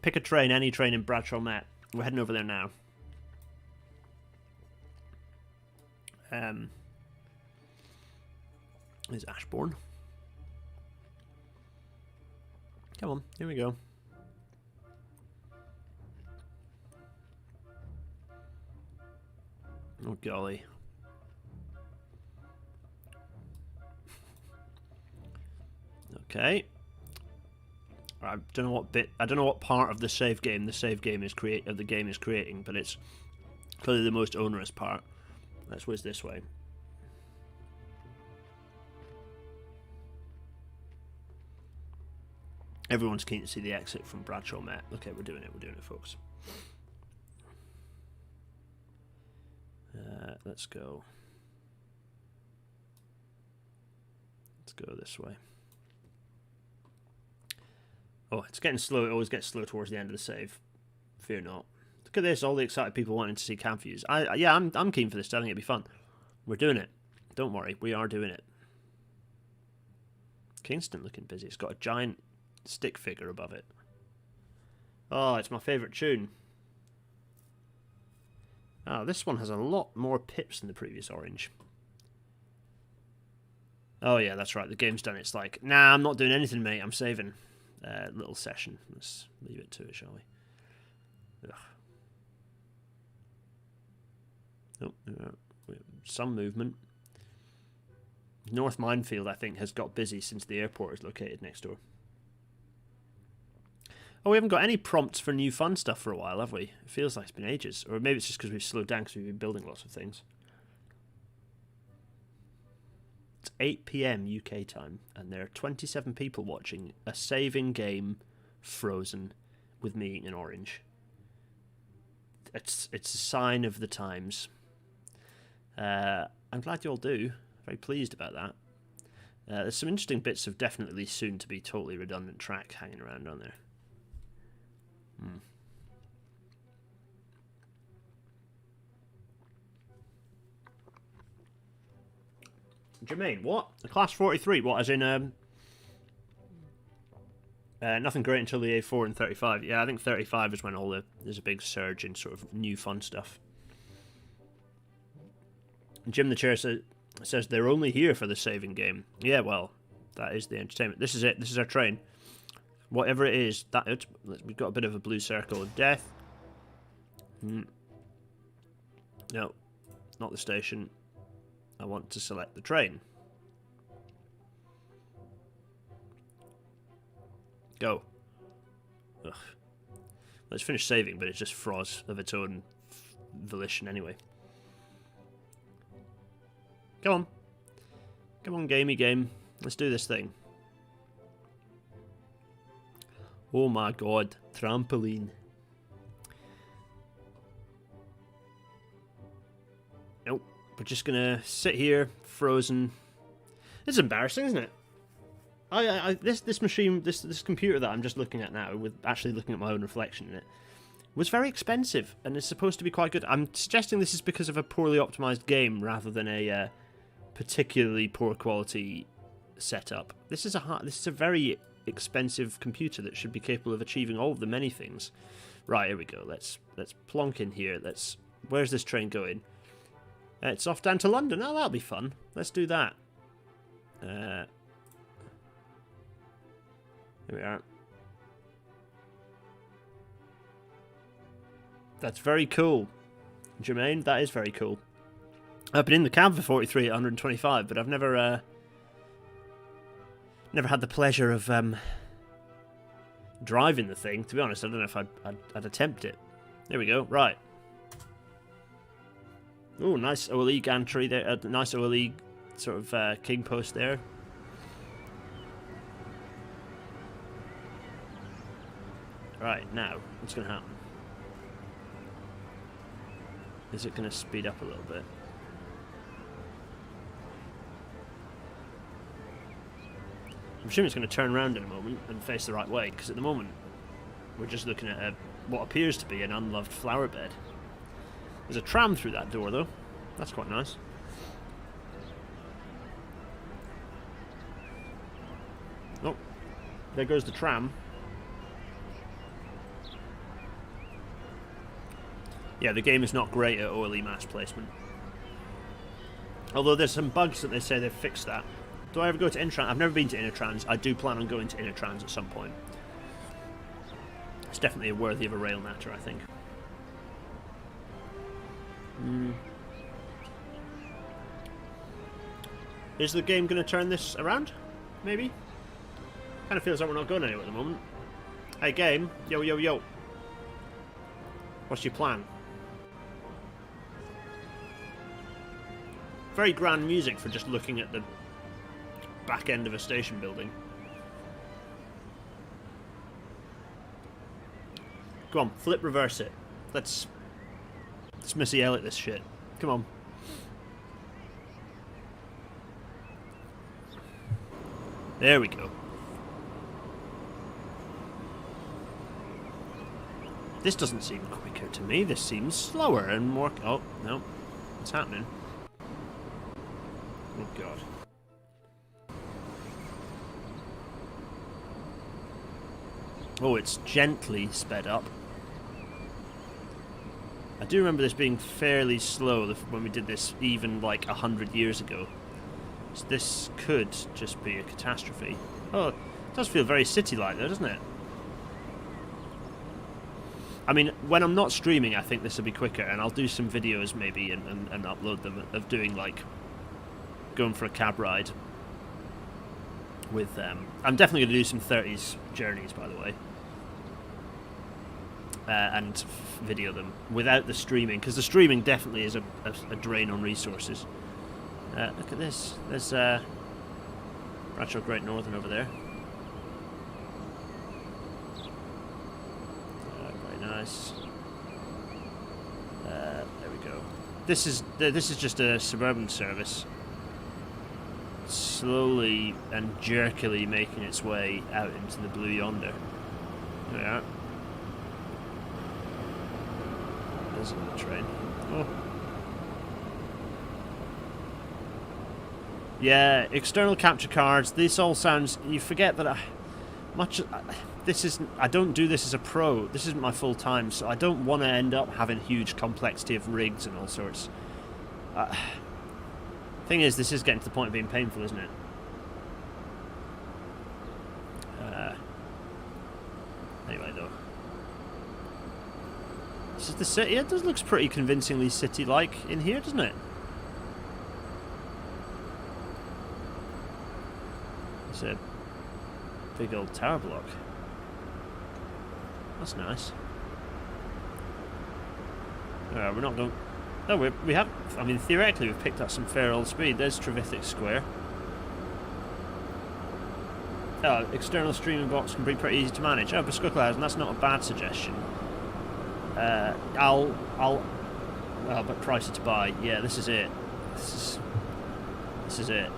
pick a train, any train in Bradshaw Met. We're heading over there now. Is Ashbourne. Come on, here we go. Oh golly. Okay. I don't know what part of the save game is creating, but it's clearly the most onerous part. Let's whiz this way. Everyone's keen to see the exit from Bradshaw Met. Okay, we're doing it, folks. Let's go. Let's go this way. Oh, it's getting slow. It always gets slow towards the end of the save. Fear not. Look at this, all the excited people wanting to see cab views. Yeah, I'm keen for this. I think it'll be fun. We're doing it. Don't worry, we are doing it. Kingston looking busy. It's got a giant stick figure above it. Oh, it's my favourite tune. Oh, this one has a lot more pips than the previous orange. Oh yeah, that's right. The game's done. It's like, nah, I'm not doing anything, mate. I'm saving. Little session. Let's leave it to it, shall we? Ugh. Oh, some movement. North Minefield, I think, has got busy since the airport is located next door. Oh, we haven't got any prompts for new fun stuff for a while, have we? It feels like it's been ages. Or maybe it's just because we've slowed down because we've been building lots of things. It's 8 PM UK time, and there are 27 people watching a saving game frozen with me eating an orange. It's a sign of the times. I'm glad you all do. Very pleased about that. There's some interesting bits of definitely soon to be totally redundant track hanging around, aren't there? Jermaine, what? A class 43? What, as in, nothing great until the A4 and 35. Yeah, I think 35 is when there's a big surge in sort of new fun stuff. Jim the Chair says they're only here for the saving game. Yeah, well, that is the entertainment. This is it. This is our train. Whatever it is, we've got a bit of a blue circle of death. No, not the station. I want to select the train. Go. Ugh. Let's finish saving, but it just froze of its own volition anyway. Come on. Come on, gamey game. Let's do this thing. Oh my god, trampoline. Nope. We're just gonna sit here, frozen. This is embarrassing, isn't it? This machine, this computer that I'm just looking at now, with actually looking at my own reflection in it, was very expensive and is supposed to be quite good. I'm suggesting this is because of a poorly optimized game rather than a particularly poor quality setup. This is a very expensive computer that should be capable of achieving all of the many things. Right, here we go. Let's plonk in here. Where's this train going? It's off down to London. Oh, that'll be fun. Let's do that. Here we are. That's very cool, Jermaine. That is very cool. I've been in the cab for 43 at 125, but I've never had the pleasure of driving the thing. To be honest, I don't know if I'd attempt it. There we go. Right. Oh, nice OLE gantry there. A nice OLE sort of king post there. Right, now, what's going to happen? Is it going to speed up a little bit? I'm assuming it's going to turn around in a moment and face the right way, because at the moment we're just looking at what appears to be an unloved flower bed. There's a tram through that door, though. That's quite nice. Oh, there goes the tram. Yeah, the game is not great at OLE mass placement. Although there's some bugs that they say they've fixed that. Do I ever go to Innitrans? I've never been to Innitrans. I do plan on going to Innitrans at some point. It's definitely worthy of a rail natter, I think. Is the game going to turn this around? Maybe? Kind of feels like we're not going anywhere at the moment. Hey game, yo yo yo. What's your plan? Very grand music for just looking at the back end of a station building. Come on, flip reverse it. Let's Missy Elliott this shit. Come on. There we go. This doesn't seem quicker to me. This seems slower and more... Oh, no. What's happening? Oh, God. Oh, it's gently sped up. I do remember this being fairly slow when we did this even like 100 years ago. So this could just be a catastrophe. Oh, it does feel very city-like though, doesn't it? I mean, when I'm not streaming, I think this will be quicker, and I'll do some videos maybe and upload them of doing like going for a cab ride with I'm definitely going to do some 30s journeys, by the way, and video them without the streaming, because the streaming definitely is a drain on resources. Look at this. There's Bradshaw Great Northern over there. Very nice. There we go. This is just a suburban service, slowly and jerkily making its way out into the blue yonder. There we are. There's another train. Oh. Yeah, external capture cards. This all sounds... You forget that I don't do this as a pro. This isn't my full time, so I don't want to end up having huge complexity of rigs and all sorts. Thing is, this is getting to the point of being painful, isn't it? Anyway, though. This is the city. It does looks pretty convincingly city-like in here, doesn't it? It's a big old tower block. That's nice. We're not going... No, we have... I mean, theoretically, we've picked up some fair old speed. There's Trevithick Square. Oh, external streaming box can be pretty easy to manage. Oh, Beskucklehausen, that's not a bad suggestion. I'll but pricey to buy. Yeah, this is it. This is it.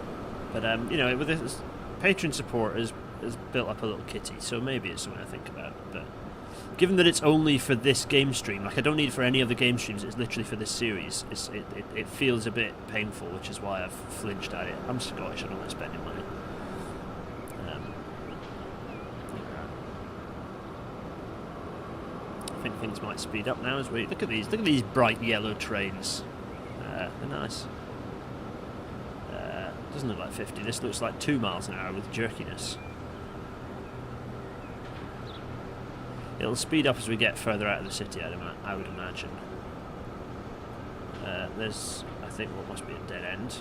But you know, with this Patreon support has built up a little kitty, so maybe it's something I think about. But given that it's only for this game stream, like I don't need it for any other game streams, it's literally for this series. It feels a bit painful, which is why I've flinched at it. I'm Scottish, I don't like spending money. I think things might speed up now as we look at these bright yellow trains. They're nice. Doesn't look like 50. This looks like 2 miles an hour with jerkiness. It'll speed up as we get further out of the city, I would imagine. There's, I think, what must be a dead end.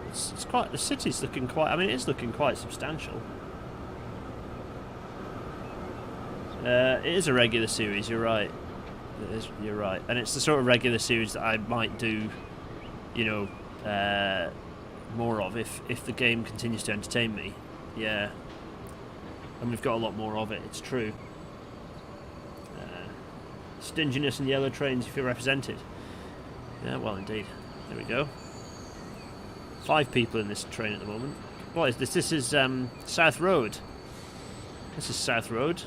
It's quite. The city's looking quite. I mean, it is looking quite substantial. It is a regular series. You're right. It is. You're right, and it's the sort of regular series that I might do, you know, more of if the game continues to entertain me. Yeah. And we've got a lot more of it, it's true. Stinginess and yellow trains, you feel represented. Yeah, well, indeed. There we go. 5 people in this train at the moment. What is this? This is South Road. This is South Road.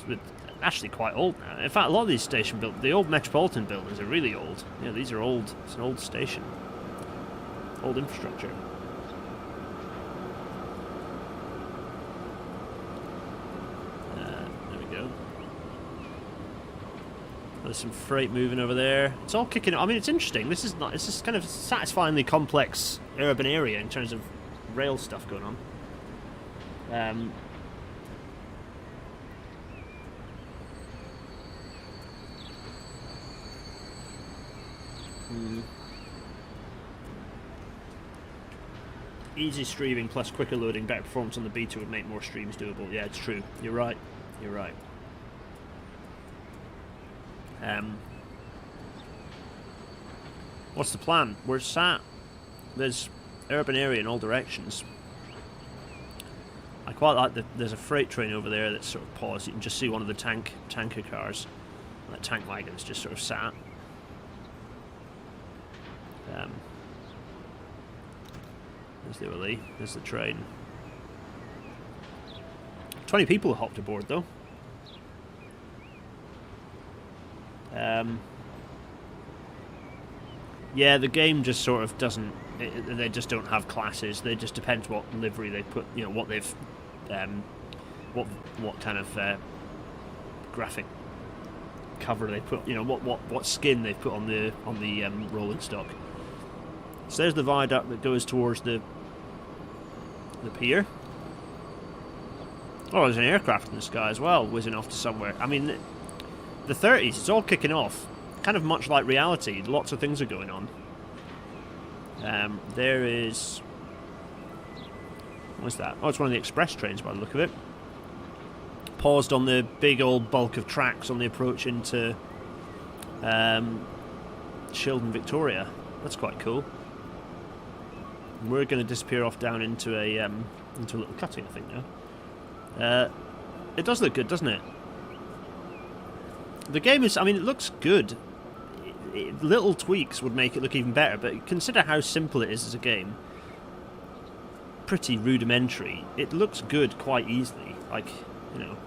It's actually quite old now. In fact, a lot of these the old Metropolitan buildings are really old. Yeah, these are old. It's an old station. Old infrastructure. There's some freight moving over there. It's all kicking. I mean, it's interesting. This is kind of a satisfyingly complex urban area in terms of rail stuff going on. Easy streaming plus quicker loading, better performance on the beta would make more streams doable. Yeah, it's true. You're right. You're right. What's the plan? We're sat. There's urban area in all directions. I quite like there's a freight train over there that's sort of paused. You can just see one of the tanker cars. That tank wagon's just sort of sat. There's the OLE. There's the train. 20 people hopped aboard though. Yeah, the game just sort of doesn't. They just don't have classes. They just depends what livery they put. You know what they've, what kind of graphic cover they put. You know what skin they've put on the rolling stock. So there's the viaduct that goes towards the pier. Oh, there's an aircraft in the sky as well, whizzing off to somewhere. I mean, the 30s, it's all kicking off. Kind of much like reality. Lots of things are going on. There is... What's that? Oh, it's one of the express trains by the look of it. Paused on the big old bulk of tracks on the approach into Shildon, Victoria. That's quite cool. We're going to disappear off down into a little cutting, I think, now. It does look good, doesn't it? The game is... I mean, it looks good. Little tweaks would make it look even better, but consider how simple it is as a game. Pretty rudimentary. It looks good quite easily. Like, you know...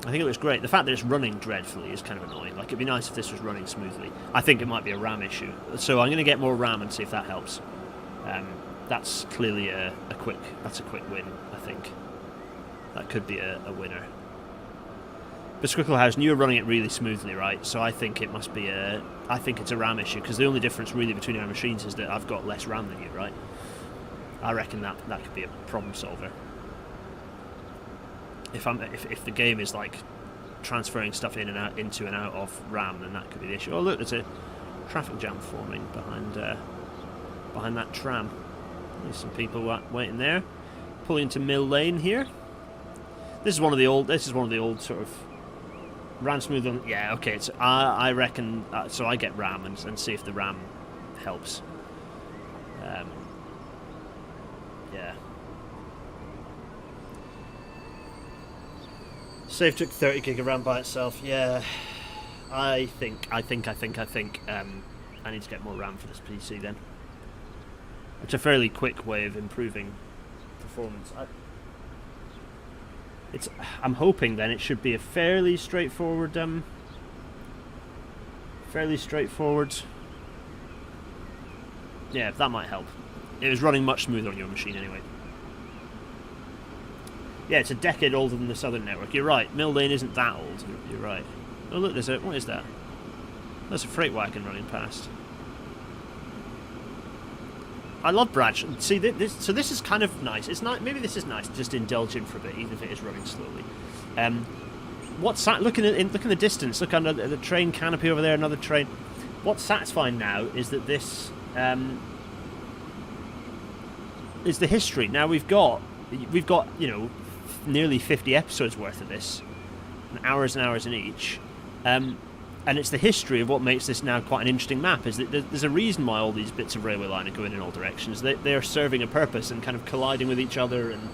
I think it looks great. The fact that it's running dreadfully is kind of annoying. Like, it'd be nice if this was running smoothly. I think it might be a RAM issue. So I'm going to get more RAM and see if that helps. That's clearly a quick win, I think. That could be a winner. But Squicklehausen, you were running it really smoothly, right? So I think it must be I think it's a RAM issue, because the only difference really between our machines is that I've got less RAM than you, right? I reckon that could be a problem solver. If the game is like transferring stuff in and out, into and out of RAM, then that could be the issue. Oh look, there's a traffic jam forming behind that tram. There's some people waiting there. Pulling into Mill Lane here. This is one of the old sort of RAM smooth on. Yeah, okay. It's I reckon. So I get RAM and see if the RAM helps. Yeah. Save took 30 gig of RAM by itself. Yeah. I think I need to get more RAM for this PC then. It's a fairly quick way of improving performance. I'm hoping then it should be a fairly straightforward. Yeah, that might help. It was running much smoother on your machine anyway. Yeah, it's a decade older than the Southern network. You're right. Mill Lane isn't that old. You're right. Oh look, what is that? There's a freight wagon running past. I love Bradshaw. See, so this is kind of nice. It's not. Maybe this is nice. Just indulge in for a bit, even if it is running slowly. What's that? Look in the distance. Look under the train canopy over there. Another train. What's satisfying now is that this is the history. Now we've got nearly 50 episodes worth of this, and hours in each. And it's the history of what makes this now quite an interesting map, is that there's a reason why all these bits of railway line are going in all directions. They are serving a purpose and kind of colliding with each other and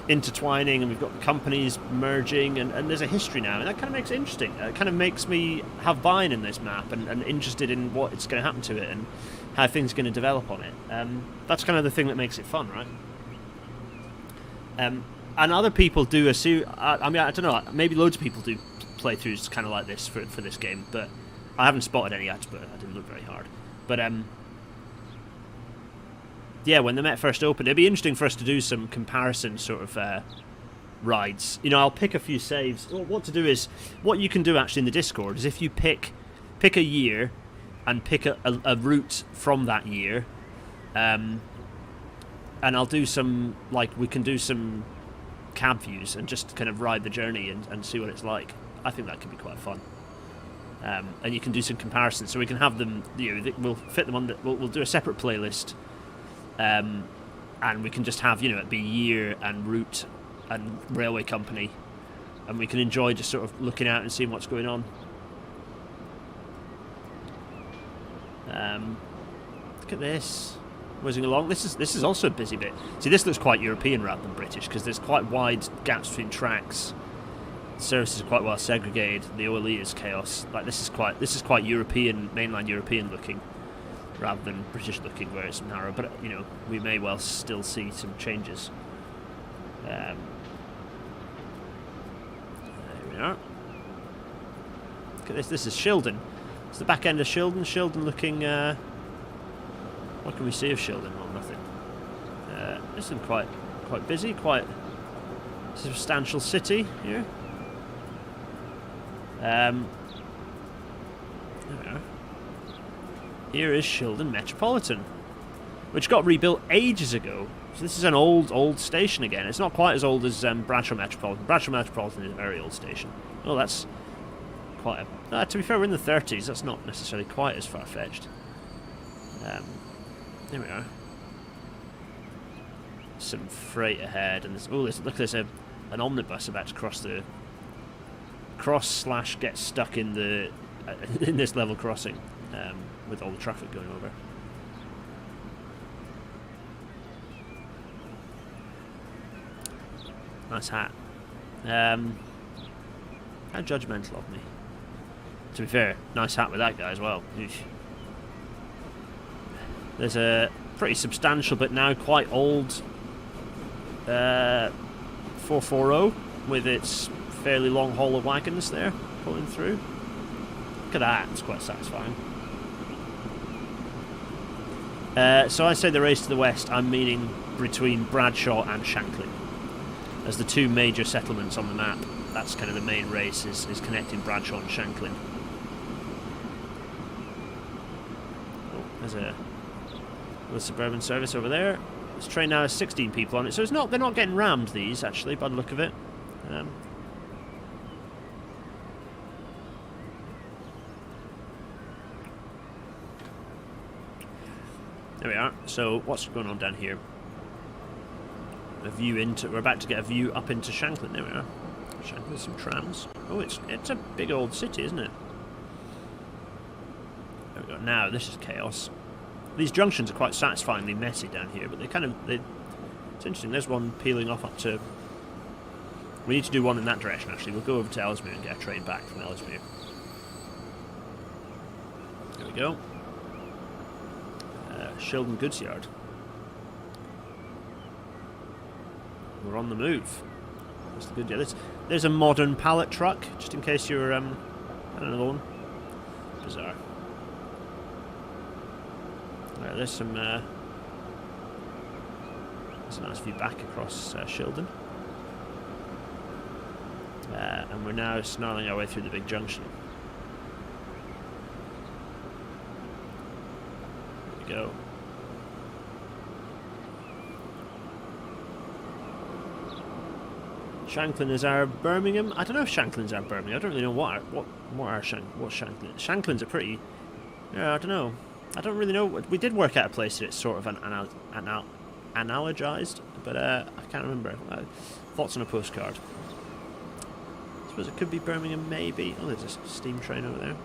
intertwining, and we've got companies merging, and there's a history now, and that kind of makes it interesting. It kind of makes me have buy-in in this map and interested in what's going to happen to it and how things are going to develop on it. That's kind of the thing that makes it fun, right? And other people do I don't know, maybe loads of people do playthroughs kind of like this for this game, but I haven't spotted any yet, but I didn't look very hard. But yeah, when the Met first opened, it'd be interesting for us to do some comparison sort of rides. I'll pick a few saves. Well, what to do is, what you can do actually in the Discord is if you pick a year and pick a route from that year, and I'll do some, we can do some cab views and just kind of ride the journey and see what it's like. I think that could be quite fun. And you can do some comparisons, so we can have them. We'll fit them on. We'll do a separate playlist, and we can just have it be year and route and railway company, and we can enjoy just sort of looking out and seeing what's going on. Look at this, whizzing along. This is also a busy bit. See, this looks quite European rather than British, because there's quite wide gaps between tracks. Services are quite well segregated. The OLE is chaos. This is quite European, mainline European looking, rather than British looking, where it's narrow. But we may well still see some changes. There we are. Look at this. This is Shildon. It's the back end of Shildon. Shildon looking. What can we see of Shildon? Well, nothing. This is quite busy. Quite substantial city here. There we are. Here is Shildon Metropolitan, which got rebuilt ages ago. So this is an old station again. It's not quite as old as Bradshaw Metropolitan. Bradshaw Metropolitan is a very old station. Oh, that's quite a... to be fair, we're in the 30s. That's not necessarily quite as far-fetched. There we are. Some freight ahead, and there's an omnibus about to get stuck in the in this level crossing, with all the traffic going over. Nice hat. How judgmental of me. To be fair, nice hat with that guy as well. Eesh. There's a pretty substantial but now quite old 440 with its fairly long haul of wagons there pulling through. Look at that, it's quite satisfying. So I say the race to the west, I'm meaning between Bradshaw and Shanklin. As the two major settlements on the map, that's kind of the main race, is connecting Bradshaw and Shanklin. Oh, there's a suburban service over there. This train now has 16 people on it, so they're not getting rammed, these, actually, by the look of it. There we are. So what's going on down here? We're about to get a view up into Shanklin. There we are. Shanklin, some trams. Oh, it's a big old city, isn't it? There we go. Now this is chaos. These junctions are quite satisfyingly messy down here, but it's interesting. There's one peeling off up to... We need to do one in that direction, actually. We'll go over to Ellesmere and get a train back from Ellesmere. There we go. Shildon Goods Yard. We're on the move. That's the good. Yeah, there's a modern pallet truck, just in case you're another one. Bizarre. Right, there's a nice view back across Shildon. And we're now snarling our way through the big junction. There we go. Shanklin is our Birmingham. I don't know if Shanklin's our Birmingham. I don't really know what Shanklin. Shanklin's a pretty. Yeah, I don't know. I don't really know. We did work out a place that it's sort of analogized, but I can't remember. Thoughts on a postcard. I suppose it could be Birmingham, maybe. Oh, there's a steam train over there.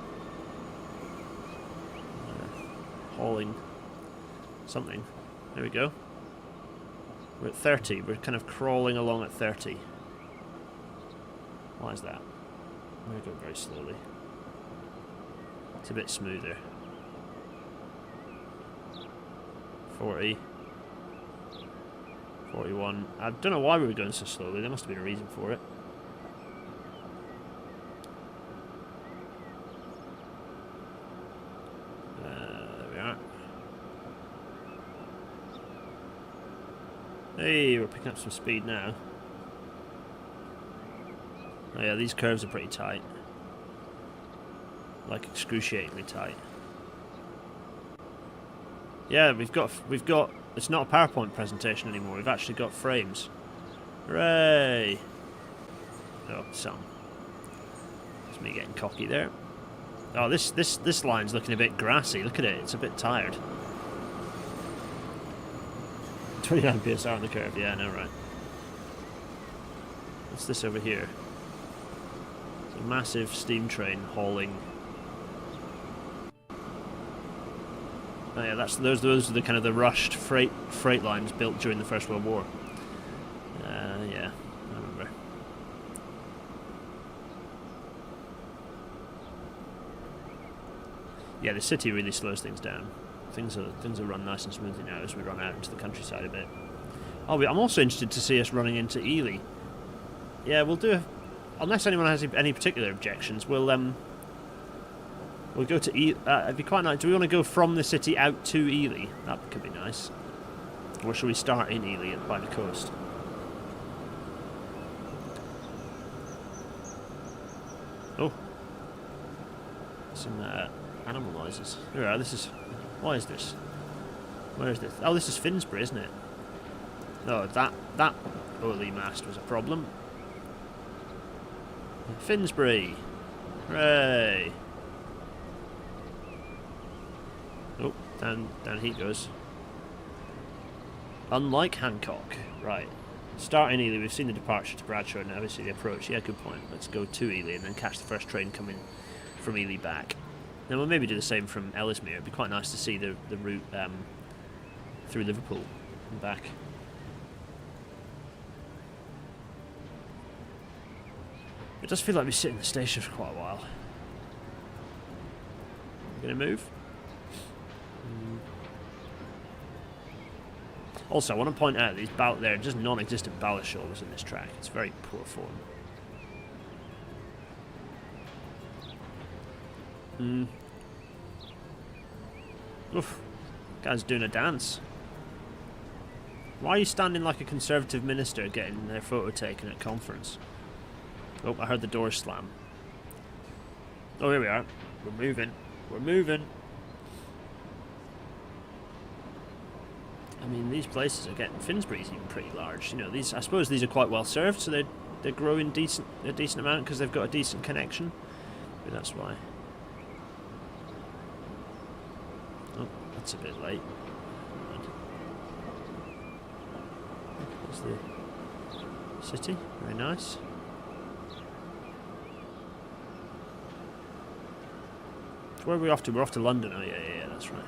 Hauling something. There we go. We're at 30. We're kind of crawling along at 30. Why is that? I'm going to go very slowly. It's a bit smoother. 40. 41. I don't know why we were going so slowly. There must have been a reason for it. There we are. Hey, we're picking up some speed now. Oh yeah, these curves are pretty tight. Like excruciatingly tight. Yeah, we've got. It's not a PowerPoint presentation anymore. We've actually got frames. Hooray! Oh, some. It's me getting cocky there. Oh, this line's looking a bit grassy. Look at it. It's a bit tired. 29 PSR on the curve. Yeah, I know, right. What's this over here? It's a massive steam train hauling. Oh yeah, those are the kind of the rushed freight lines built during the First World War. Yeah, I remember. Yeah, the city really slows things down. Things are run nice and smoothly now as we run out into the countryside a bit. I'm also interested to see us running into Ely. Yeah, we'll do. Unless anyone has any particular objections, we'll go to Ely. It'd be quite nice. Do we want to go from the city out to Ely? That could be nice. Or should we start in Ely by the coast? Oh. Some animal noises. Here we are. This is... What is this? Where is this? Oh, this is Finsbury, isn't it? No, that Oli mast was a problem. Finsbury! Hooray! Oh, down he goes. Unlike Hancock. Right. Starting Ely, we've seen the departure to Bradshaw and obviously the approach. Yeah, good point. Let's go to Ely and then catch the first train coming from Ely back. Then we'll maybe do the same from Ellesmere. It'd be quite nice to see the route through Liverpool and back. It does feel like we sit in the station for quite a while. Gonna move? Also, I want to point out these there are just non-existent ballast shoulders in this track. It's very poor form. Oof. Guy's doing a dance. Why are you standing like a Conservative minister getting their photo taken at conference? Oh, I heard the door slam. Oh, here we are. We're moving. We're moving. I mean, these places are getting... Finsbury's even pretty large. You know, I suppose these are quite well served, so they're growing a decent amount because they've got a decent connection. Maybe that's why. Oh, that's a bit late. There's the city. Very nice. So where are we off to? We're off to London. Oh, yeah, that's right.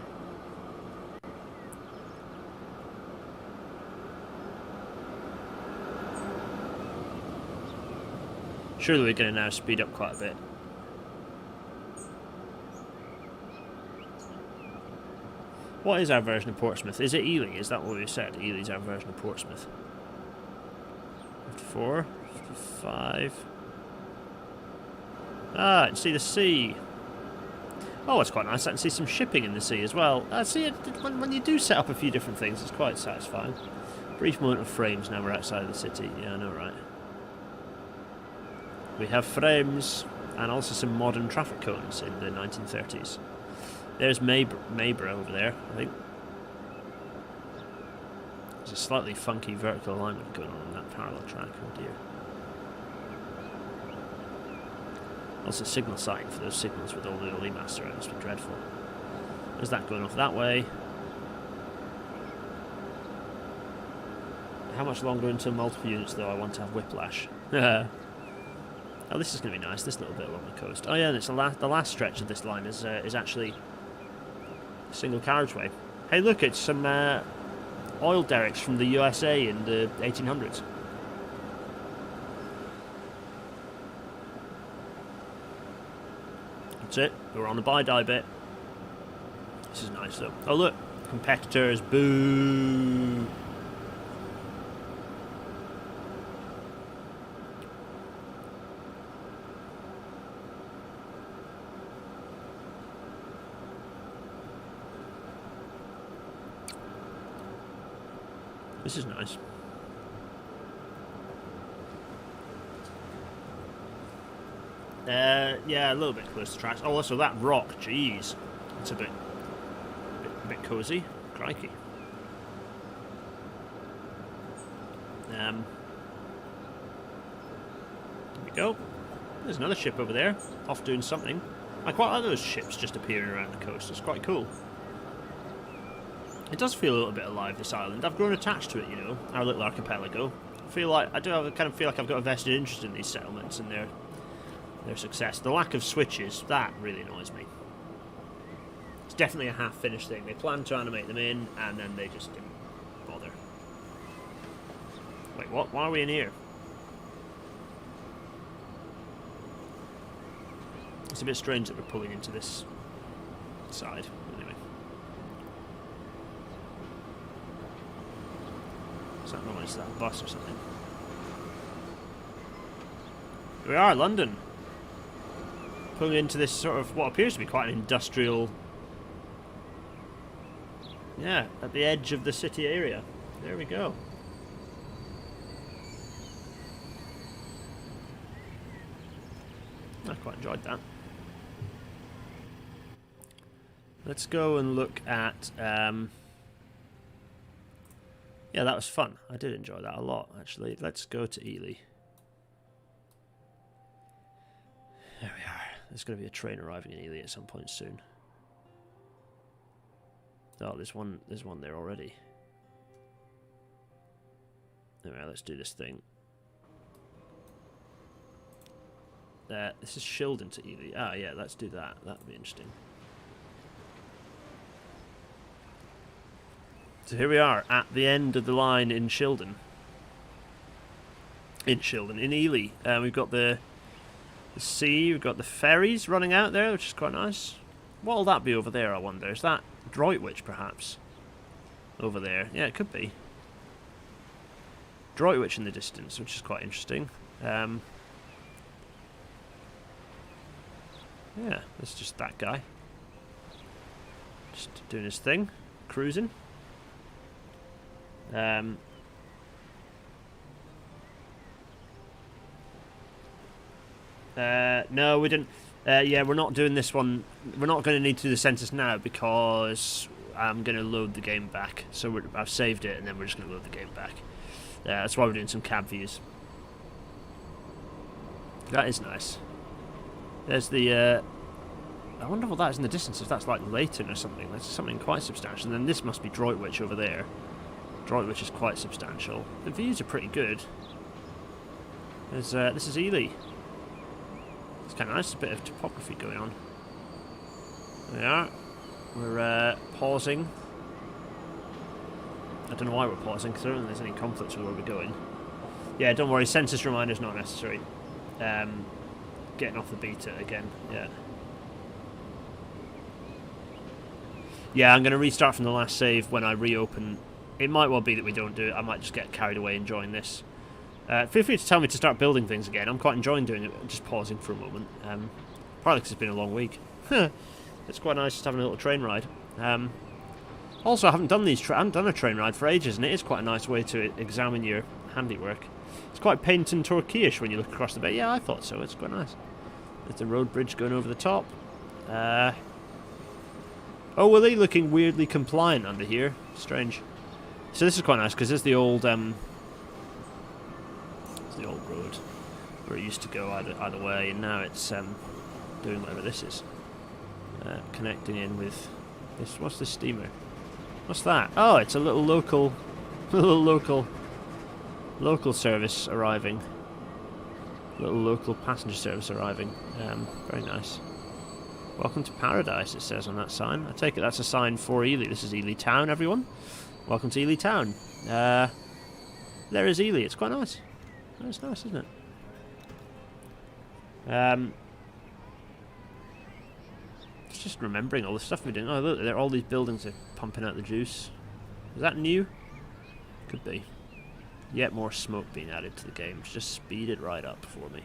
Surely we're going to now speed up quite a bit. What is our version of Portsmouth? Is it Ely? Is that what we said? Ely's our version of Portsmouth. 54, 55. Ah, I can see the sea. Oh, it's quite nice. I can see some shipping in the sea as well. See, when you do set up a few different things, it's quite satisfying. Brief moment of frames now we're outside of the city. Yeah, I know, right? We have frames and also some modern traffic cones in the 1930s. There's Mayborough over there, I think. There's a slightly funky vertical alignment going on that parallel track. Oh dear. Also signal sign for those signals with all the old masts around. Must be dreadful. There's that going off that way. How much longer until multiple units though I want to have whiplash? Oh, this is going to be nice, this little bit along the coast. Oh yeah, and it's the last stretch of this line is actually a single carriageway. Hey look, it's some oil derricks from the USA in the 1800s. That's it, we're on the buy-die bit. This is nice though. Oh look, competitors, boo! This is nice. Yeah, a little bit close to tracks. Oh, also that rock, jeez. It's a bit cozy. Crikey. There we go. There's another ship over there, off doing something. I quite like those ships just appearing around the coast. It's quite cool. It does feel a little bit alive, this island. I've grown attached to it, you know, our little archipelago. I kind of feel like I've got a vested interest in these settlements and their success. The lack of switches, that really annoys me. It's definitely a half-finished thing. They planned to animate them in, and then they just didn't bother. Wait, what? Why are we in here? It's a bit strange that we're pulling into this side. Anyway. Is that noise? Is that a bus or something? Here we are, London. Pulling into this sort of what appears to be quite an industrial... Yeah, at the edge of the city area. There we go. I quite enjoyed that. Let's go and look at... Yeah, that was fun. I did enjoy that a lot, actually. Let's go to Ely. There we are. There's going to be a train arriving in Ely at some point soon. Oh, there's one there already. Anyway, let's do this thing. This is Shildon to Ely. Ah, yeah, let's do that. That'd be interesting. So here we are at the end of the line in Shildon. In Ely. We've got the sea, we've got the ferries running out there, which is quite nice. What'll that be over there, I wonder? Is that Droitwich, perhaps? Over there. Yeah, it could be. Droitwich in the distance, which is quite interesting. Yeah, that's just that guy. Just doing his thing. Cruising. No, we didn't. Yeah, we're not doing this one. We're not going to need to do the census now because I'm going to load the game back. So I've saved it and then we're just going to load the game back. That's why we're doing some cab views. That is nice. There's the... I wonder what that is in the distance, if that's like Leighton or something. That's something quite substantial. And then this must be Droitwich over there. Droitwich is quite substantial. The views are pretty good. There's, this is Ely. It's kind of nice, a bit of topography going on. There we are. We're pausing. I don't know why we're pausing, because I don't think there's any conflicts with where we're going. Yeah, don't worry, census reminder's not necessary. Getting off the beta again, yeah. Yeah, I'm going to restart from the last save when I reopen. It might well be that we don't do it. I might just get carried away enjoying this. Feel free to tell me to start building things again. I'm quite enjoying doing it, just pausing for a moment. Partly because it's been a long week. It's quite nice just having a little train ride. Also, I haven't done I haven't done a train ride for ages, and it is quite a nice way to examine your handiwork. It's quite paint and Torquay-ish when you look across the bay. Yeah, I thought so. It's quite nice. There's the road bridge going over the top. Oh, were they looking weirdly compliant under here? Strange. So this is quite nice because there's the old road where it used to go either way, and now it's doing whatever this is. Connecting in with this. What's this steamer? What's that? Oh, it's a little local service arriving. Little local passenger service arriving. Very nice. Welcome to paradise, it says on that sign. I take it that's a sign for Ely. This is Ely Town, everyone. Welcome to Ely Town. There is Ely. It's quite nice. It's nice, isn't it? It's just remembering all the stuff we did. Oh, look, all these buildings are pumping out the juice. Is that new? Could be. Yet more smoke being added to the game. Just speed it right up for me.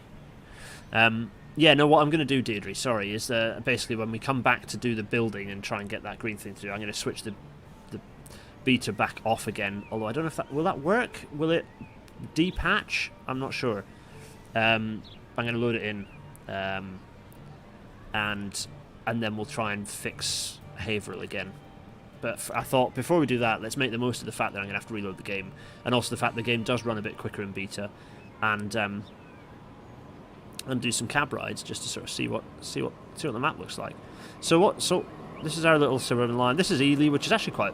Yeah, no, what I'm going to do, Deirdre, sorry, is basically when we come back to do the building and try and get that green thing through, I'm going to switch the beta back off again. Although I don't know if that... Will that work? Will it depatch? I'm not sure. I'm going to load it in. And then we'll try and fix Haverhill again. But I thought, before we do that, let's make the most of the fact that I'm going to have to reload the game. And also the fact the game does run a bit quicker in beta. And do some cab rides just to sort of see what the map looks like. So this is our little suburban line. This is Ely, which is actually quite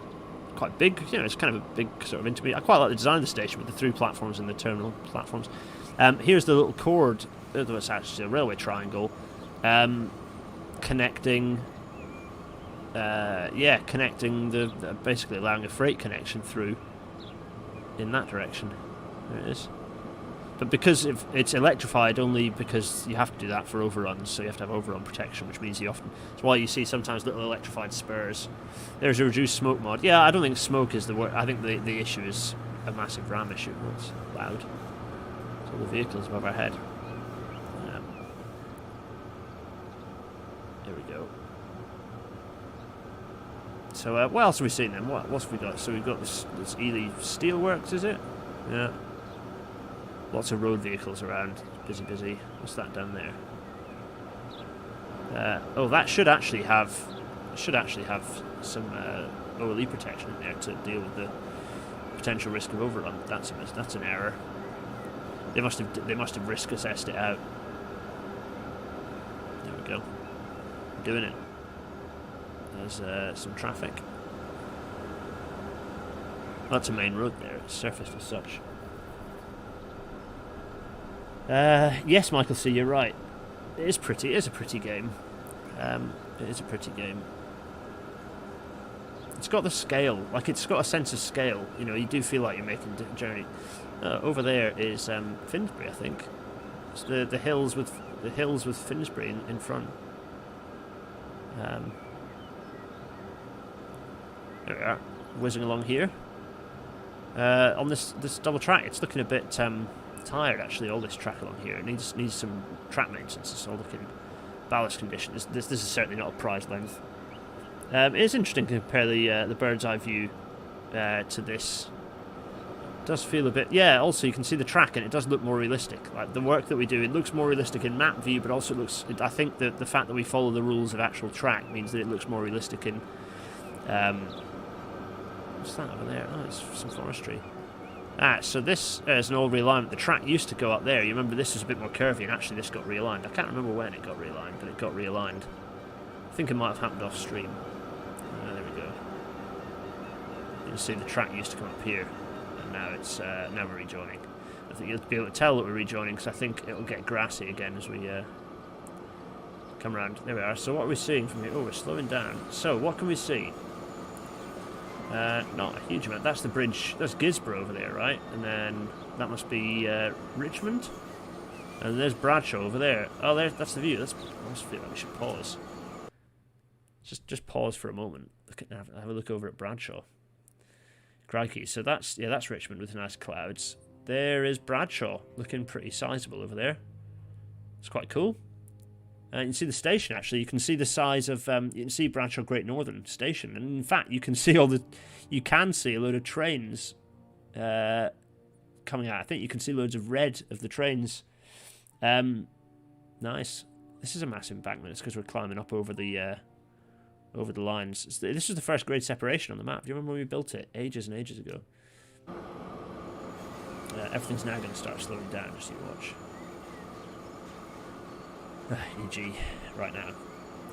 big. You know, it's kind of a big sort of intermediate. I quite like the design of the station with the through platforms and the terminal platforms. Here's the little chord. It's actually a railway triangle, connecting. Connecting basically allowing a freight connection through in that direction. There it is. But because it's electrified only because you have to do that for overruns, so you have to have overrun protection, which means that's why you see sometimes little electrified spurs. There's a reduced smoke mod. Yeah, I don't think smoke is the word. I think the issue is a massive RAM issue. It's loud. It's all the vehicles above our head. There we go. So what else have we seen then? What have we got? So we've got this Ely Steelworks, is it? Yeah. Lots of road vehicles around. Busy. What's that down there? Oh, that should actually have some OLE protection in there to deal with the potential risk of overrun. That's an error. They must have risk assessed it out. There we go. We're doing it. There's some traffic. That's a main road there. It's surfaced as such. Yes, Michael C, you're right. It is pretty. It is a pretty game. It is a pretty game. It's got the scale. Like, it's got a sense of scale. You know, you do feel like you're making a journey. Over there is Finsbury, I think. It's the hills with Finsbury in front. There we are, whizzing along here. On this double track, it's looking a bit tired actually. All this track along here, it needs some track maintenance. It's all looking ballast condition. This is certainly not a prize length. It is interesting to compare the bird's eye view to this. It does feel a bit. Yeah. Also, you can see the track, and it does look more realistic. Like the work that we do, it looks more realistic in map view, but also it looks. I think that the fact that we follow the rules of actual track means that it looks more realistic in. What's that over there? Oh, it's some forestry. So this is an old realignment. The track used to go up there. You remember this was a bit more curvy, and actually this got realigned. I can't remember when it got realigned, but it got realigned. I think it might have happened off stream. There we go. You can see the track used to come up here, and now it's now we're rejoining. I think you'll be able to tell that we're rejoining because I think it'll get grassy again as we come around. There we are. So what are we seeing from here? Oh, we're slowing down. So what can we see? Not a huge amount. That's the bridge. That's Gisborough over there, right? And then that must be Richmond. And there's Bradshaw over there. Oh, that's the view. I must feel like we should pause. Just pause for a moment. have a look over at Bradshaw. Crikey, so that's Richmond with nice clouds. There is Bradshaw, looking pretty sizable over there. It's quite cool. And you can see the station, actually. You can see the size of... you can see Bradshaw Great Northern Station. And in fact, you can see a load of trains coming out. I think you can see loads of red of the trains. Nice. This is a massive embankment. It's because we're climbing up over the lines. This was the first grade separation on the map. Do you remember when we built it? Ages and ages ago. Everything's now going to start slowing down, just you watch. E.g. right now.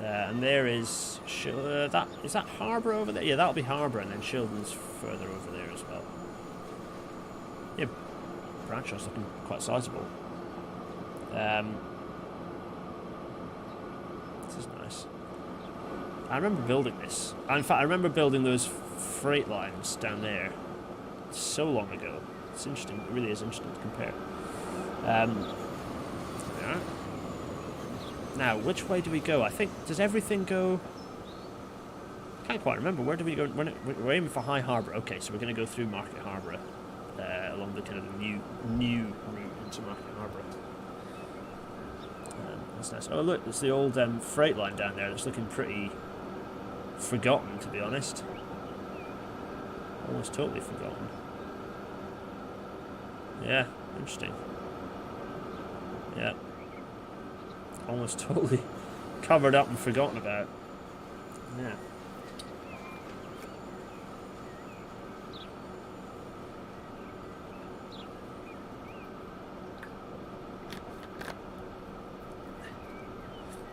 And there is... is that Harbour over there? Yeah, that'll be Harbour, and then Shildon's further over there as well. Yeah, Bradshaw's looking quite sizable. This is nice. I remember building this. In fact, I remember building those freight lines down there so long ago. It's interesting. It really is interesting to compare. Yeah. Now, which way do we go? I think, does everything go... Can't quite remember. Where do we go? We're aiming for High Harbour. Okay, so we're going to go through Market Harbour along the kind of new route into Market Harbour. That's nice. Oh, look, it's the old freight line down there that's looking pretty forgotten, to be honest. Almost totally forgotten. Yeah, interesting. Yeah. Almost totally covered up and forgotten about. Yeah.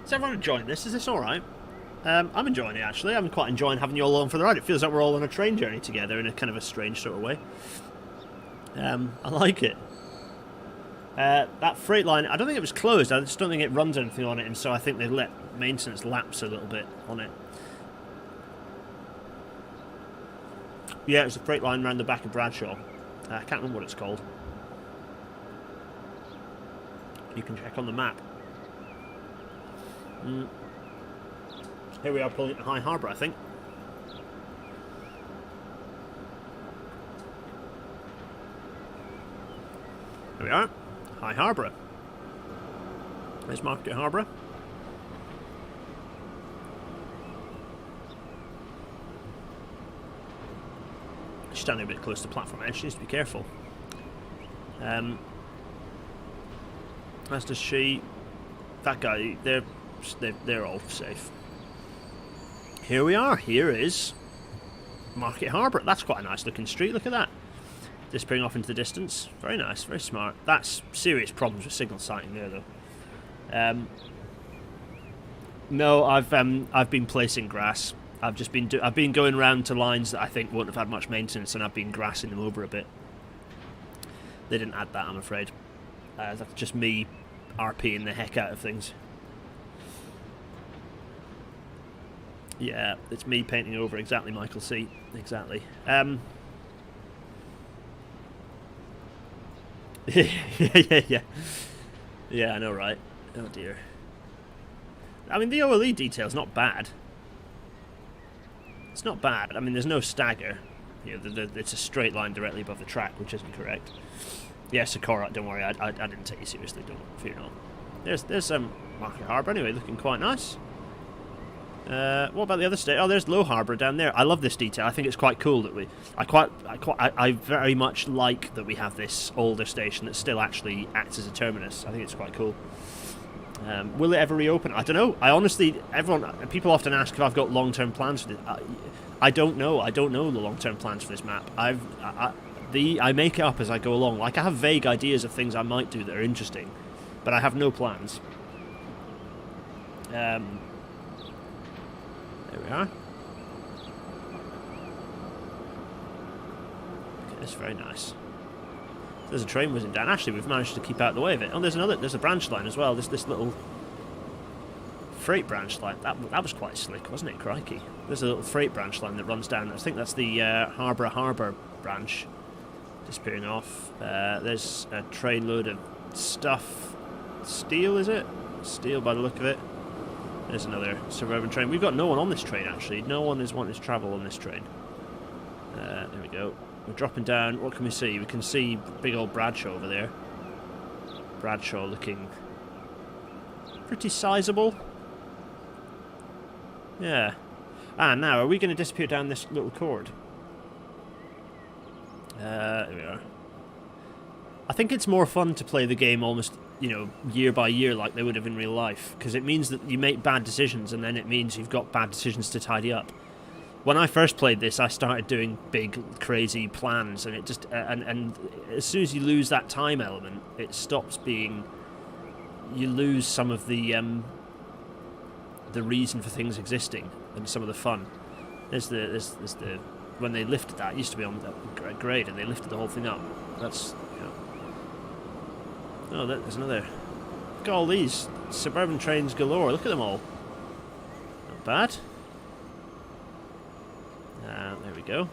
Is everyone enjoying this? Is this alright? I'm enjoying it, actually. I'm quite enjoying having you all along for the ride. It feels like we're all on a train journey together in a kind of a strange sort of way. I like it. That freight line, I don't think it was closed. I just don't think it runs anything on it, and so I think they let maintenance lapse a little bit on it. Yeah, it was a freight line around the back of Bradshaw. I can't remember what it's called. You can check on the map. Here we are pulling into High Harbour, I think. Here we are. High Harbour. There's Market Harbour. She's standing a bit close to the platform edge. She needs to be careful. As does she. That guy. They're all safe. Here we are. Here is Market Harbour. That's quite a nice looking street. Look at that. Disappearing off into the distance. Very nice, very smart. That's serious problems with signal sighting there, though. No, I've been placing grass. I've been going round to lines that I think won't have had much maintenance, and I've been grassing them over a bit. They didn't add that, I'm afraid. That's just me RPing the heck out of things. Yeah, it's me painting over exactly, Michael C. Exactly. Yeah. Yeah, I know, right? Oh dear. I mean, the OLE detail's not bad. It's not bad. I mean, there's no stagger. You know, it's a straight line directly above the track, which isn't correct. Yeah, Sakura, don't worry, I didn't take you seriously, don't fear not. There's Market Harbour anyway, looking quite nice. What about the other state? Oh, there's Low Harbour down there. I love this detail. I think it's quite cool that I very much like that we have this older station that still actually acts as a terminus. I think it's quite cool. Will it ever reopen? I don't know. I honestly, people often ask if I've got long-term plans for this. I don't know. I don't know the long-term plans for this map. I make it up as I go along. Like, I have vague ideas of things I might do that are interesting, but I have no plans. There we are. Okay, it's very nice. There's a train whizzing down. Actually, we've managed to keep out of the way of it. Oh, there's a branch line as well. This little freight branch line. That was quite slick, wasn't it? Crikey. There's a little freight branch line that runs down. I think that's the Harbour branch. Disappearing off. There's a train load of stuff. Steel, is it? Steel by the look of it. There's another suburban train. We've got no one on this train, actually. No one is wanting to travel on this train. There we go. We're dropping down. What can we see? We can see big old Bradshaw over there. Bradshaw looking pretty sizable. Yeah. Ah, now, are we going to disappear down this little cord? There we are. I think it's more fun to play the game almost, you know, year by year like they would have in real life, because it means that you make bad decisions, and then it means you've got bad decisions to tidy up. When I first played this, I started doing big, crazy plans, and it just and as soon as you lose that time element, it stops being. You lose some of the reason for things existing and some of the fun. There's the when they lifted that, it used to be on that grade, and they lifted the whole thing up. That's, you know. Oh, there's another. Look at all these suburban trains galore. Look at them all. Not bad. There we go.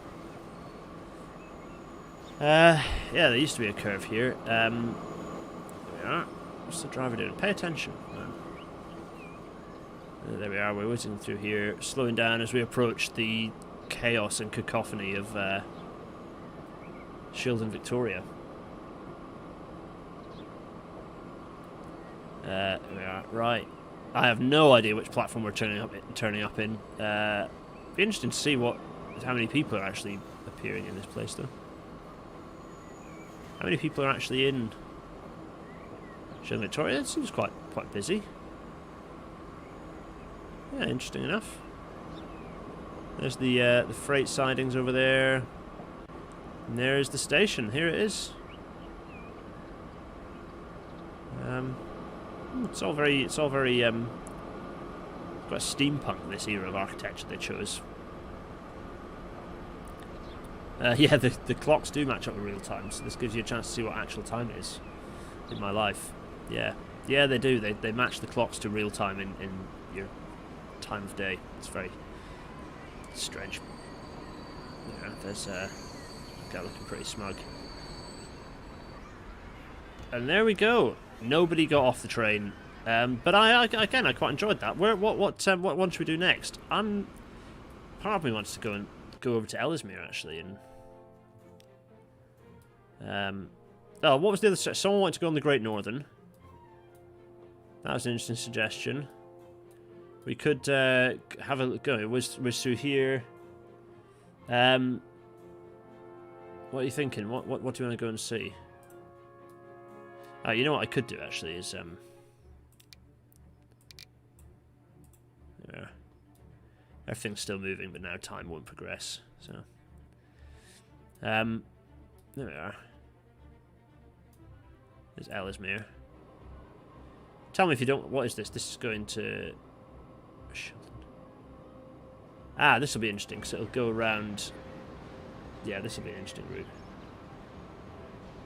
Yeah, there used to be a curve here. There we are. What's the driver doing? Pay attention, man. There we are. We're whizzing through here, slowing down as we approach the chaos and cacophony of Shildon Victoria. There we are. Right. I have no idea which platform we're turning up in. Be interesting to see how many people are actually appearing in this place, though. How many people are actually in Shildon Victoria? It seems quite busy. Yeah, interesting enough. There's the freight sidings over there. And there's the station. Here it is. It's all very quite steampunk, this era of architecture they chose. Yeah, the clocks do match up with real time, so this gives you a chance to see what actual time is in my life. Yeah, they do. They match the clocks to real time in your time of day. It's very strange. Yeah, there's a guy looking pretty smug. And there we go. Nobody got off the train, but I quite enjoyed that. What one should we do next? Part of me wants to go over to Ellesmere actually, and what was the other? Someone wanted to go on the Great Northern. That was an interesting suggestion. We could have a go. We're through here. What are you thinking? What do you want to go and see? You know what I could do actually is yeah. Everything's still moving, but now time won't progress. So there we are. There's Ellesmere. Tell me if you don't. What is this? This is going to. This will be interesting because it'll go around. Yeah, this will be an interesting route.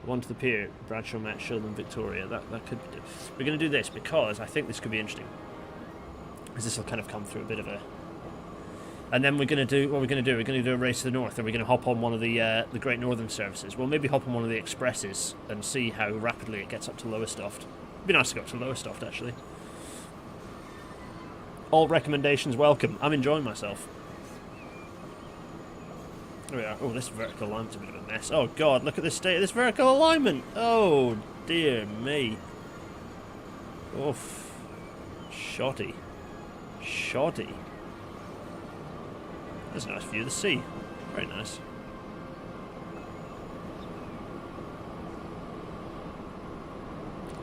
One to the pier, Bradshaw met Shildon Victoria. That could be. We're going to do this because I think this could be interesting. Because this will kind of come through a bit of a. And then we're going to do what we're going to do. We're going to do a race to the north, and we're going to hop on one of the Great Northern services. We'll maybe hop on one of the expresses and see how rapidly it gets up to Lowestoft. It'd be nice to go up to Lowestoft actually. All recommendations welcome. I'm enjoying myself. There we are. Oh, this vertical alignment's a bit of a mess. Oh god, look at the state of this vertical alignment! Oh dear me. Oof. Shoddy. Shoddy. There's a nice view of the sea. Very nice.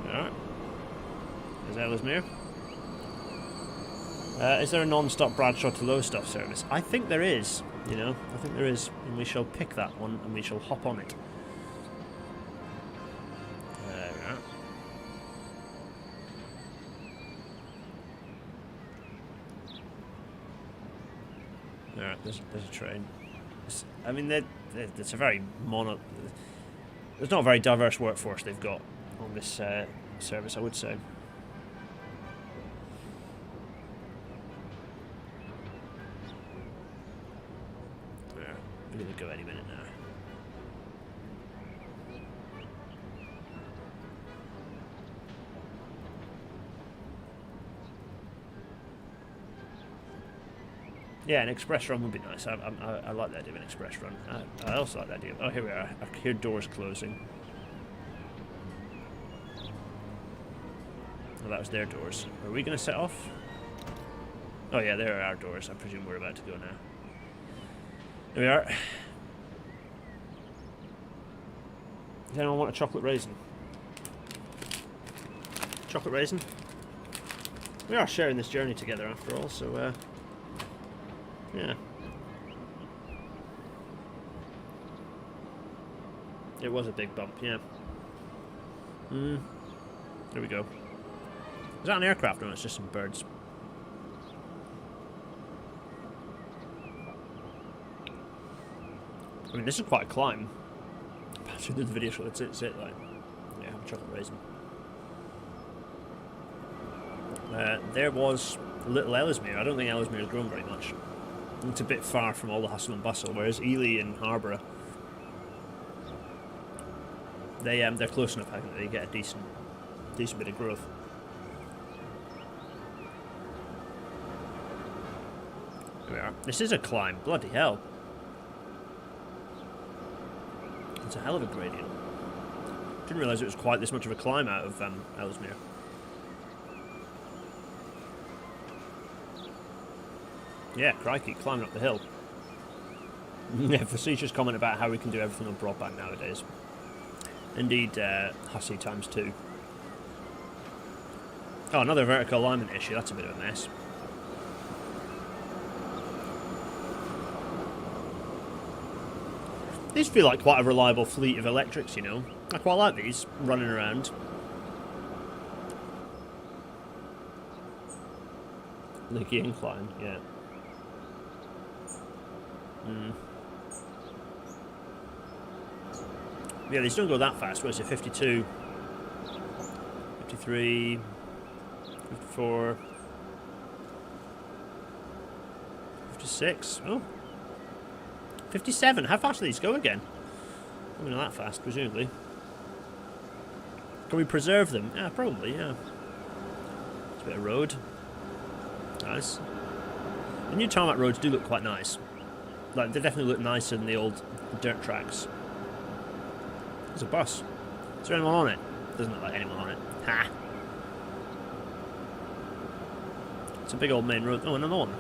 Alright. There's Ellesmere. Is there a non-stop Bradshaw to Lowestoft service? I think there is. You know, I think there is, and we shall pick that one, and we shall hop on it. There we are. Alright, there's a train. I mean, it's a very there's not a very diverse workforce they've got on this service, I would say. We're going to go any minute now. Yeah, an express run would be nice. I like the idea of an express run. I also like the idea of... Oh, here we are. I hear doors closing. Oh, that was their doors. Are we going to set off? Oh, yeah, there are our doors. I presume we're about to go now. Here we are. Does anyone want a chocolate raisin? Chocolate raisin? We are sharing this journey together after all, so... yeah. It was a big bump, yeah. There we go. Is that an aircraft or no? It's just some birds. I mean, this is quite a climb. I should do the video shot. That's it, like. Yeah, have a chocolate raisin. There was Little Ellesmere. I don't think Ellesmere has grown very much. It's a bit far from all the hustle and bustle, whereas Ely and Harborough, they're close enough. I think they get a decent bit of growth. Here we are. This is a climb. Bloody hell! It's a hell of a gradient. Didn't realise it was quite this much of a climb out of Ellesmere. Yeah, crikey, climbing up the hill. Yeah, facetious comment about how we can do everything on broadband nowadays. Indeed, hussy times 2. Oh, another vertical alignment issue. That's a bit of a mess. These feel like quite a reliable fleet of electrics, you know. I quite like these, running around. Leaky incline, yeah. Yeah, these don't go that fast. What is it? 52, 53, 54, 56. Oh, 57. How fast do these go again? I mean, not that fast, presumably. Can we preserve them? Yeah, probably, yeah. It's a bit of road. Nice. The new tarmac roads do look quite nice. Like, they definitely look nicer than the old dirt tracks. There's a bus. Is there anyone on it? Doesn't look like anyone on it. Ha! It's a big old main road. Oh, another one.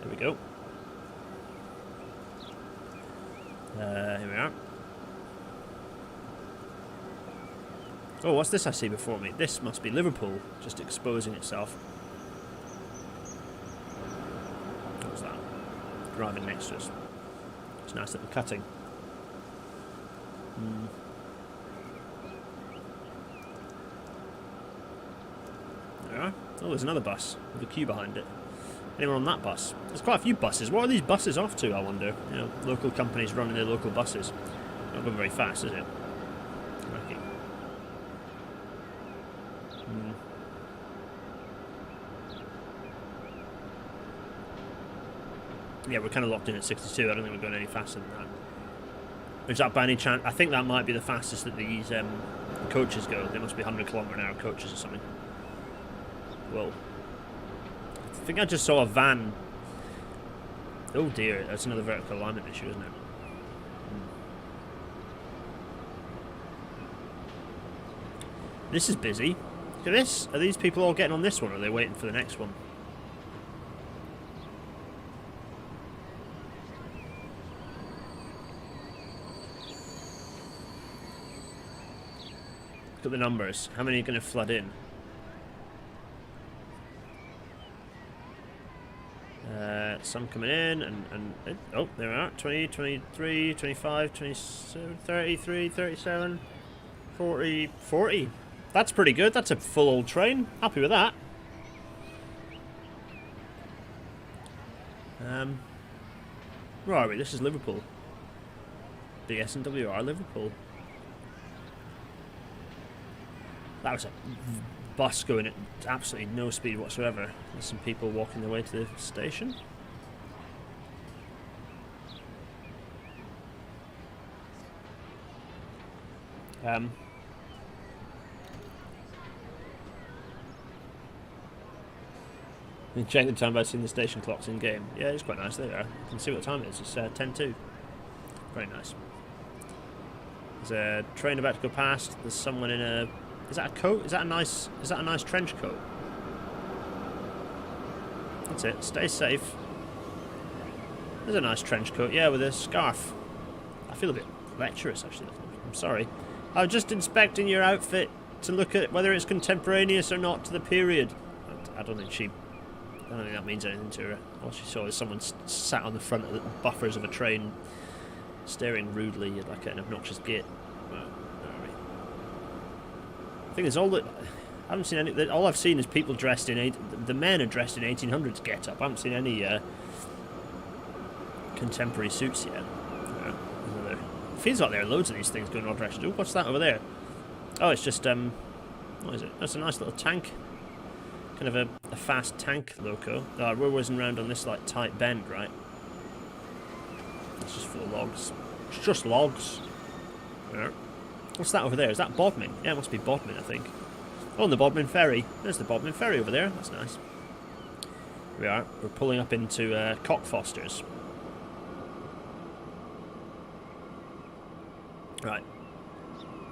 There we go. Here we are. Oh, what's this I see before me? This must be Liverpool, just exposing itself. What was that? Driving next to us. It's a nice little cutting. There we are. Oh, there's another bus with a queue behind it. Anyone on that bus? There's quite a few buses. What are these buses off to, I wonder? You know, local companies running their local buses. Not going very fast, is it? Lucky. Yeah, we're kind of locked in at 62. I don't think we're going any faster than that. Is that by any chance? I think that might be the fastest that these coaches go. They must be 100km/h coaches or something. Whoa. I think I just saw a van. Oh dear, that's another vertical alignment issue, isn't it? This is busy. Look at this. Are these people all getting on this one, or are they waiting for the next one? Look at the numbers. How many are going to flood in? Some coming in, and oh, there we are. 20, 23, 25, 27, 33, 37, 40, 40. That's pretty good. That's a full old train. Happy with that. Where are we? This is Liverpool. The S&WR Liverpool. That was a bus going at absolutely no speed whatsoever. There's some people walking their way to the station. You can check the time by seeing the station clocks in game. Yeah, it's quite nice. There you are. You can see what time it is. It's 10:02. Very nice. There's a train about to go past. There's someone in a... Is that a coat? Is that a nice trench coat? That's it. Stay safe. There's a nice trench coat, yeah, with a scarf. I feel a bit lecherous, actually. I'm sorry. I was just inspecting your outfit to look at whether it's contemporaneous or not to the period. I don't think that means anything to her. All she saw is someone sat on the front of the buffers of a train, staring rudely at like an obnoxious git. I think there's all that. I haven't seen any. All I've seen is people dressed in the men are dressed in 1800s get-up. I haven't seen any contemporary suits yet. It feels like there are loads of these things going all directions. Oh, what's that over there? Oh, it's just what is it? That's a nice little tank. Kind of a fast tank loco. Oh, we're whizzing around on this like tight bend, right? It's just full of logs. It's just logs. Yeah. What's that over there? Is that Bodmin? Yeah, it must be Bodmin, I think. Oh, and the Bodmin Ferry. There's the Bodmin Ferry over there. That's nice. Here we are. We're pulling up into Cockfosters. Right.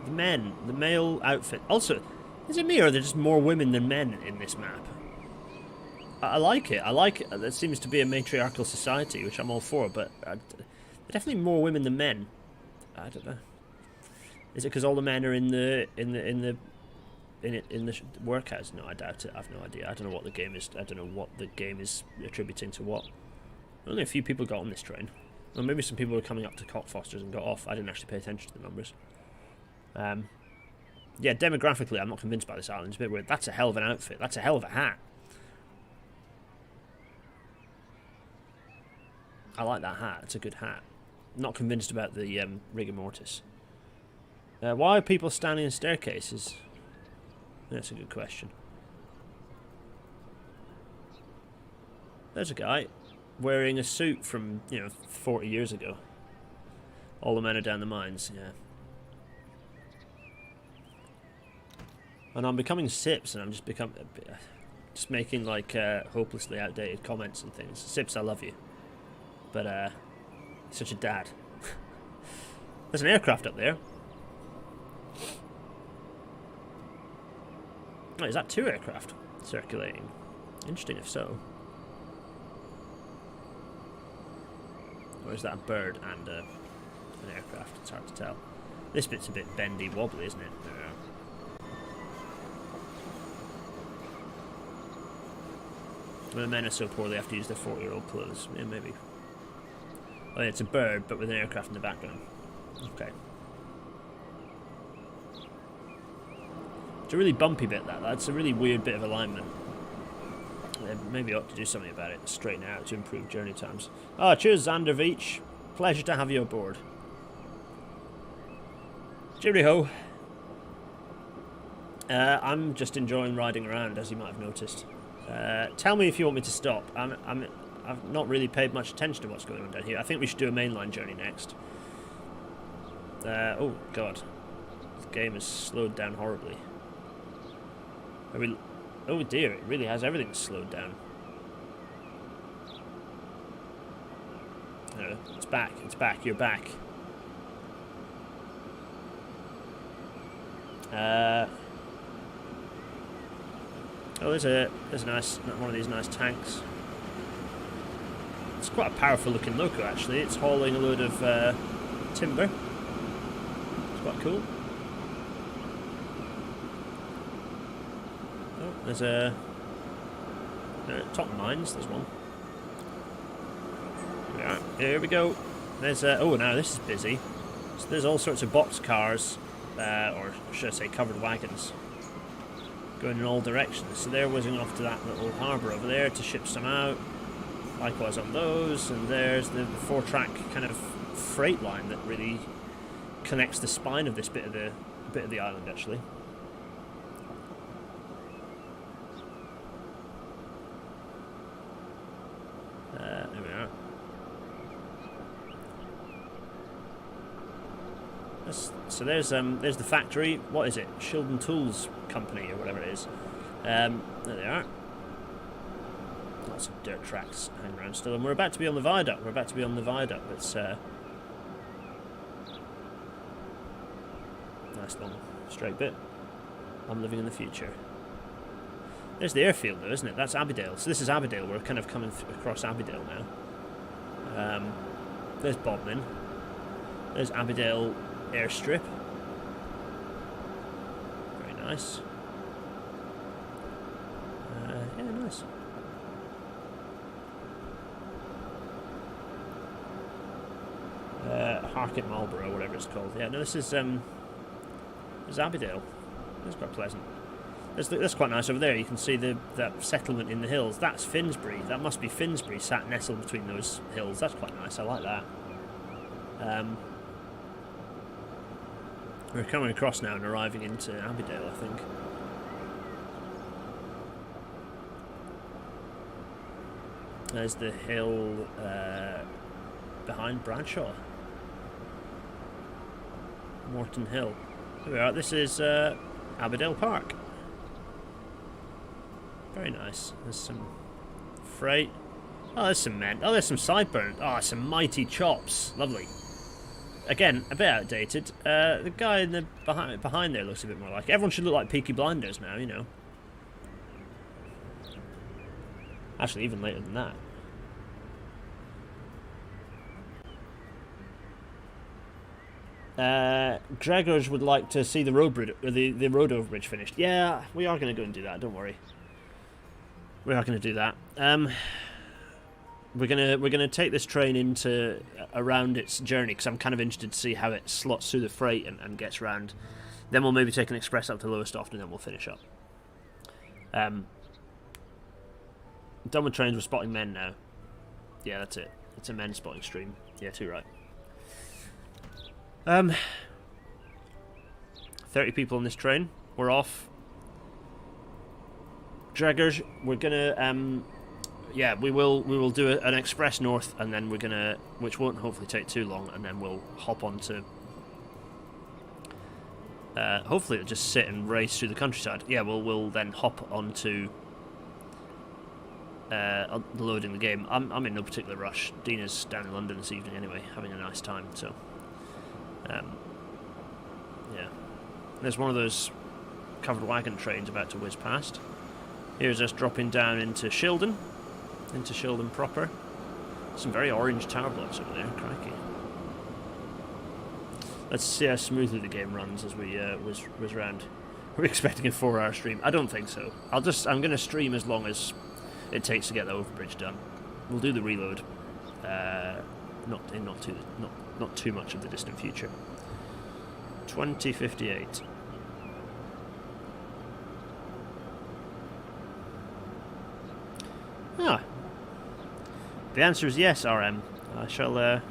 The men. The male outfit. Also, is it me or are there just more women than men in this map? I like it. I like it. There seems to be a matriarchal society, which I'm all for, but there are definitely more women than men. I don't know. Is it because all the men are in the workhouse? No, I doubt it. I've no idea. I don't know what the game is. I don't know what the game is attributing to what. Only a few people got on this train. Or maybe some people were coming up to Cockfosters and got off. I didn't actually pay attention to the numbers. Yeah, demographically, I'm not convinced by this island. It's a bit weird. That's a hell of an outfit. That's a hell of a hat. I like that hat. It's a good hat. Not convinced about the rigor mortis. Why are people standing in staircases? That's a good question. There's a guy wearing a suit from, 40 years ago. All the men are down the mines, yeah. And I'm becoming Sips, and I'm just making like hopelessly outdated comments and things. Sips, I love you, but such a dad. There's an aircraft up there. Oh, is that 2 aircraft circulating? Interesting if so. Or is that a bird and an aircraft? It's hard to tell. This bit's a bit bendy wobbly, isn't it? The men are so poor they have to use their 40-year-old clothes. Yeah, maybe. Oh yeah, it's a bird, but with an aircraft in the background. Okay. It's a really bumpy bit, that's a really weird bit of alignment. Maybe I ought to do something about it, straighten it out to improve journey times. Oh, cheers, Xander Veach. Pleasure to have you aboard. Cheerio. I'm just enjoying riding around, as you might have noticed. Tell me if you want me to stop. I've not really paid much attention to what's going on down here. I think we should do a mainline journey next. Oh, God. The game has slowed down horribly. Oh dear, it really has everything slowed down. It's back, you're back. Oh, there's a nice one of these nice tanks. It's quite a powerful looking loco actually. It's hauling a load of timber. It's quite cool. Oh, there's a top mines. There's one. Yeah, here we go. There's oh, now this is busy. So there's all sorts of box cars, or should I say covered wagons, going in all directions. So they're whizzing off to that little harbour over there to ship some out. Likewise on those, and there's the 4-track kind of freight line that really connects the spine of this bit of the island actually. There we are. So there's the factory. What is it? Shildon Tools Company or whatever it is. There they are. Lots of dirt tracks hanging around still, and we're about to be on the viaduct. It's nice long straight bit. I'm living in the future. There's the airfield though, isn't it? That's Abbeydale. So this is Abbeydale. We're kind of coming across Abbeydale now. There's Bodmin. There's Abbeydale airstrip. Very nice. Yeah, nice. Harkett Marlborough, whatever it's called. Yeah, no, this is Abbeydale. That's quite pleasant. That's quite nice over there. You can see that settlement in the hills. That's Finsbury. That must be Finsbury, sat nestled between those hills. That's quite nice. I like that. We're coming across now and arriving into Abbeydale, I think. There's the hill behind Bradshaw. Morton Hill. Here we are. This is Abbeydale Park. Very nice. There's some freight. Oh, there's some men. Oh, there's some sideburns. Oh, some mighty chops. Lovely. Again, a bit outdated. The guy in the behind there looks a bit more like. Everyone should look like Peaky Blinders now, you know. Actually, even later than that. Gregors would like to see the road overbridge finished. Yeah, we are going to go and do that. Don't worry. We are going to do that. We're gonna take this train into around its journey because I'm kind of interested to see how it slots through the freight and gets round. Then we'll maybe take an express up to Lowestoft and then we'll finish up. Done with trains. We're spotting men now. Yeah, that's it. It's a men spotting stream. Yeah, too right. 30 people on this train. We're off. Draggers, we're gonna yeah, we will do an express north, and then we're gonna, which won't hopefully take too long, and then we'll hop onto. Hopefully, it'll just sit and race through the countryside. Yeah, we'll then hop onto loading the game. I'm in no particular rush. Dina's down in London this evening anyway, having a nice time. So, yeah, there's one of those covered wagon trains about to whiz past. Here's us dropping down into Shildon proper. Some very orange tower blocks over there, crikey. Let's see how smoothly the game runs as we whiz round. We're expecting a 4-hour stream. I don't think so. I'm going to stream as long as it takes to get the overbridge done. We'll do the reload. Not too much of the distant future. 2058. Ah. The answer is yes, RM. I shall,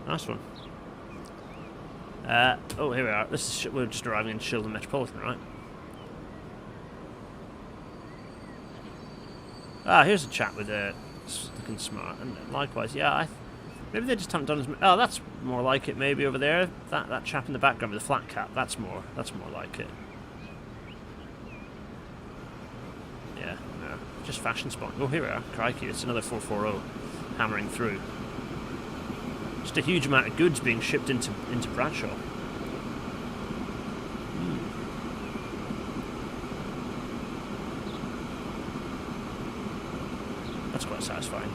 nice one. Oh, here we are. We're just arriving in Shildon Metropolitan, right? Ah, here's a chap with looking smart, and likewise, yeah. Maybe they just haven't done as much. Oh, that's more like it. Maybe over there, that chap in the background with the flat cap. That's more like it. Yeah, no, just fashion spot. Oh, here we are. Crikey, it's another 440 hammering through. Just a huge amount of goods being shipped into Bradshaw. That's quite satisfying.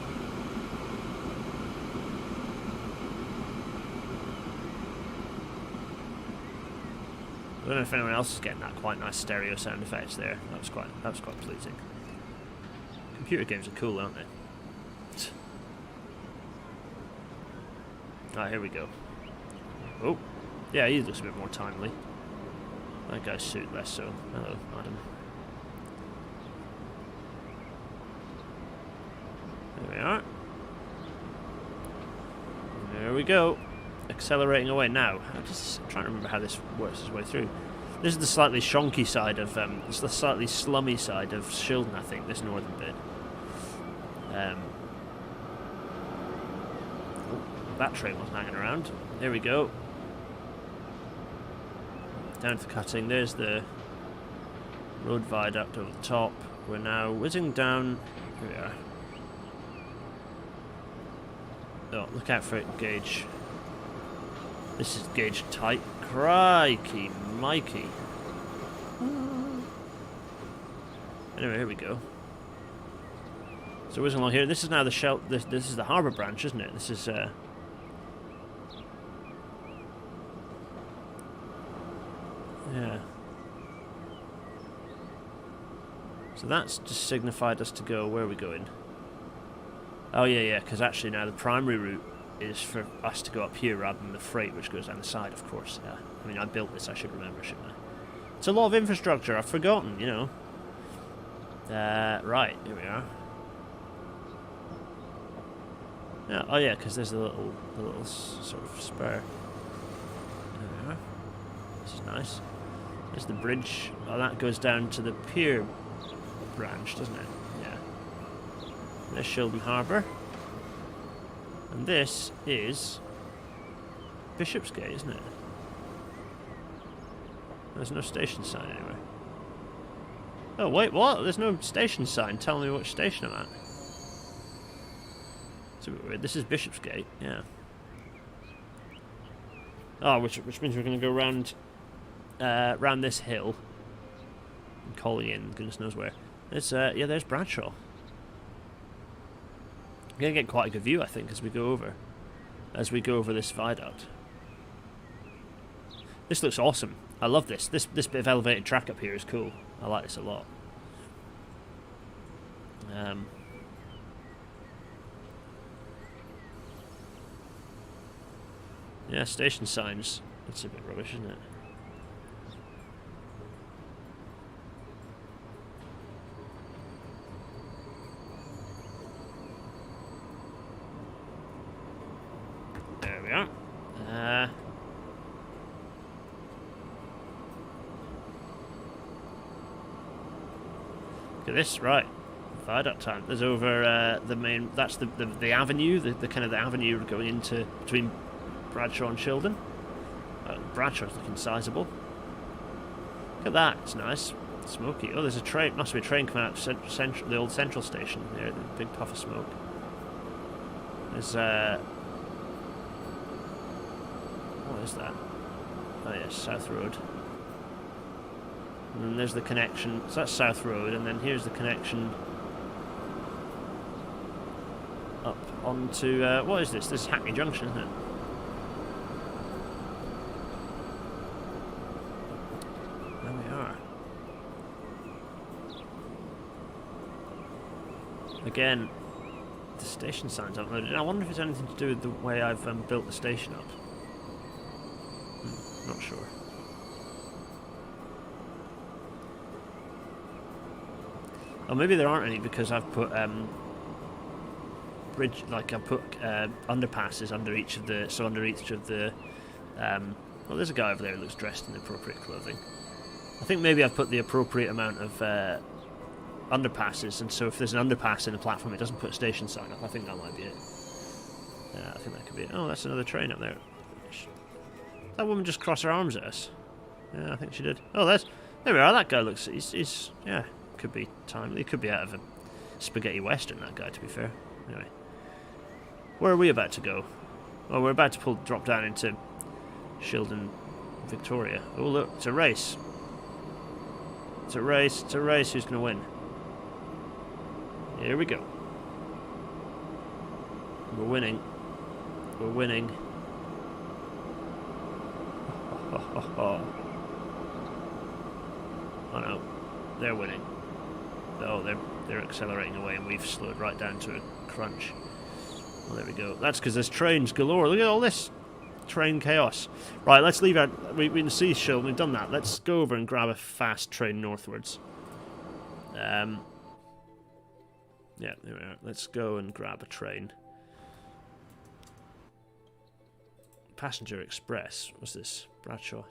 I don't know if anyone else is getting that quite nice stereo sound effects there. That was quite pleasing. Computer games are cool, aren't they? Alright, here we go. Oh, yeah, he looks a bit more timely. That guy's suit less so. Hello, Adam. There we are. There we go. Accelerating away now. I'm just trying to remember how this works its way through. This is the slightly shonky side of, it's the slightly slummy side of Shildon, I think, this northern bit. That train wasn't hanging around. Here we go. Down for cutting. There's the road viaduct over the top. We're now whizzing down. Here we are. Oh, look out for it, gauge. This is gauge tight. Crikey, Mikey. Anyway, here we go. So whizzing along here. This is now the shell. This is the harbour branch, isn't it? This is. Yeah. So that's just signified us to go. Where are we going? Oh yeah, because actually now the primary route is for us to go up here rather than the freight, which goes down the side, of course. Yeah. I mean, I built this. I should remember, shouldn't I? It's a lot of infrastructure. I've forgotten, you know. Right, here we are. Yeah, oh yeah, because there's the little sort of spur. There we are. This is nice. There's the bridge. Oh, that goes down to the pier branch, doesn't it? Yeah. There's Shildon Harbour. And this is Bishopsgate, isn't it? There's no station sign anywhere. Oh, wait, what? There's no station sign telling me which station I'm at. It's a bit weird. This is Bishopsgate, yeah. Oh, which means we're going to go round this hill. And Collie in, goodness knows where. There's, yeah, there's Bradshaw. We're going to get quite a good view, I think, as we go over this viaduct. This looks awesome. I love this. This bit of elevated track up here is cool. I like this a lot. Yeah, station signs. That's a bit rubbish, isn't it? There we are. Look at this, right? Viaduct time. There's over the main. That's the avenue, the kind of the avenue going into between Bradshaw and Shildon. Bradshaw's looking sizable. Look at that. It's nice, smoky. Oh, there's a train. Must be a train coming out of the old central station. There, the big puff of smoke. There's what is that? Oh yes, South Road. And then there's the connection. So that's South Road, and then here's the connection up onto what is this? This is Hackney Junction, isn't it? There we are. Again, the station signs aren't loaded. I wonder if it's anything to do with the way I've built the station up. Not sure. Or maybe there aren't any because I've put bridge, like I put underpasses under each of the. So under each of the. Well, there's a guy over there who looks dressed in appropriate clothing. I think maybe I've put the appropriate amount of underpasses, and so if there's an underpass in a platform, it doesn't put a station sign up. I think that might be it. Yeah, I think that could be it. Oh, that's another train up there. Did that woman just cross her arms at us? Yeah, I think she did. Oh, there we are. That guy looks. He's yeah. Could be timely. Could be out of a spaghetti western, that guy, to be fair. Anyway. Where are we about to go? Oh, we're about to drop down into Shildon, Victoria. Oh, look, it's a race. It's a race. It's a race. Who's going to win? Here we go. We're winning. We're winning. Oh no. They're winning. Oh, they're accelerating away, and we've slowed right down to a crunch. Well, there we go. That's because there's trains galore. Look at all this train chaos. Right, let's leave out. We can see Shildon. We've done that. Let's go over and grab a fast train northwards. Yeah, there we are. Let's go and grab a train. Passenger Express. What's this? Bradshaw.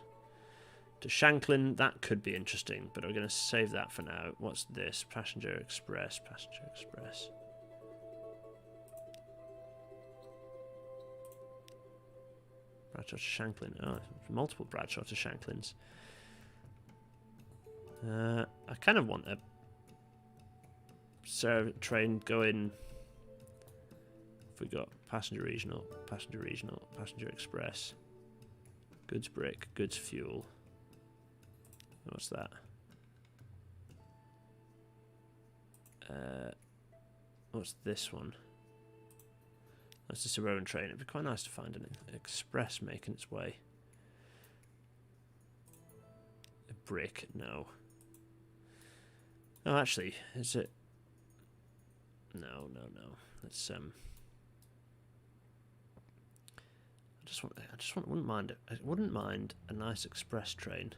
To Shanklin, that could be interesting, but we're going to save that for now. What's this? Passenger Express, Passenger Express. Bradshaw to Shanklin. Oh, multiple Bradshaw to Shanklins. I kind of want a train going. If we got passenger regional, passenger express, goods brick, goods fuel. What's that? What's this one? That's a suburban train. It'd be quite nice to find an express making its way. A brick? No. Oh, actually, is it? No. Let's I wouldn't mind a nice express train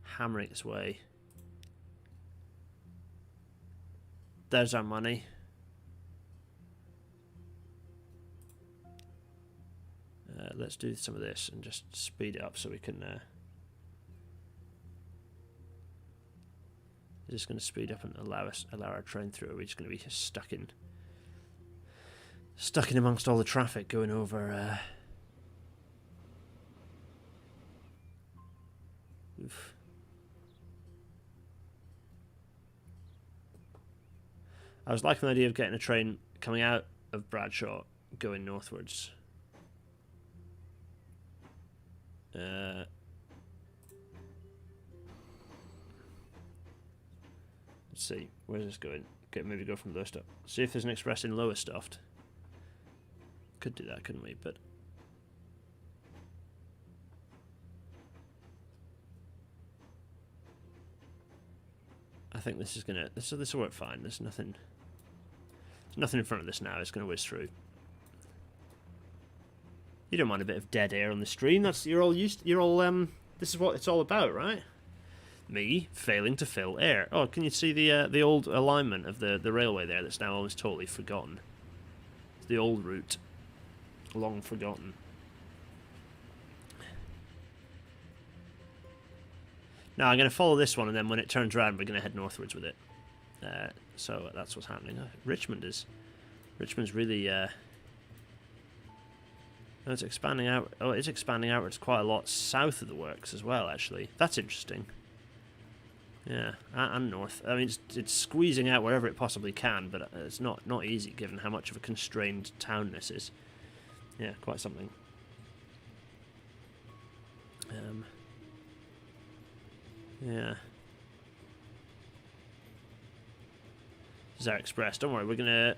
hammering its way. There's our money. Let's do some of this and just speed it up so we can. Is this going to speed up and allow our train through? Or are we just going to be stuck in amongst all the traffic going over? Oof. I was liking the idea of getting a train coming out of Bradshaw going northwards. Let's see, where's this going? Maybe go from Lowestoft. See if there's an express in Lowestoft. Could do that, couldn't we? But I think this is gonna. This will work fine. There's nothing in front of this now. It's gonna whiz through. You don't mind a bit of dead air on the stream. You're all this is what it's all about, right? Me failing to fill air. Oh, can you see the old alignment of the railway there that's now almost totally forgotten? It's the old route. Long forgotten. Now I'm going to follow this one, and then when it turns around, we're going to head northwards with it. So that's what's happening. Richmond's really. Oh, it's expanding out. Oh, it's expanding outwards quite a lot south of the works as well. Actually, that's interesting. Yeah, and north. I mean, it's squeezing out wherever it possibly can, but it's not easy given how much of a constrained town this is. Yeah, quite something. Yeah. This is our express. Don't worry, we're going to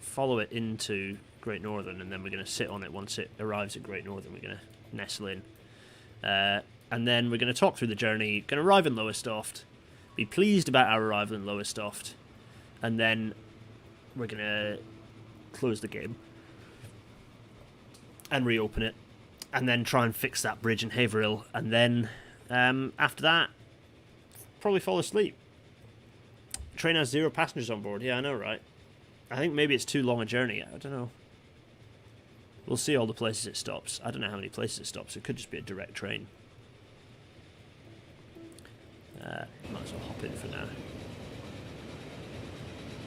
follow it into Great Northern, and then we're going to sit on it once it arrives at Great Northern. We're going to nestle in. And then we're going to talk through the journey, going to arrive in Lowestoft, be pleased about our arrival in Lowestoft, and then we're going to close the game and reopen it, and then try and fix that bridge in Haverhill, and then after that, probably fall asleep. Train has 0 passengers on board. Yeah, I know, right? I think maybe it's too long a journey. I don't know. We'll see all the places it stops. I don't know how many places it stops. It could just be a direct train. Might as well hop in for now.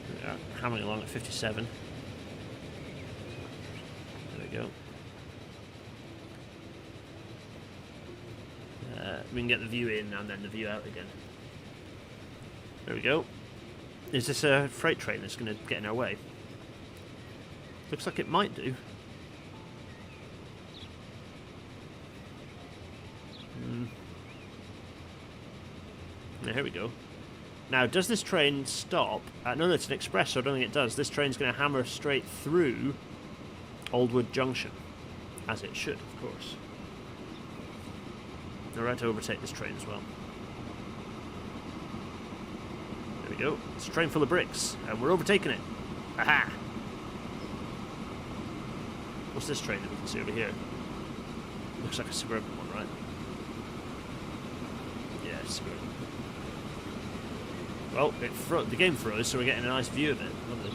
We are hammering along at 57. There we go. We can get the view in and then the view out again. There we go. Is this a freight train that's going to get in our way? Looks like it might do. Yeah, here we go. Now, does this train stop? No, it's an express, so I don't think it does. This train's going to hammer straight through Aldwood Junction. As it should, of course. We're right to overtake this train as well. There we go. It's a train full of bricks, and we're overtaking it. Aha! What's this train that we can see over here? Looks like a suburban one, right? Yeah, it's suburban. Well, the game froze, so we're getting a nice view of it. Lovely.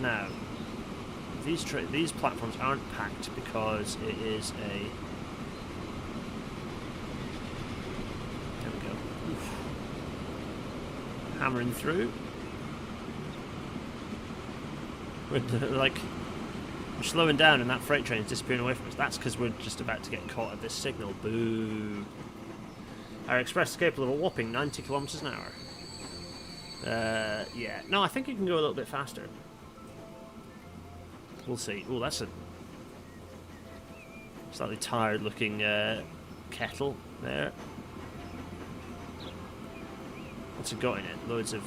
Now, these platforms aren't packed because it is a... There we go. Oof. Hammering through. We're slowing down and that freight train is disappearing away from us. That's because we're just about to get caught at this signal. Boo. Our express is capable of a whopping 90 kilometers an hour. Yeah. No, I think you can go a little bit faster. We'll see. Oh, that's a slightly tired-looking kettle there. What's it got in it? Loads of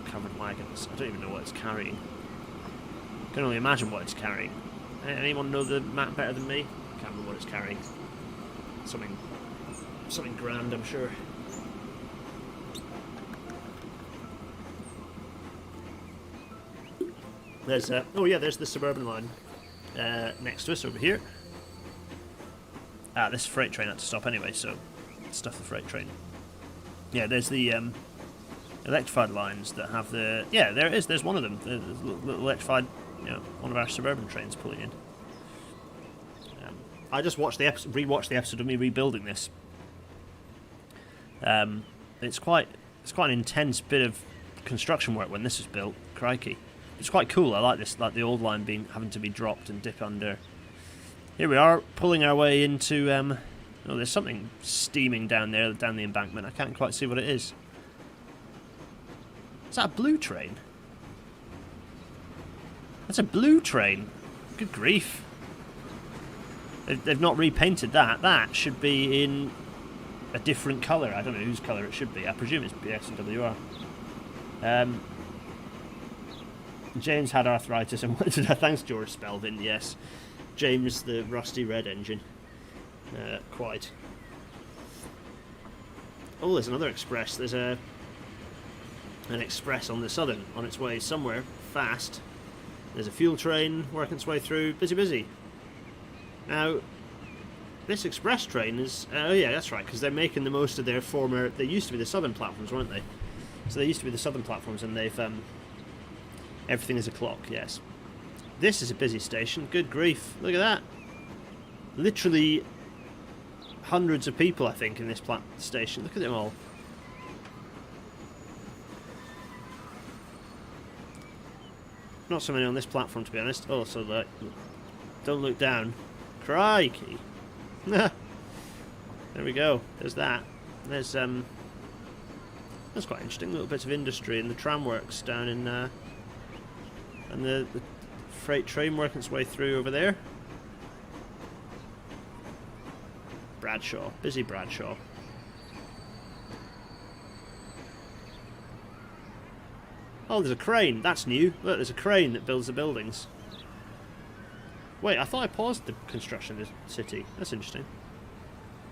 covered wagons. I don't even know what it's carrying. I can only imagine what it's carrying. Anyone know the map better than me? I can't remember what it's carrying. Something grand, I'm sure. There's there's the suburban line next to us over here. This freight train had to stop anyway, so stuff the freight train. Yeah, there's the electrified lines that have the... Yeah, there it is, there's one of them. The little electrified, one of our suburban trains pulling in. I just rewatched the episode of me rebuilding this. It's quite an intense bit of construction work when this was built. Crikey. It's quite cool. I like this, like the old line having to be dropped and dip under. Here we are, pulling our way into... oh, there's something steaming down there, down the embankment. I can't quite see what it is. Is that a blue train? That's a blue train. Good grief. They've not repainted that. That should be in a different colour. I don't know whose colour it should be. I presume it's BSWR. James had arthritis and wanted to... Thanks, George Spelvin, yes. James, the rusty red engine. Quite. Oh, there's another express. There's an express on the Southern, on its way somewhere, fast. There's a fuel train working its way through. Busy, busy. Now, this express train is... oh yeah, that's right, because they're making the most of their former... They used to be the Southern platforms, weren't they? So they used to be the Southern platforms, and they've... everything is a clock, yes. This is a busy station. Good grief. Look at that. Literally hundreds of people, I think, in this station. Look at them all. Not so many on this platform, to be honest. Oh, so like, don't look down. Crikey. There we go. There's that. There's that's quite interesting. Little bits of industry and the tram works down in and the freight train working its way through over there. Bradshaw. Busy Bradshaw. Oh, there's a crane. That's new. Look, there's a crane that builds the buildings. Wait, I thought I paused the construction of the city. That's interesting.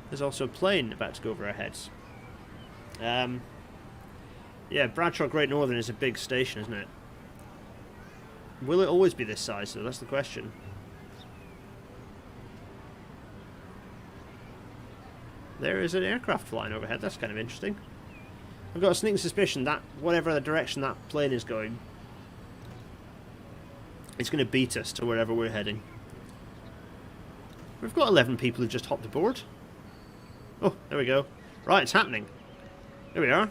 There's also a plane about to go over our heads. Yeah, Bradshaw Great Northern is a big station, isn't it? Will it always be this size, though? That's the question. There is an aircraft flying overhead. That's kind of interesting. I've got a sneaking suspicion that whatever the direction that plane is going, it's going to beat us to wherever we're heading. We've got 11 people who've just hopped aboard. Oh, there we go. Right, it's happening. Here we are.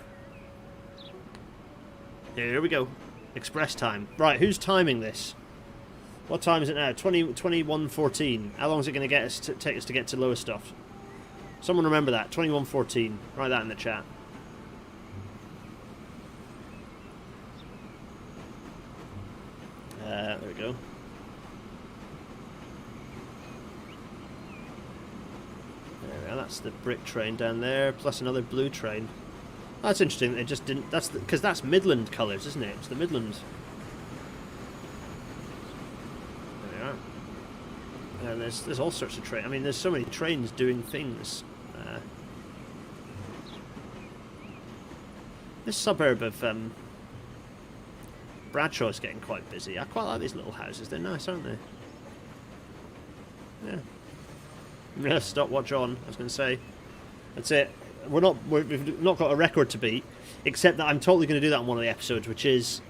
Here we go. Express time. Right, who's timing this? What time is it now? 21:14. How long is it going to take us to get to Lowestoft? Someone remember that. 21:14. Write that in the chat. There we go. There we are. That's the brick train down there, plus another blue train. That's interesting. They just didn't. That's because that's Midland colours, isn't it? It's the Midland. There we are. And there's all sorts of trains. I mean, there's so many trains doing things. This suburb of Bradshaw is getting quite busy. I quite like these little houses. They're nice, aren't they? Yeah. Yeah. Stopwatch on. I was going to say. That's it. We've not got a record to beat, except that I'm totally going to do that on one of the episodes, which is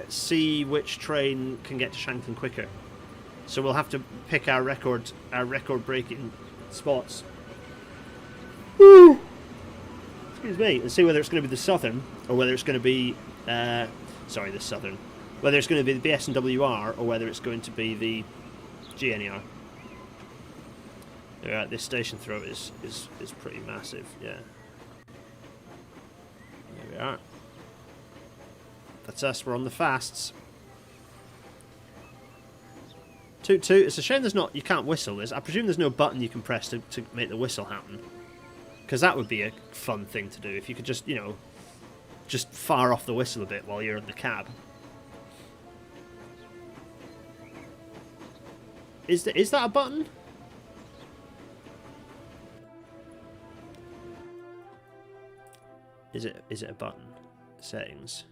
see which train can get to Shanklin quicker. So we'll have to pick our record-breaking spots. Woo! Excuse me, and see whether it's going to be the Southern or whether it's going to be the Southern, whether it's going to be the BS&WR or whether it's going to be the GNER. Yeah, this station throat is pretty massive, yeah. There we are. That's us, we're on the fasts. Toot toot, it's a shame there's not, you can't whistle. I presume there's no button you can press to make the whistle happen. Because that would be a fun thing to do, if you could just, you know, just fire off the whistle a bit while you're in the cab. Is that a button? Is it a button? Settings.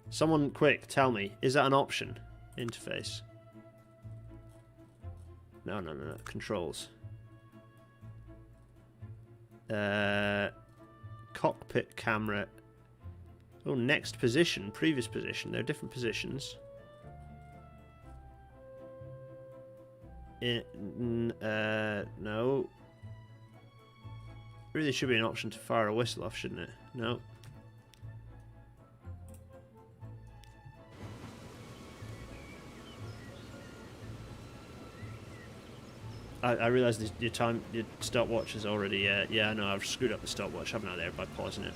Someone quick, tell me, is that an option? Interface. No. Controls. Cockpit camera. Oh, next position, previous position. There are different positions. No. Really should be an option to fire a whistle off, shouldn't it? No. I realise your stopwatch is already. Yeah, I know. I've screwed up the stopwatch, haven't I? There by pausing it.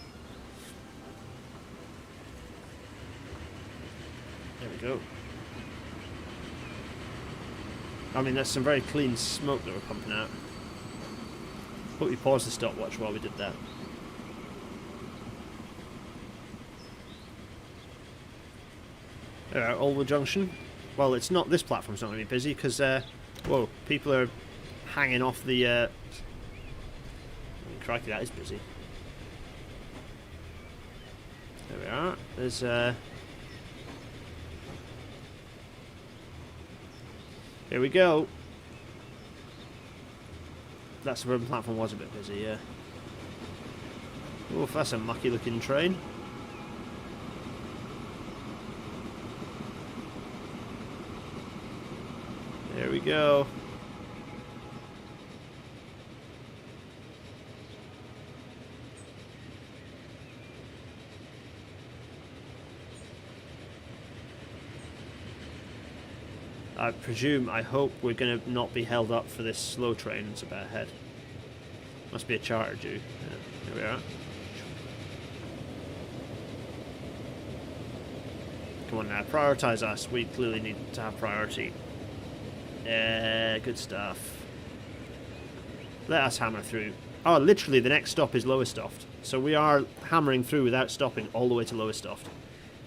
There we go. I mean, that's some very clean smoke that we're pumping out. Hope we paused the stopwatch while we did that. Alwood Junction. Well, it's not. This platform's not going to be busy because, whoa, people are hanging off the. Crikey, that is busy. There we are. There's. Here we go. That suburban platform was a bit busy, yeah. Oof, that's a mucky looking train. There we go. I presume, I hope we're going to not be held up for this slow train that's about ahead. Must be a charter due. Yeah, here we are. Come on now, prioritise us. We clearly need to have priority. Yeah, good stuff. Let us hammer through. Oh, literally the next stop is Lowestoft. So we are hammering through without stopping all the way to Lowestoft.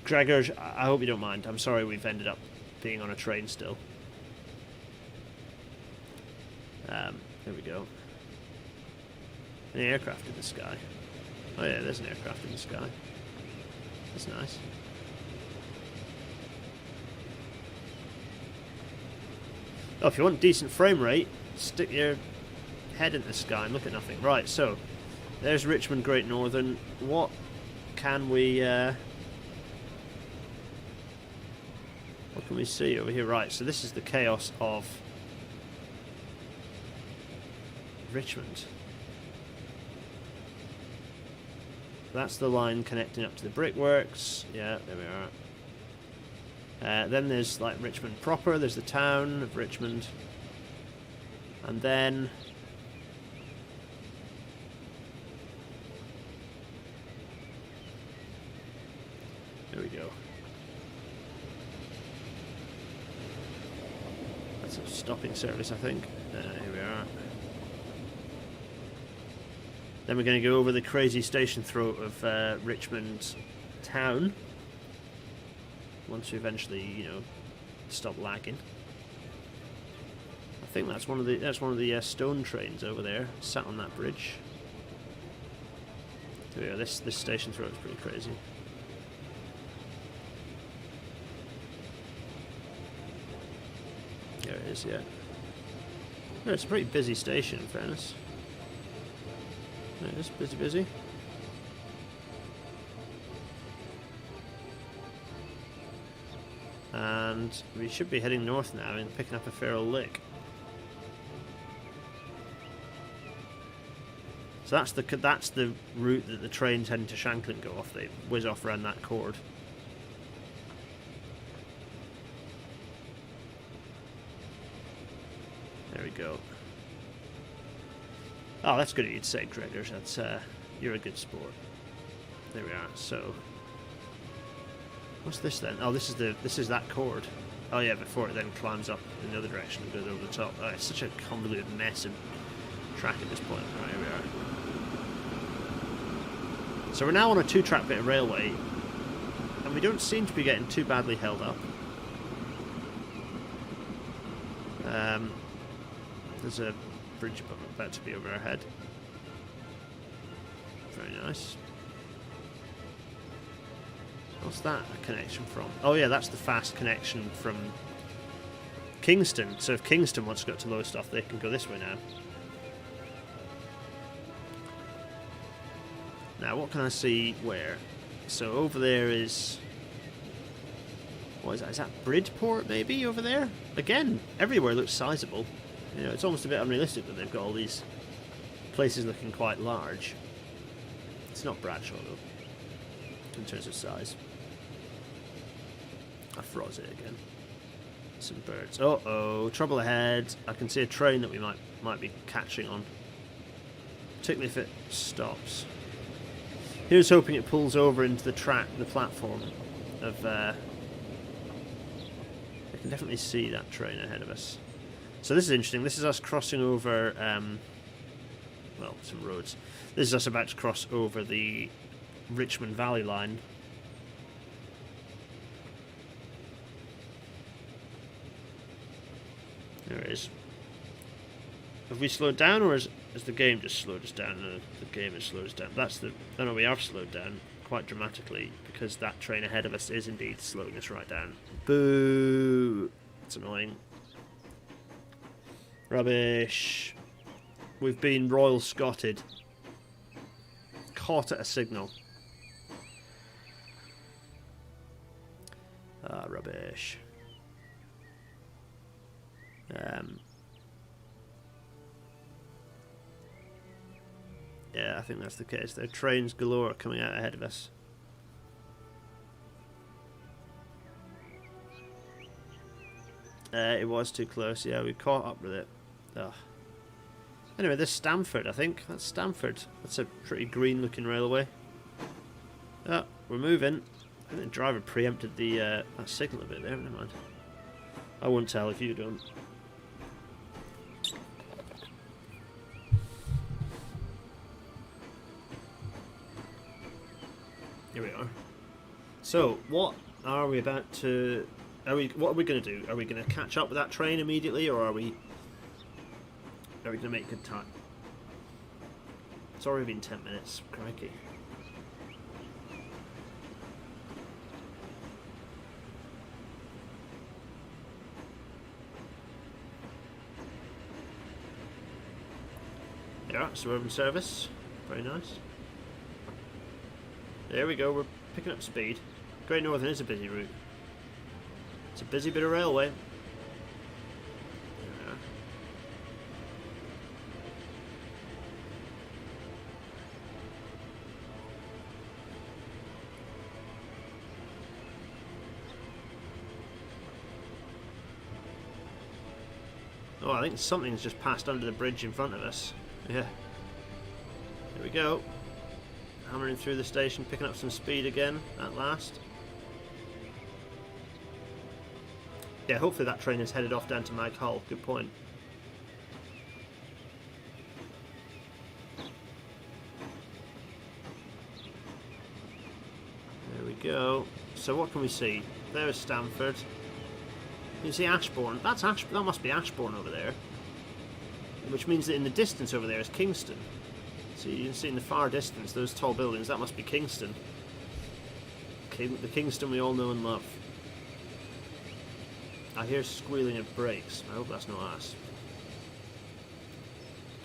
Gregor, I hope you don't mind. I'm sorry we've ended up being on a train still. There we go. An aircraft in the sky. Oh yeah, there's an aircraft in the sky. That's nice. Oh, if you want decent frame rate, stick your head in the sky and look at nothing. Right, so there's Richmond Great Northern. What can we what can we see over here? Right, so this is the chaos of Richmond. That's the line connecting up to the brickworks. Yeah, there we are. Then there's like Richmond proper. There's the town of Richmond. And then there we go. That's a stopping service, I think. Here we are. Then we're going to go over the crazy station throat of Richmond town. Once we eventually, you know, stop lagging. I think that's one of the stone trains over there, sat on that bridge. So yeah, this station throat is pretty crazy. There it is, yeah. No, it's a pretty busy station, in fairness. It is busy. And we should be heading north now and picking up a fair old lick. So that's the route that the trains heading to Shanklin go off. They whiz off around that chord. There we go. Oh, that's good of you to say, Gregor. That's you're a good sport. There we are. So, what's this then? Oh, this is that cord. Oh yeah, before it then climbs up in the other direction and goes over the top. Oh, it's such a convoluted mess of track at this point. Right, here we are. So we're now on a 2-track bit of railway, and we don't seem to be getting too badly held up. There's a bridge about to be over our head. Very nice. What's that a connection from? Oh yeah, that's the fast connection from Kingston. So if Kingston wants to go to Lowestoft, they can go this way now. Now, what can I see where? So over there is... what is that? Is that Bridport, maybe, over there? Again, everywhere looks sizable. You know, it's almost a bit unrealistic that they've got all these places looking quite large. It's not Bradshaw, though, in terms of size. I froze it again. Some birds. Uh-oh, trouble ahead. I can see a train that we might be catching on. Particularly if it stops. Here's hoping it pulls over into the platform of... I can definitely see that train ahead of us. So this is interesting. This is us crossing over, well, some roads. This is us about to cross over the Richmond Valley line. There it is. Have we slowed down, or has the game just slowed us down? No, the game has slowed us down. Oh no, we have slowed down quite dramatically, because that train ahead of us is indeed slowing us right down. Boo! That's annoying. Rubbish. We've been Royal Scotted. Caught at a signal. Ah, rubbish. Yeah, I think that's the case. There are trains galore coming out ahead of us. It was too close. Yeah, we caught up with it. Ugh. Anyway, there's Stamford, I think. That's Stamford. That's a pretty green-looking railway. Oh, we're moving. I think the driver preempted the that signal a bit there. Never mind. I won't tell if you don't. Here we are. So, what are we about to... What are we going to do? Are we going to catch up with that train immediately, or are we going to make good time? It's already been 10 minutes. Crikey. Yeah, suburban service. Very nice. There we go, we're picking up speed. Great Northern is a busy route. It's a busy bit of railway. There we are. Oh, I think something's just passed under the bridge in front of us. Yeah. Here we go. Hammering through the station, picking up some speed again at last. Yeah, hopefully that train is headed off down to Mag Hull. Good point. There we go. So what can we see? There's Stamford. You can see Ashbourne. That must be Ashbourne over there. Which means that in the distance over there is Kingston. So you can see in the far distance, those tall buildings, that must be Kingston. The Kingston we all know and love. I hear squealing of brakes. I hope that's not us.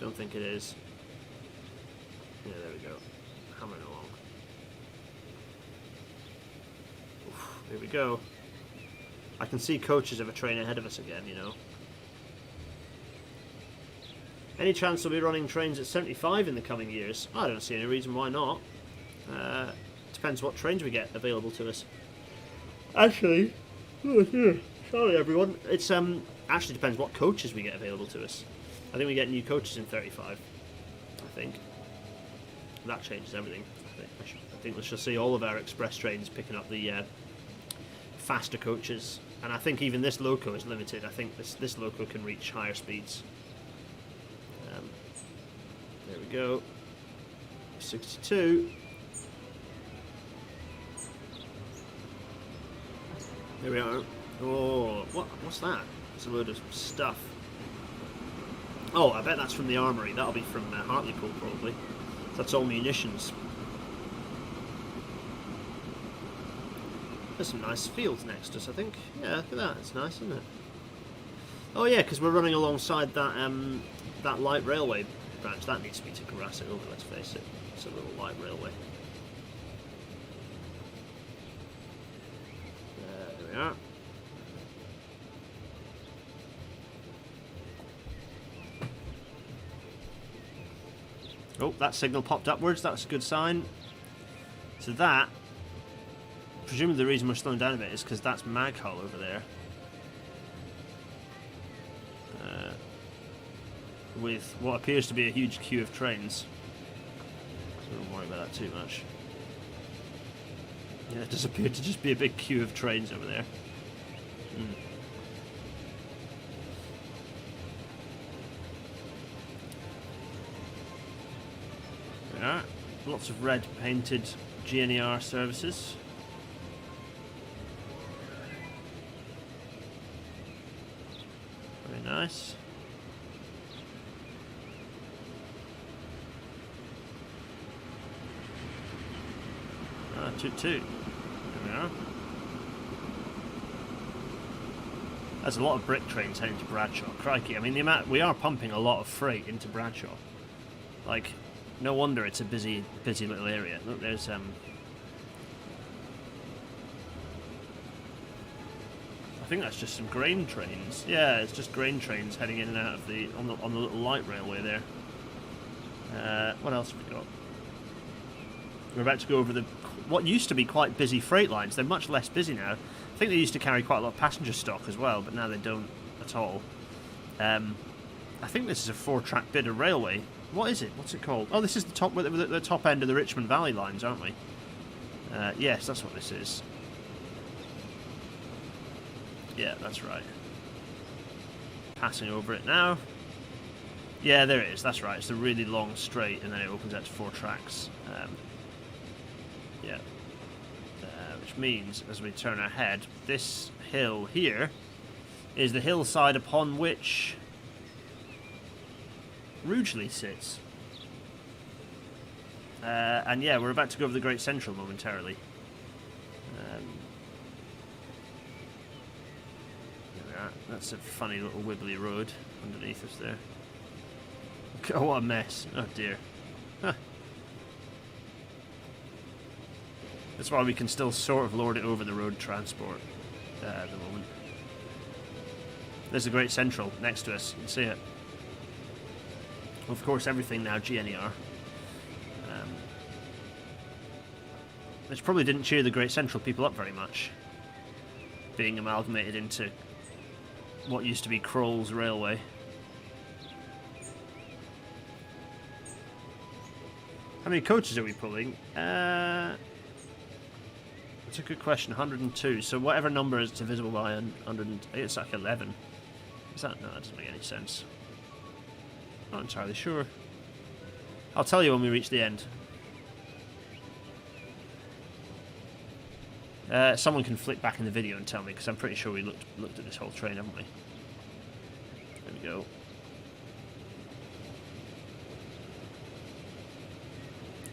Don't think it is. Yeah, there we go. Hammering along. Oof, here we go. I can see coaches of a train ahead of us again, you know. Any chance we'll be running trains at 75 in the coming years? I don't see any reason why not. Depends what trains we get available to us. Actually, sorry everyone. It's actually depends what coaches we get available to us. I think we get new coaches in 35. I think that changes everything. I think we shall see all of our express trains picking up the faster coaches, and I think even this loco is limited. I think this loco can reach higher speeds. There we go. 62. Here we are. Oh, what's that? It's a load of stuff. Oh, I bet that's from the armory. That'll be from Hartlepool, probably. That's all munitions. There's some nice fields next to us, I think. Yeah, look at that. It's nice, isn't it? Oh yeah, because we're running alongside that that light railway branch. That needs to be to grass it over, let's face it. It's a little light railway. There we are. Oh, that signal popped upwards. That's a good sign. So that, presumably the reason we're slowing down a bit is because that's Maghull over there. With what appears to be a huge queue of trains. So don't worry about that too much. Yeah, it does appear to just be a big queue of trains over there. There we are. Lots of red painted GNER services. Very nice. Toot toot. There we are. There's a lot of brick trains heading to Bradshaw. Crikey, I mean the amount we are pumping a lot of freight into Bradshaw. Like, no wonder it's a busy little area. Look, there's I think that's just some grain trains. Yeah, it's just grain trains heading in and out of the on the little light railway there. What else have we got? We're about to go over what used to be quite busy freight lines. They're much less busy now. I think they used to carry quite a lot of passenger stock as well, but now they don't at all. I think this is a 4-track bit of railway. What is it? What's it called? Oh, this is the top end of the Richmond Valley lines, aren't we? Yes, that's what this is. Yeah, that's right. Passing over it now. Yeah, there it is. That's right. It's a really long straight, and then it opens out to 4 tracks. Yeah. Which means, as we turn our head, this hill here is the hillside upon which Rugeley sits. And yeah, we're about to go over the Great Central momentarily. There we are. That's a funny little wibbly road underneath us there. Oh, what a mess. Oh dear. Huh. That's why we can still sort of lord it over the road transport at the moment. There's the Great Central next to us. You can see it. Of course, everything now GNER. Which probably didn't cheer the Great Central people up very much, being amalgamated into what used to be Kroll's Railway. How many coaches are we pulling? That's a good question. 102. So whatever number is divisible by 100, it's like 11. Is that? No, that doesn't make any sense. Not entirely sure. I'll tell you when we reach the end. Someone can flick back in the video and tell me, because I'm pretty sure we looked at this whole train, haven't we? There we go.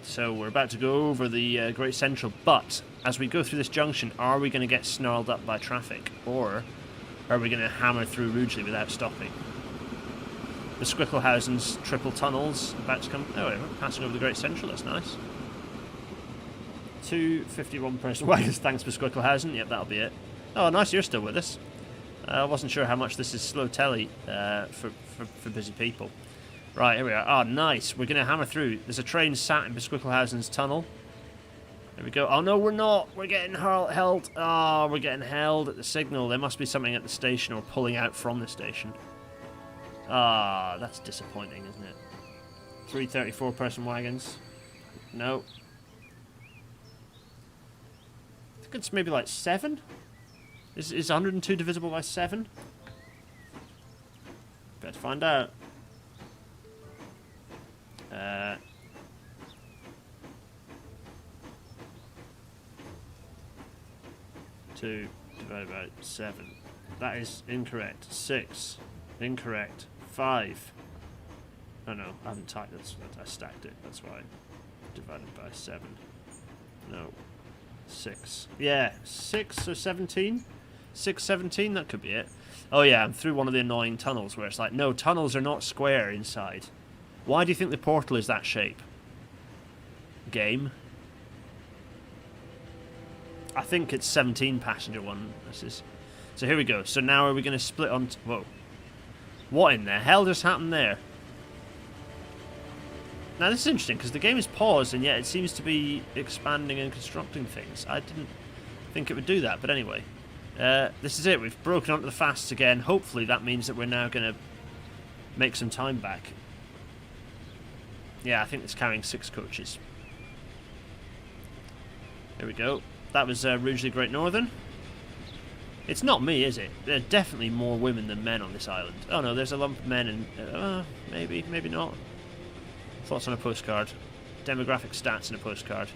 So we're about to go over the Great Central, but as we go through this junction, are we going to get snarled up by traffic, or are we going to hammer through Rugeley without stopping? The Squicklehausen's triple tunnels about to come. Oh, we're passing over the Great Central. That's nice. 2 51-person wagons. Thanks for Squicklehausen. Yep, that'll be it. Oh, nice. You're still with us. I wasn't sure how much this is slow telly for busy people. Right, here we are. Oh, nice. We're going to hammer through. There's a train sat in Squicklehausen's tunnel. There we go. Oh, no, we're not. We're getting held. Oh, we're getting held at the signal. There must be something at the station or pulling out from the station. Ah, that's disappointing, isn't it? 3 34-person wagons. No. I think it's maybe like 7? Is 102 divisible by 7? Better find out. 2 divided by 7. That is incorrect. 6. Incorrect. 5. Oh no, I haven't typed this. I stacked it. That's why. Divided by 7. No. 6. Yeah, 6 or 17? 6, 17? That could be it. Oh yeah, I'm through one of the annoying tunnels where it's like, no, tunnels are not square inside. Why do you think the portal is that shape? Game? I think it's 17 passenger one. This is. So here we go. So now are we going to split on... Whoa. What in the hell just happened there? Now this is interesting because the game is paused and yet it seems to be expanding and constructing things. I didn't think it would do that, but anyway. This is it. We've broken onto the fasts again. Hopefully that means that we're now going to make some time back. Yeah, I think it's carrying 6 coaches. There we go. That was Rouge Great Northern. It's not me, is it? There are definitely more women than men on this island. Oh no, there's a lump of men and... maybe, maybe not. Thoughts on a postcard. Demographic stats in a postcard.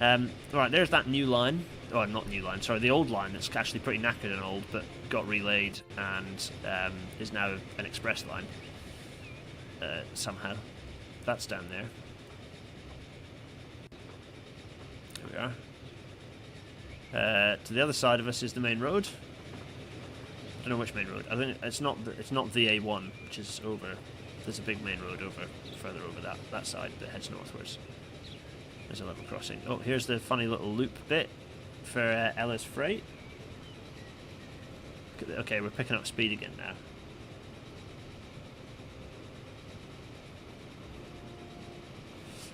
Right, there's that new line. Oh, not new line, sorry, the old line that's actually pretty knackered and old, but got relayed and is now an express line. Somehow. That's down there. There we are. To the other side of us is the main road. I don't know which main road. I think it's not the A1, which is over. There's a big main road further over that side that heads northwards. There's a level crossing. Oh, here's the funny little loop bit for Ellis Freight. Okay, we're picking up speed again now.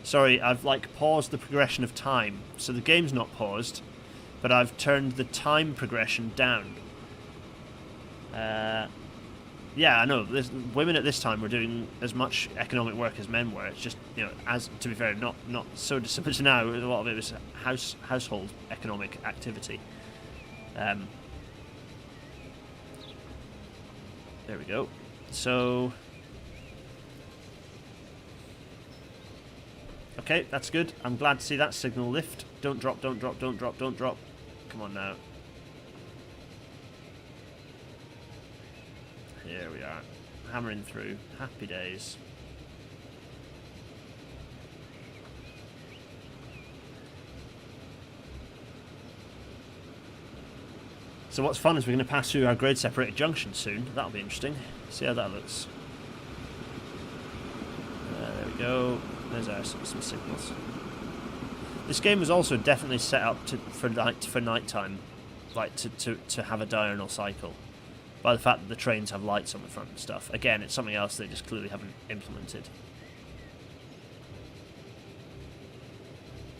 Sorry, I've like paused the progression of time. So the game's not paused, but I've turned the time progression down. Yeah, I know. Women at this time were doing as much economic work as men were. It's just, you know, as to be fair, not so dissimilar to now. A lot of it was household economic activity. There we go. So, okay, that's good. I'm glad to see that signal lift. Don't drop, don't drop, don't drop, don't drop. Come on now. Here we are, hammering through. Happy days. So what's fun is we're going to pass through our grade separated junction soon. That'll be interesting. See how that looks. There we go. There's our some signals. This game was also definitely set up for night time, like to have a diurnal cycle. By the fact that the trains have lights on the front and stuff. Again, it's something else they just clearly haven't implemented.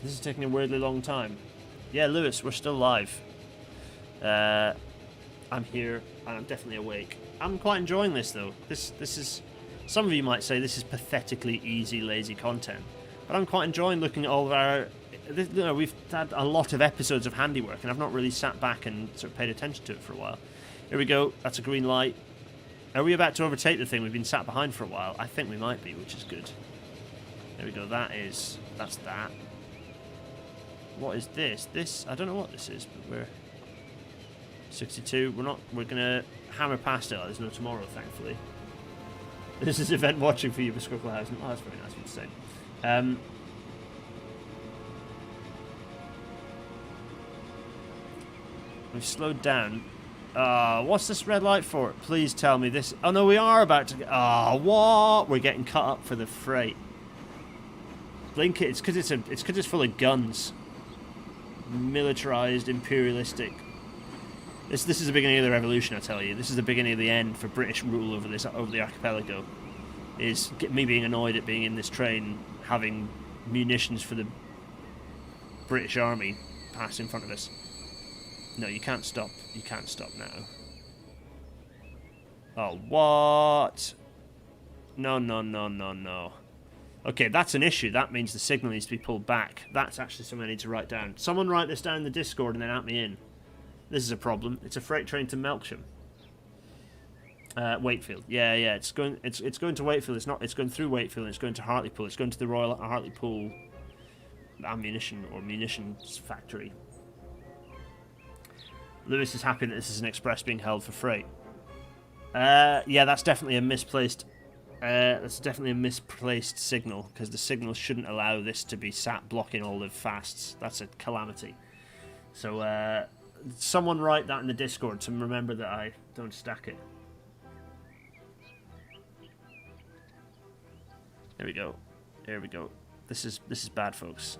This is taking a weirdly long time. Yeah, Lewis, we're still live. I'm here, and I'm definitely awake. I'm quite enjoying this, though. This is... Some of you might say this is pathetically easy, lazy content. But I'm quite enjoying looking at all of our... You know, we've had a lot of episodes of handiwork, and I've not really sat back and sort of paid attention to it for a while. Here we go. That's a green light. Are we about to overtake the thing we've been sat behind for a while? I think we might be, which is good. There we go. That's that. What is this? This, I don't know what this is, but we're 62. We're gonna hammer past it like there's no tomorrow, thankfully. This is event watching for you, for Scricklehausen. Oh, that's very nice of you to say. We've slowed down. What's this red light for? Please tell me this. Oh no, we are about to. What? We're getting cut up for the freight. Blink it. It's because it's full of guns. Militarized, imperialistic. This is the beginning of the revolution, I tell you. This is the beginning of the end for British rule over the archipelago. Is me being annoyed at being in this train, having munitions for the British Army pass in front of us. No, you can't stop. You can't stop now. Oh, what? No, no, no, no, no. Okay, that's an issue. That means the signal needs to be pulled back. That's actually something I need to write down. Someone write this down in the Discord and then at me in. This is a problem. It's a freight train to Melksham. Wakefield. Yeah, yeah. It's going to Wakefield. It's going through Wakefield. And it's going to Hartlepool. It's going to the Royal Hartlepool ammunition or munitions factory. Lewis is happy that this is an express being held for freight. Yeah, that's definitely a misplaced. That's definitely a misplaced signal, because the signal shouldn't allow this to be sat blocking all the fasts. That's a calamity. So, someone write that in the Discord to remember that I don't stack it. There we go. There we go. This is bad, folks.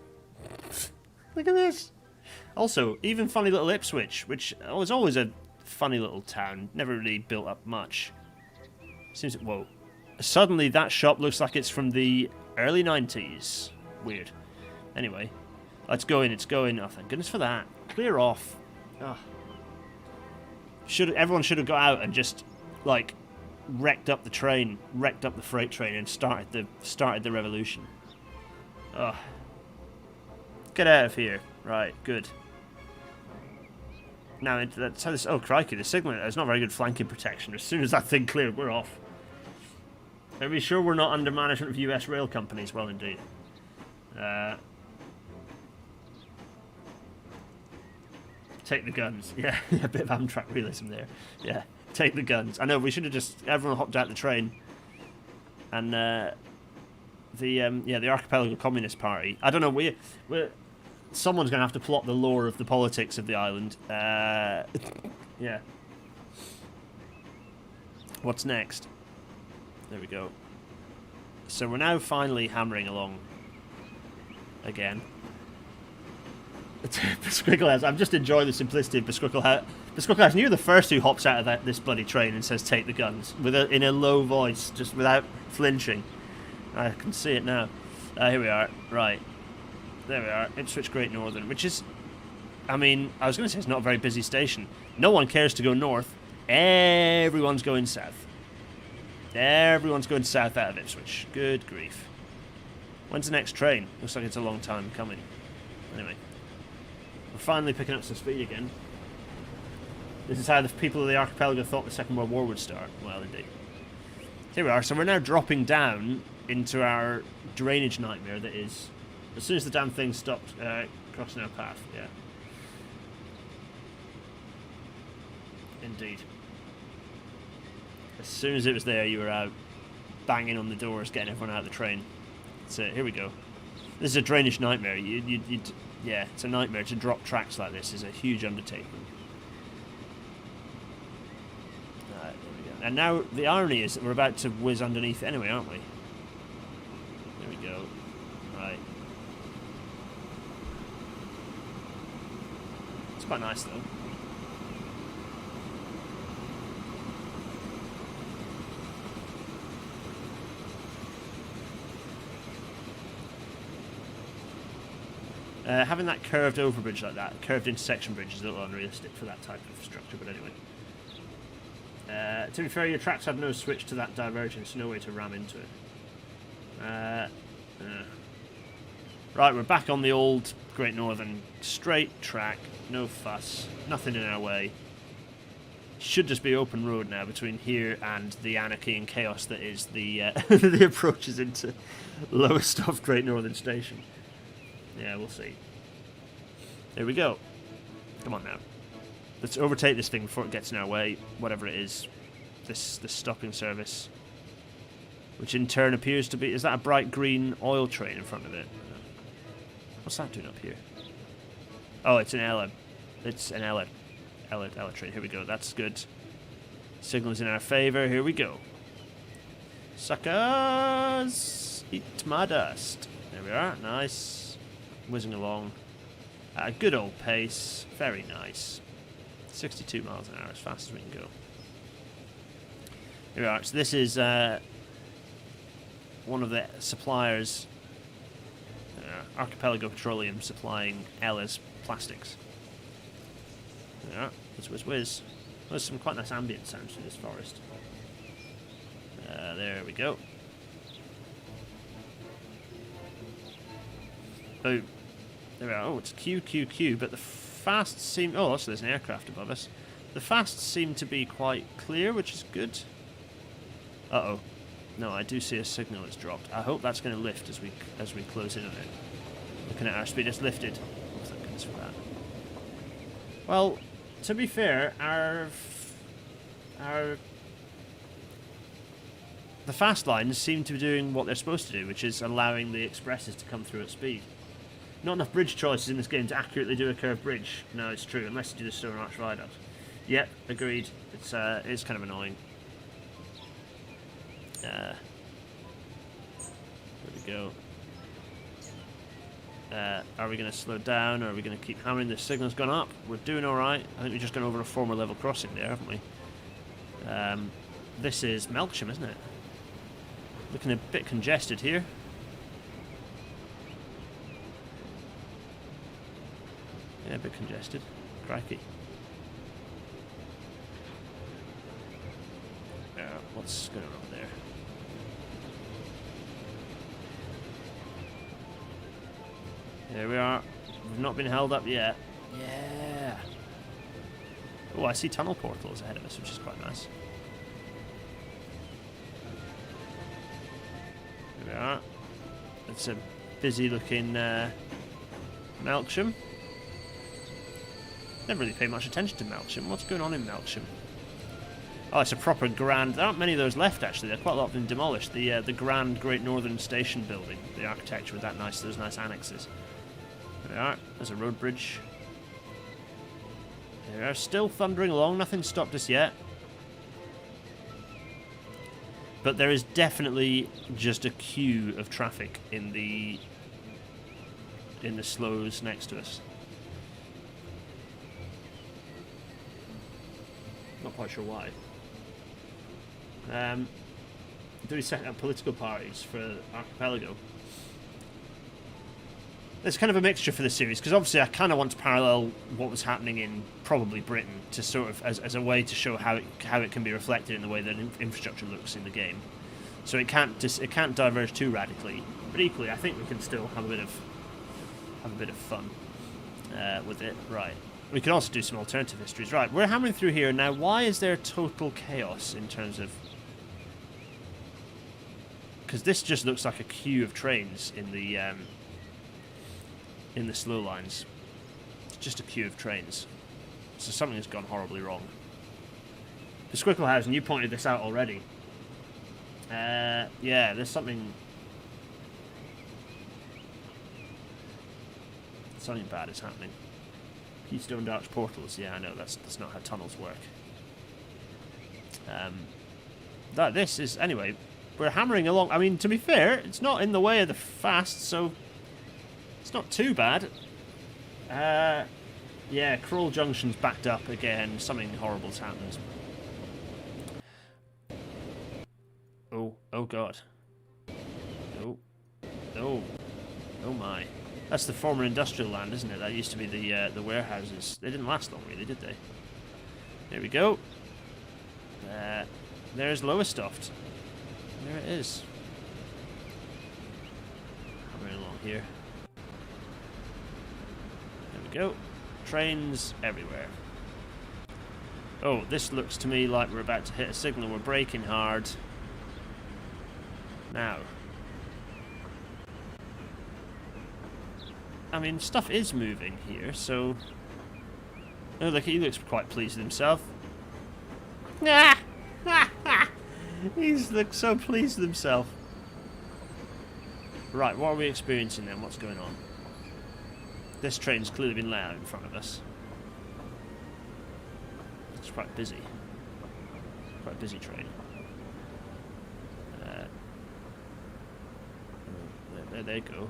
Look at this. Also, even funny little Ipswich, which was always a funny little town, never really built up much. Seems whoa. Suddenly that shop looks like it's from the early 90s. Weird. Anyway, let's go in. It's going. Oh, thank goodness for that. Clear off. Oh. Everyone should have got out and just like wrecked up the train, wrecked up the freight train, and started the revolution. Oh. Get out of here. Right. Good. Now that's how this. Oh crikey! The signal. There's not very good flanking protection. As soon as that thing cleared, we're off. Are we sure we're not under management of US rail companies? Well, indeed. Take the guns. Yeah, a bit of Amtrak realism there. Yeah, take the guns. I know, we should have just... Everyone hopped out the train. And, the Archipelago Communist Party. I don't know, we're someone's going to have to plot the lore of the politics of the island. Yeah. What's next? There we go. So we're now finally hammering along again. Besquickle House. I'm just enjoying the simplicity of Besquickle House. Besquickle House, you're the first who hops out of this bloody train and says, "Take the guns," in a low voice, just without flinching. I can see it now. Here we are. Right. There we are. Ipswich Great Northern, which is... I mean, I was going to say it's not a very busy station. No one cares to go north. Everyone's going south. Everyone's going south out of Ipswich. Good grief. When's the next train? Looks like it's a long time coming. Anyway. We're finally picking up some speed again. This is how the people of the archipelago thought the Second World War would start. Well, indeed. Here we are. So we're now dropping down into our drainage nightmare that is... As soon as the damn thing stopped crossing our path. Yeah. Indeed. As soon as it was there, you were out banging on the doors, getting everyone out of the train. That's it. Here we go. This is a drainage nightmare. Yeah, it's a nightmare. To drop tracks like this is a huge undertaking. Alright, there we go. And now the irony is that we're about to whiz underneath it anyway, aren't we? There we go. Right. It's quite nice though. Having that curved overbridge like that, curved intersection bridge, is a little unrealistic for that type of structure, but anyway. To be fair, your tracks have no switch to that divergence, no way to ram into it. Right, we're back on the old Great Northern straight track, no fuss, nothing in our way. Should just be open road now between here and the anarchy and chaos that is the the approaches into Lowestoft Great Northern Station. Yeah, we'll see. There we go. Come on now. Let's overtake this thing before it gets in our way, whatever it is. This stopping service. Which in turn appears to be... Is that a bright green oil train in front of it? What's that doing up here? Oh, it's an Ella. It's an Ella train. Here we go. That's good. Signal's in our favour. Here we go. Suckers! Eat my dust. There we are. Nice. Whizzing along at a good old pace. Very nice. 62 miles an hour, as fast as we can go. Here we are. So this is one of the suppliers, Archipelago Petroleum, supplying Ella's plastics. There we are. Whiz, whiz, whiz. There's some quite nice ambient sounds through this forest. There we go. Boom. There we are. Oh, it's QQQ, but the fasts seem... Oh, so there's an aircraft above us. The fasts seem to be quite clear, which is good. Uh-oh. No, I do see a signal that's dropped. I hope that's going to lift as we close in on it. Looking at our speed, it's lifted. Oh, thank goodness for that. Well, to be fair, the fast lines seem to be doing what they're supposed to do, which is allowing the expresses to come through at speed. Not enough bridge choices in this game to accurately do a curved bridge. No, it's true, unless you do the Stone Arch Viaduct. Yep, agreed. It's kind of annoying. There we go. Are we going to slow down, or are we going to keep hammering? The signal's gone up. We're doing alright. I think we've just gone over a former level crossing there, haven't we? This is Melksham, isn't it? Looking a bit congested here. Yeah, a bit congested. Crikey. What's going on there? There we are. We've not been held up yet. Yeah. Oh, I see tunnel portals ahead of us, which is quite nice. There we are. It's a busy looking Melksham. Never really paid much attention to Melksham. What's going on in Melksham? Oh, it's a proper grand... There aren't many of those left, actually. There are quite a lot of them demolished. The grand Great Northern Station building. The architecture with that nice, those nice annexes. There we are. There's a road bridge. There we are. Still thundering along. Nothing's stopped us yet. But there is definitely just a queue of traffic in the slows next to us. Not quite sure why. Do we set up political parties for Archipelago? There's kind of a mixture for the series, because obviously I kind of want to parallel what was happening in probably Britain to sort of as a way to show how it can be reflected in the way that infrastructure looks in the game. So it can't diverge too radically, but equally I think we can still have a bit of fun with it. Right. We can also do some alternative histories. Right, we're hammering through here now. Why is there total chaos in terms of... Because this just looks like a queue of trains in the slow lines. It's just a queue of trains. So something has gone horribly wrong. The Squicklehausen, you pointed this out already. Yeah, there's something... Something bad is happening. Keystone Arch portals. Yeah, I know, that's not how tunnels work. This is... Anyway, we're hammering along. I mean, to be fair, it's not in the way of the fast, so... It's not too bad. Yeah, Crawl Junction's backed up again. Something horrible's happened. Oh god. Oh my. That's the former industrial land, isn't it? That used to be the warehouses. They didn't last long, really, did they? There we go. There's Lowestoft. There it is. Hammering along here. There we go. Trains everywhere. Oh, this looks to me like we're about to hit a signal. We're braking hard. Now. I mean, stuff is moving here, so... Oh, look, he looks quite pleased with himself. He's looks so pleased with himself. Right, what are we experiencing then? What's going on? This train's clearly been let out in front of us. It's quite busy. Quite a busy train. There they go.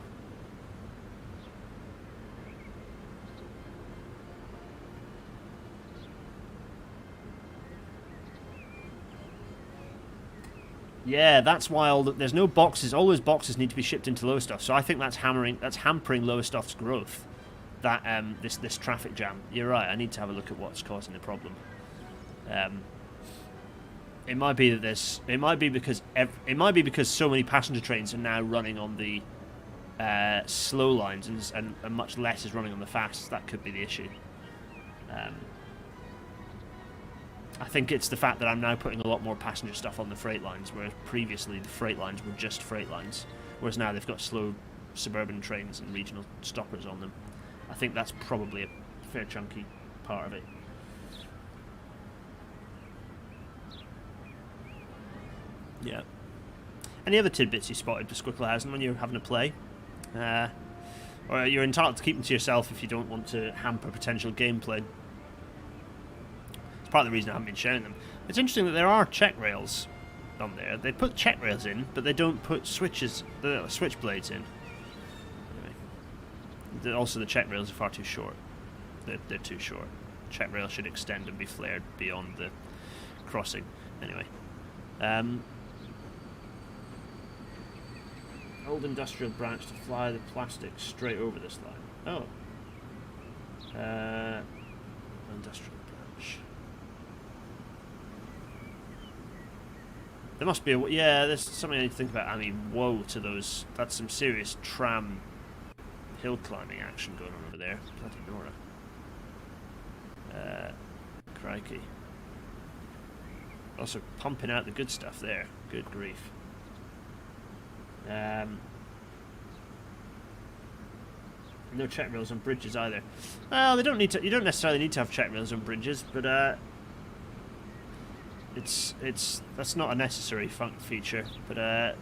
Yeah, that's why there's no boxes. All those boxes need to be shipped into Lowestoft. So I think that's hampering Lowestoft's growth. That this traffic jam. You're right. I need to have a look at what's causing the problem. It might be that there's. It might be because so many passenger trains are now running on the slow lines, and much less is running on the fast. That could be the issue. I think it's the fact that I'm now putting a lot more passenger stuff on the freight lines, whereas previously the freight lines were just freight lines, whereas now they've got slow suburban trains and regional stoppers on them. I think that's probably a fair chunky part of it. Yeah. Any other tidbits you spotted for Squicklehausen when you're having a play? Or you're entitled to keep them to yourself if you don't want to hamper potential gameplay. It's part of the reason I haven't been sharing them. It's interesting that there are check rails on there. They put check rails in, but they don't put switch blades in. Anyway. Also, the check rails are far too short. They're too short. Check rail should extend and be flared beyond the crossing. Anyway. Old industrial branch to fly the plastic straight over this line. Oh. Industrial branch. There must be a... Yeah, there's something I need to think about. I mean, woe to those... That's some serious tram hill climbing action going on over there. Bloody Nora. Crikey. Also pumping out the good stuff there. Good grief. No check rails on bridges either. Well, they don't need to. You don't necessarily need to have check rails on bridges, but that's not a necessary feature. But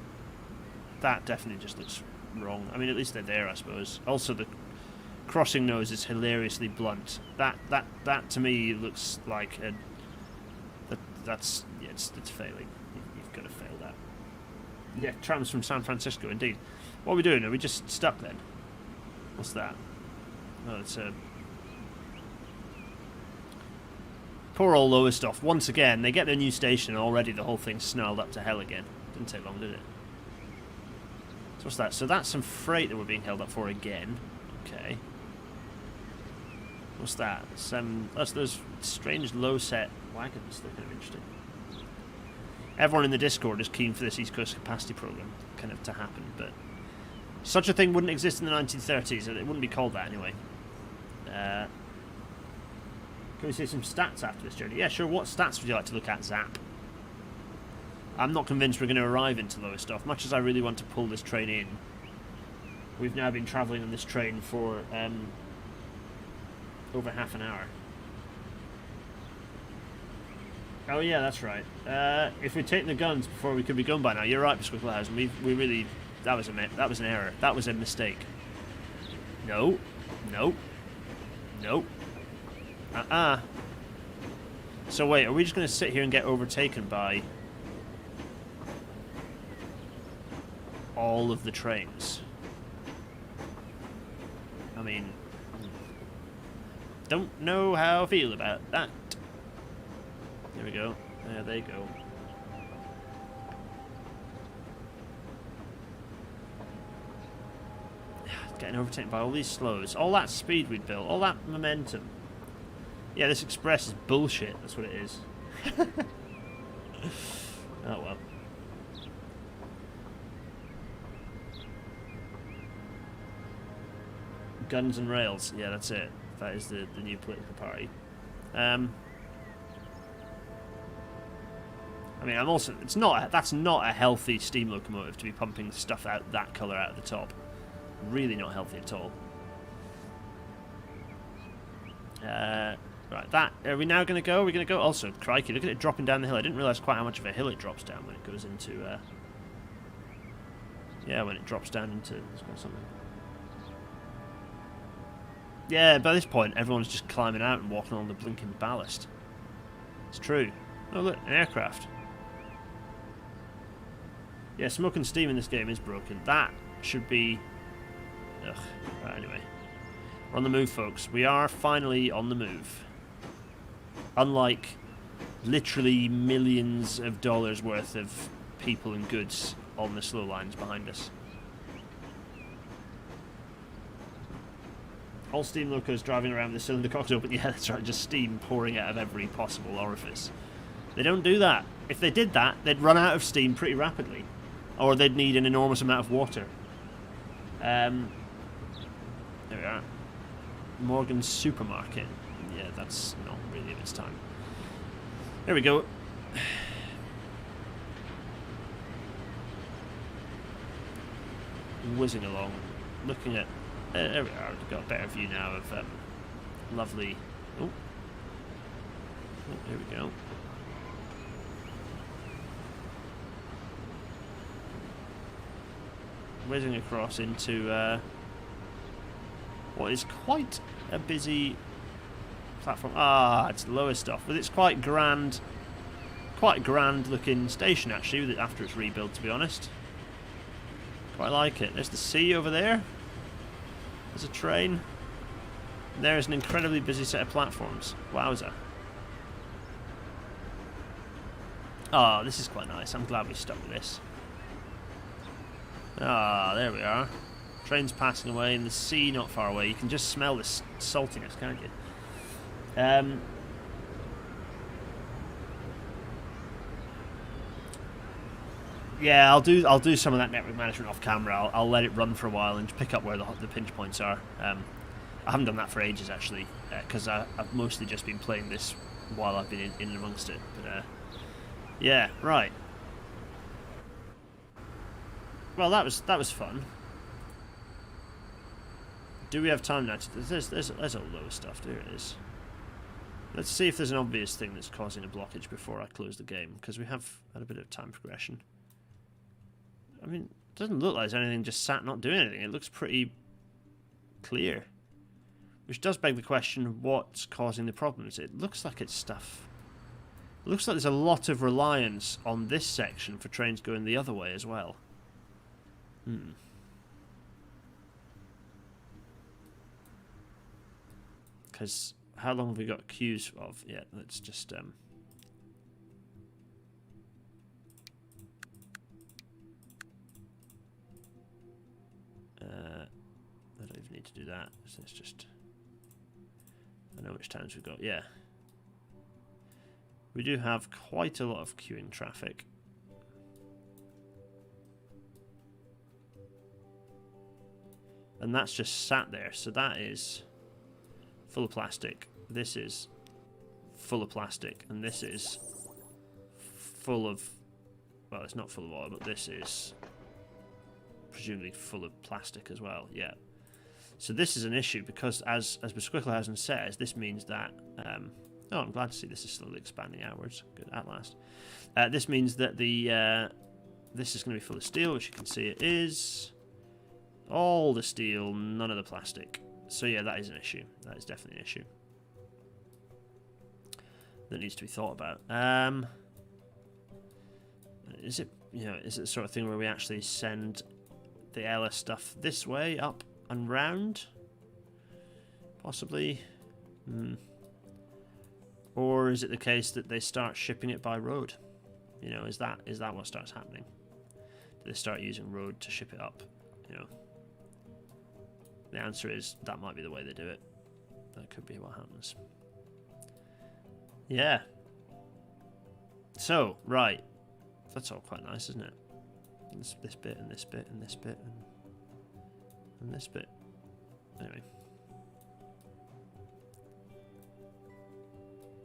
that definitely just looks wrong. I mean, at least they're there, I suppose. Also, the crossing nose is hilariously blunt. That to me looks like that's it's failing. You've got to fail that. Yeah, trams from San Francisco, indeed. What are we doing? Are we just stuck then? What's that? Oh, it's a... Poor old Lowestoft. Once again, they get their new station and already the whole thing's snarled up to hell again. Didn't take long, did it? So what's that? So that's some freight that we're being held up for again. Okay. What's that? That's those strange low-set wagons. They're kind of interesting. Everyone in the Discord is keen for this East Coast capacity program kind of to happen, but such a thing wouldn't exist in the 1930s. It wouldn't be called that anyway. Can we see some stats after this journey? Yeah, sure. What stats would you like to look at, Zap? I'm not convinced we're going to arrive into Lowestoft, much as I really want to pull this train in. We've now been travelling on this train for over half an hour. Oh yeah, that's right. If we'd taken the guns before we could be gone by now, you're right, Squicklehausen. We really that was an error. That was a mistake. No. So wait, are we just going to sit here and get overtaken by all of the trains? I mean, don't know how I feel about that. There we go. There they go. Getting overtaken by all these slows. All that speed we'd built. All that momentum. Yeah, this express is bullshit. That's what it is. Oh well. Guns and rails. Yeah, that's it. That is the new political party. I mean, that's not a healthy steam locomotive to be pumping stuff out that colour out of the top. Really not healthy at all. Right, are we now going to go? Are we going to go? Also, crikey, look at it dropping down the hill. I didn't realise quite how much of a hill it drops down when it goes into... yeah, when it drops down into something. Yeah, by this point, everyone's just climbing out and walking on the blinking ballast. It's true. Oh, look, an aircraft. Yeah, smoke and steam in this game is broken. That should be... Ugh. Right, anyway. We're on the move, folks. We are finally on the move. Unlike literally millions of dollars worth of people and goods on the slow lines behind us. All steam locos driving around with the cylinder cocks open. Yeah, that's right, just steam pouring out of every possible orifice. They don't do that. If they did that, they'd run out of steam pretty rapidly. Or they'd need an enormous amount of water. There we are. Morgan's Supermarket. Yeah, that's not really of its time. There we go. Whizzing along, looking at... there we are. We've got a better view now of lovely... Oh, here we go. Whizzing across into what is quite a busy platform. Ah, it's the lower stuff, but it's quite grand looking station actually after it's rebuilt, to be honest. Quite like it. There's the sea over there. There's a train. And there is an incredibly busy set of platforms. Wowza. Ah, this is quite nice. I'm glad we stuck with this. Ah, there we are. Train's passing away and the sea not far away. You can just smell the saltiness, can't you? Yeah, I'll do some of that network management off camera. I'll let it run for a while and pick up where the pinch points are. I haven't done that for ages actually, because I've mostly just been playing this while I've been in and amongst it. But yeah, right. Well, that was fun. Do we have time now? There's a load of stuff. There it is. Let's see if there's an obvious thing that's causing a blockage before I close the game, because we have had a bit of time progression. I mean, it doesn't look like there's anything just sat not doing anything. It looks pretty clear. Which does beg the question, what's causing the problems? It looks like it's stuff. It looks like there's a lot of reliance on this section for trains going the other way as well. Because how long have we got queues of? Yeah, let's just I don't even need to do that. So it's just, I know which towns we've got. Yeah, we do have quite a lot of queuing traffic. And that's just sat there, so that is full of plastic. This is full of plastic, and this is full of, well, it's not full of oil, but this is presumably full of plastic as well. Yeah. So this is an issue because, as Besquicklehausen says, this means that. Oh, I'm glad to see this is slowly expanding outwards. Good, at last. This means that the this is going to be full of steel, which you can see it is. All the steel, none of the plastic. So yeah, that is an issue. That is definitely an issue that needs to be thought about. Is it, is it the sort of thing where we actually send the Ella stuff this way, up and round? Possibly. Or is it the case that they start shipping it by road? Is that what starts happening? Do they start using road to ship it up? The answer is that might be the way they do it. That could be what happens. Yeah. So, right. That's all quite nice, isn't it? This bit and this bit and this bit and this bit. Anyway.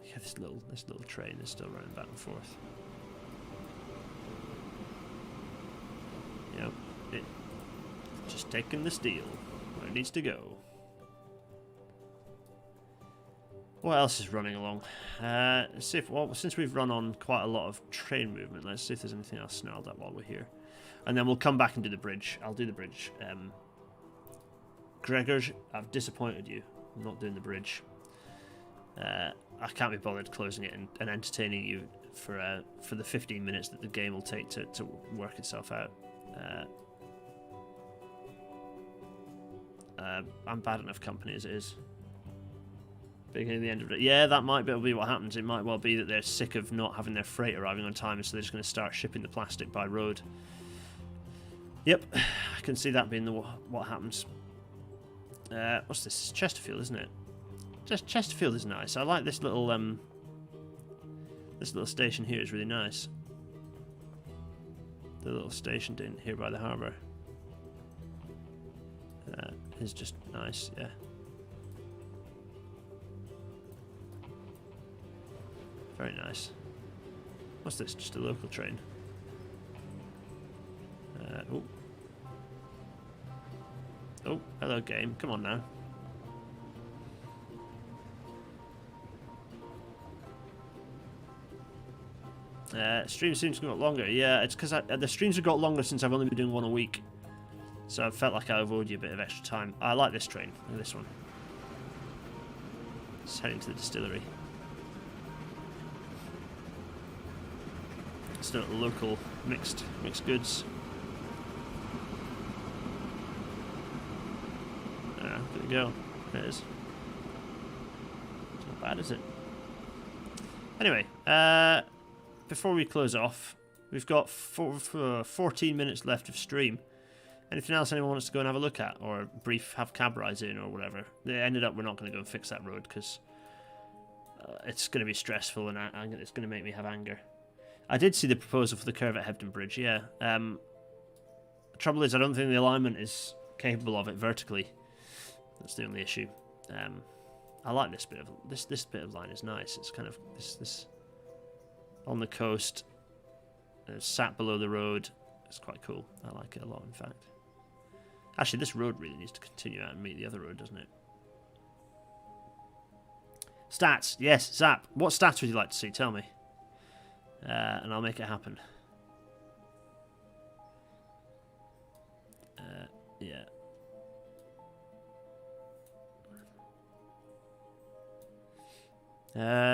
Yeah, this little train is still running back and forth. It just taking the steel where it needs to go. What else is running along? Let's see if, well, since we've run on quite a lot of train movement, let's see if there's anything else snarled up while we're here. And then we'll come back and do the bridge. I'll do the bridge. Gregor, I've disappointed you. I'm not doing the bridge. I can't be bothered closing it and entertaining you for the 15 minutes that the game will take to work itself out. I'm bad enough company as it is. Beginning of the end of it. Yeah, that might be what happens. It might well be that they're sick of not having their freight arriving on time, and so they're just going to start shipping the plastic by road. Yep, I can see that being what happens. What's this? It's Chesterfield, isn't it? Chesterfield is nice. I like this little This little station here is really nice. The little station down here by the harbour is just nice, yeah. Very nice. What's this? Just a local train. Oh. Oh, hello game. Come on now. Stream seems to have got longer. Yeah, it's because the streams have got longer since I've only been doing one a week. So I felt like I owed you a bit of extra time. I like this train. Look at this one. It's heading to the distillery. It's not local mixed goods. There we go. There it is. It's not bad, is it? Anyway, before we close off, we've got 14 minutes left of stream. Anything else anyone wants to go and have a look at, or have cab rides in, or whatever? It ended up we're not going to go and fix that road because it's going to be stressful and it's going to make me have anger. I did see the proposal for the curve at Hebden Bridge. Yeah. The trouble is, I don't think the alignment is capable of it vertically. That's the only issue. I like this bit of this bit of line is nice. It's kind of this on the coast, sat below the road. It's quite cool. I like it a lot, in fact. Actually, this road really needs to continue out and meet the other road, doesn't it? Stats. Yes, Zap. What stats would you like to see? Tell me. And I'll make it happen. Yeah.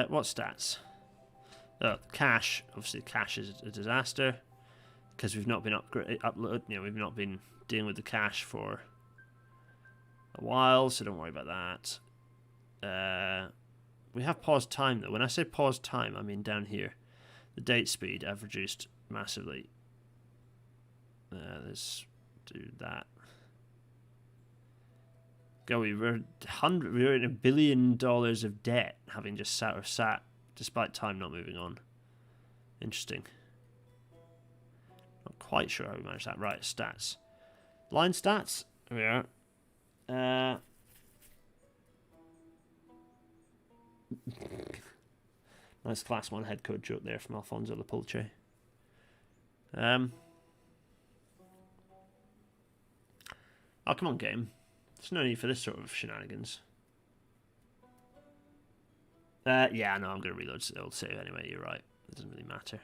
What stats? Oh, cache. Obviously, cache is a disaster because we've not been we've not been dealing with the cache for a while, so don't worry about that. We have paused time though. When I say paused time, I mean down here. The date speed I've reduced massively. Let's do that. Go, we were in $1 billion of debt, having just sat, despite time not moving on. Interesting. Not quite sure how we managed that. Right, stats. Line stats. Here we are. Nice class 1 head code joke there from Alfonso Lepulce. Oh, come on, game. There's no need for this sort of shenanigans. Yeah, no, I'm going to reload the old save anyway. You're right. It doesn't really matter.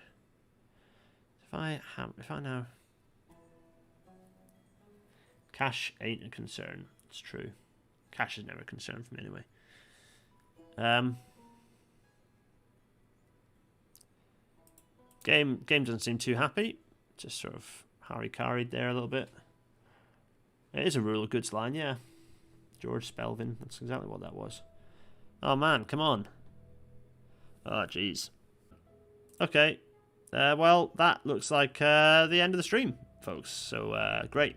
If I now... Cache ain't a concern. It's true. Cache is never a concern for me anyway. Game doesn't seem too happy. Just sort of harry-carried there a little bit. It is a rural goods line, yeah. George Spelvin, that's exactly what that was. Oh man, come on. Oh jeez. Okay. Well, that looks like the end of the stream, folks. So great.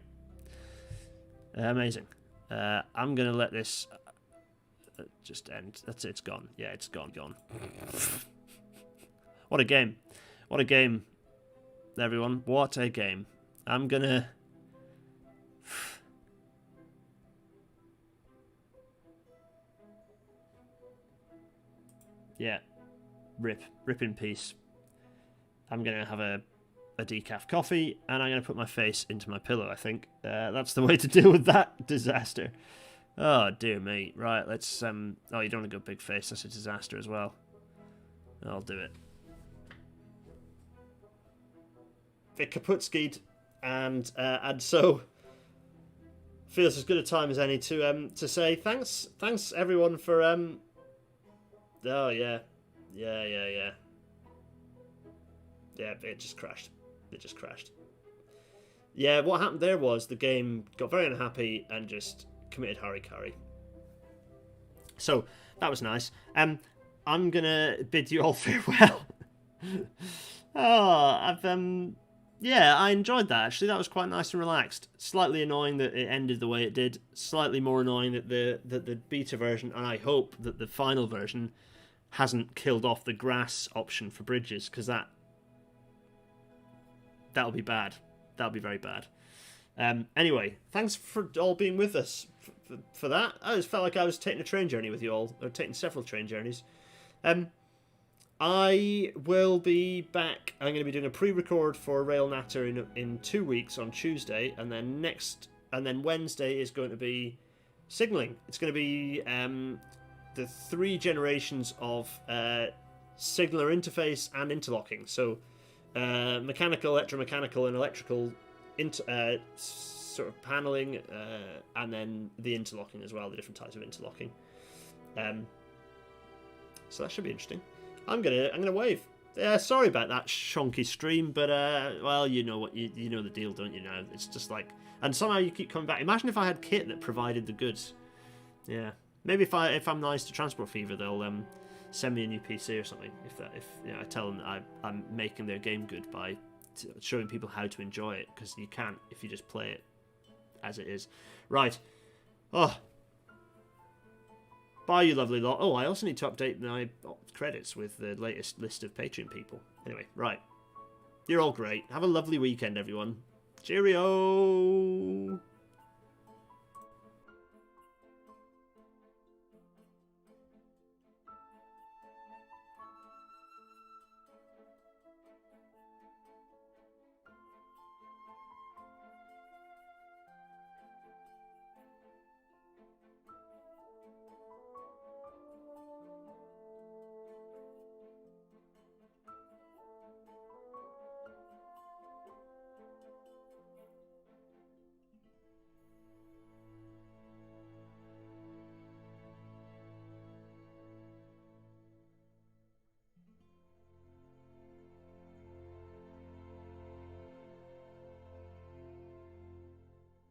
Amazing. I'm gonna let this just end. That's it. It's gone. Yeah, it's gone. What a game. What a game, everyone. What a game. I'm gonna... Yeah. Rip in peace. I'm gonna have a decaf coffee, and I'm gonna put my face into my pillow, I think. That's the way to deal with that disaster. Oh, dear me. Right, let's... Oh, you don't want to go big face. That's a disaster as well. I'll do it. Vic Kaputski'd, and so feels as good a time as any to say thanks everyone for oh yeah, it just crashed. Yeah, what happened there was the game got very unhappy and just committed harikari. So that was nice. I'm gonna bid you all farewell. Yeah, I enjoyed that, actually. That was quite nice and relaxed. Slightly annoying that it ended the way it did. Slightly more annoying that the beta version, and I hope that the final version, hasn't killed off the grass option for bridges, because that'll be bad. That'll be very bad. Anyway, thanks for all being with us for that. I just felt like I was taking a train journey with you all, or taking several train journeys. I will be back. I'm going to be doing a pre-record for Rail Natter in 2 weeks on Tuesday, and then Wednesday is going to be signaling. It's going to be the 3 generations of signaler interface and interlocking. So mechanical, electromechanical, and electrical sort of paneling, and then the interlocking as well, the different types of interlocking. So that should be interesting. I'm gonna wave. Sorry about that shonky stream, but well, you know what you know the deal, don't you? Now it's just like, and somehow you keep coming back. Imagine if I had kit that provided the goods. Yeah, maybe if I'm nice to Transport Fever, they'll send me a new PC or something. If you know, I tell them that I'm making their game good by showing people how to enjoy it, because you can't if you just play it as it is. Right. Oh. Bye, you lovely lot. Oh, I also need to update my credits with the latest list of Patreon people. Anyway, right. You're all great. Have a lovely weekend, everyone. Cheerio!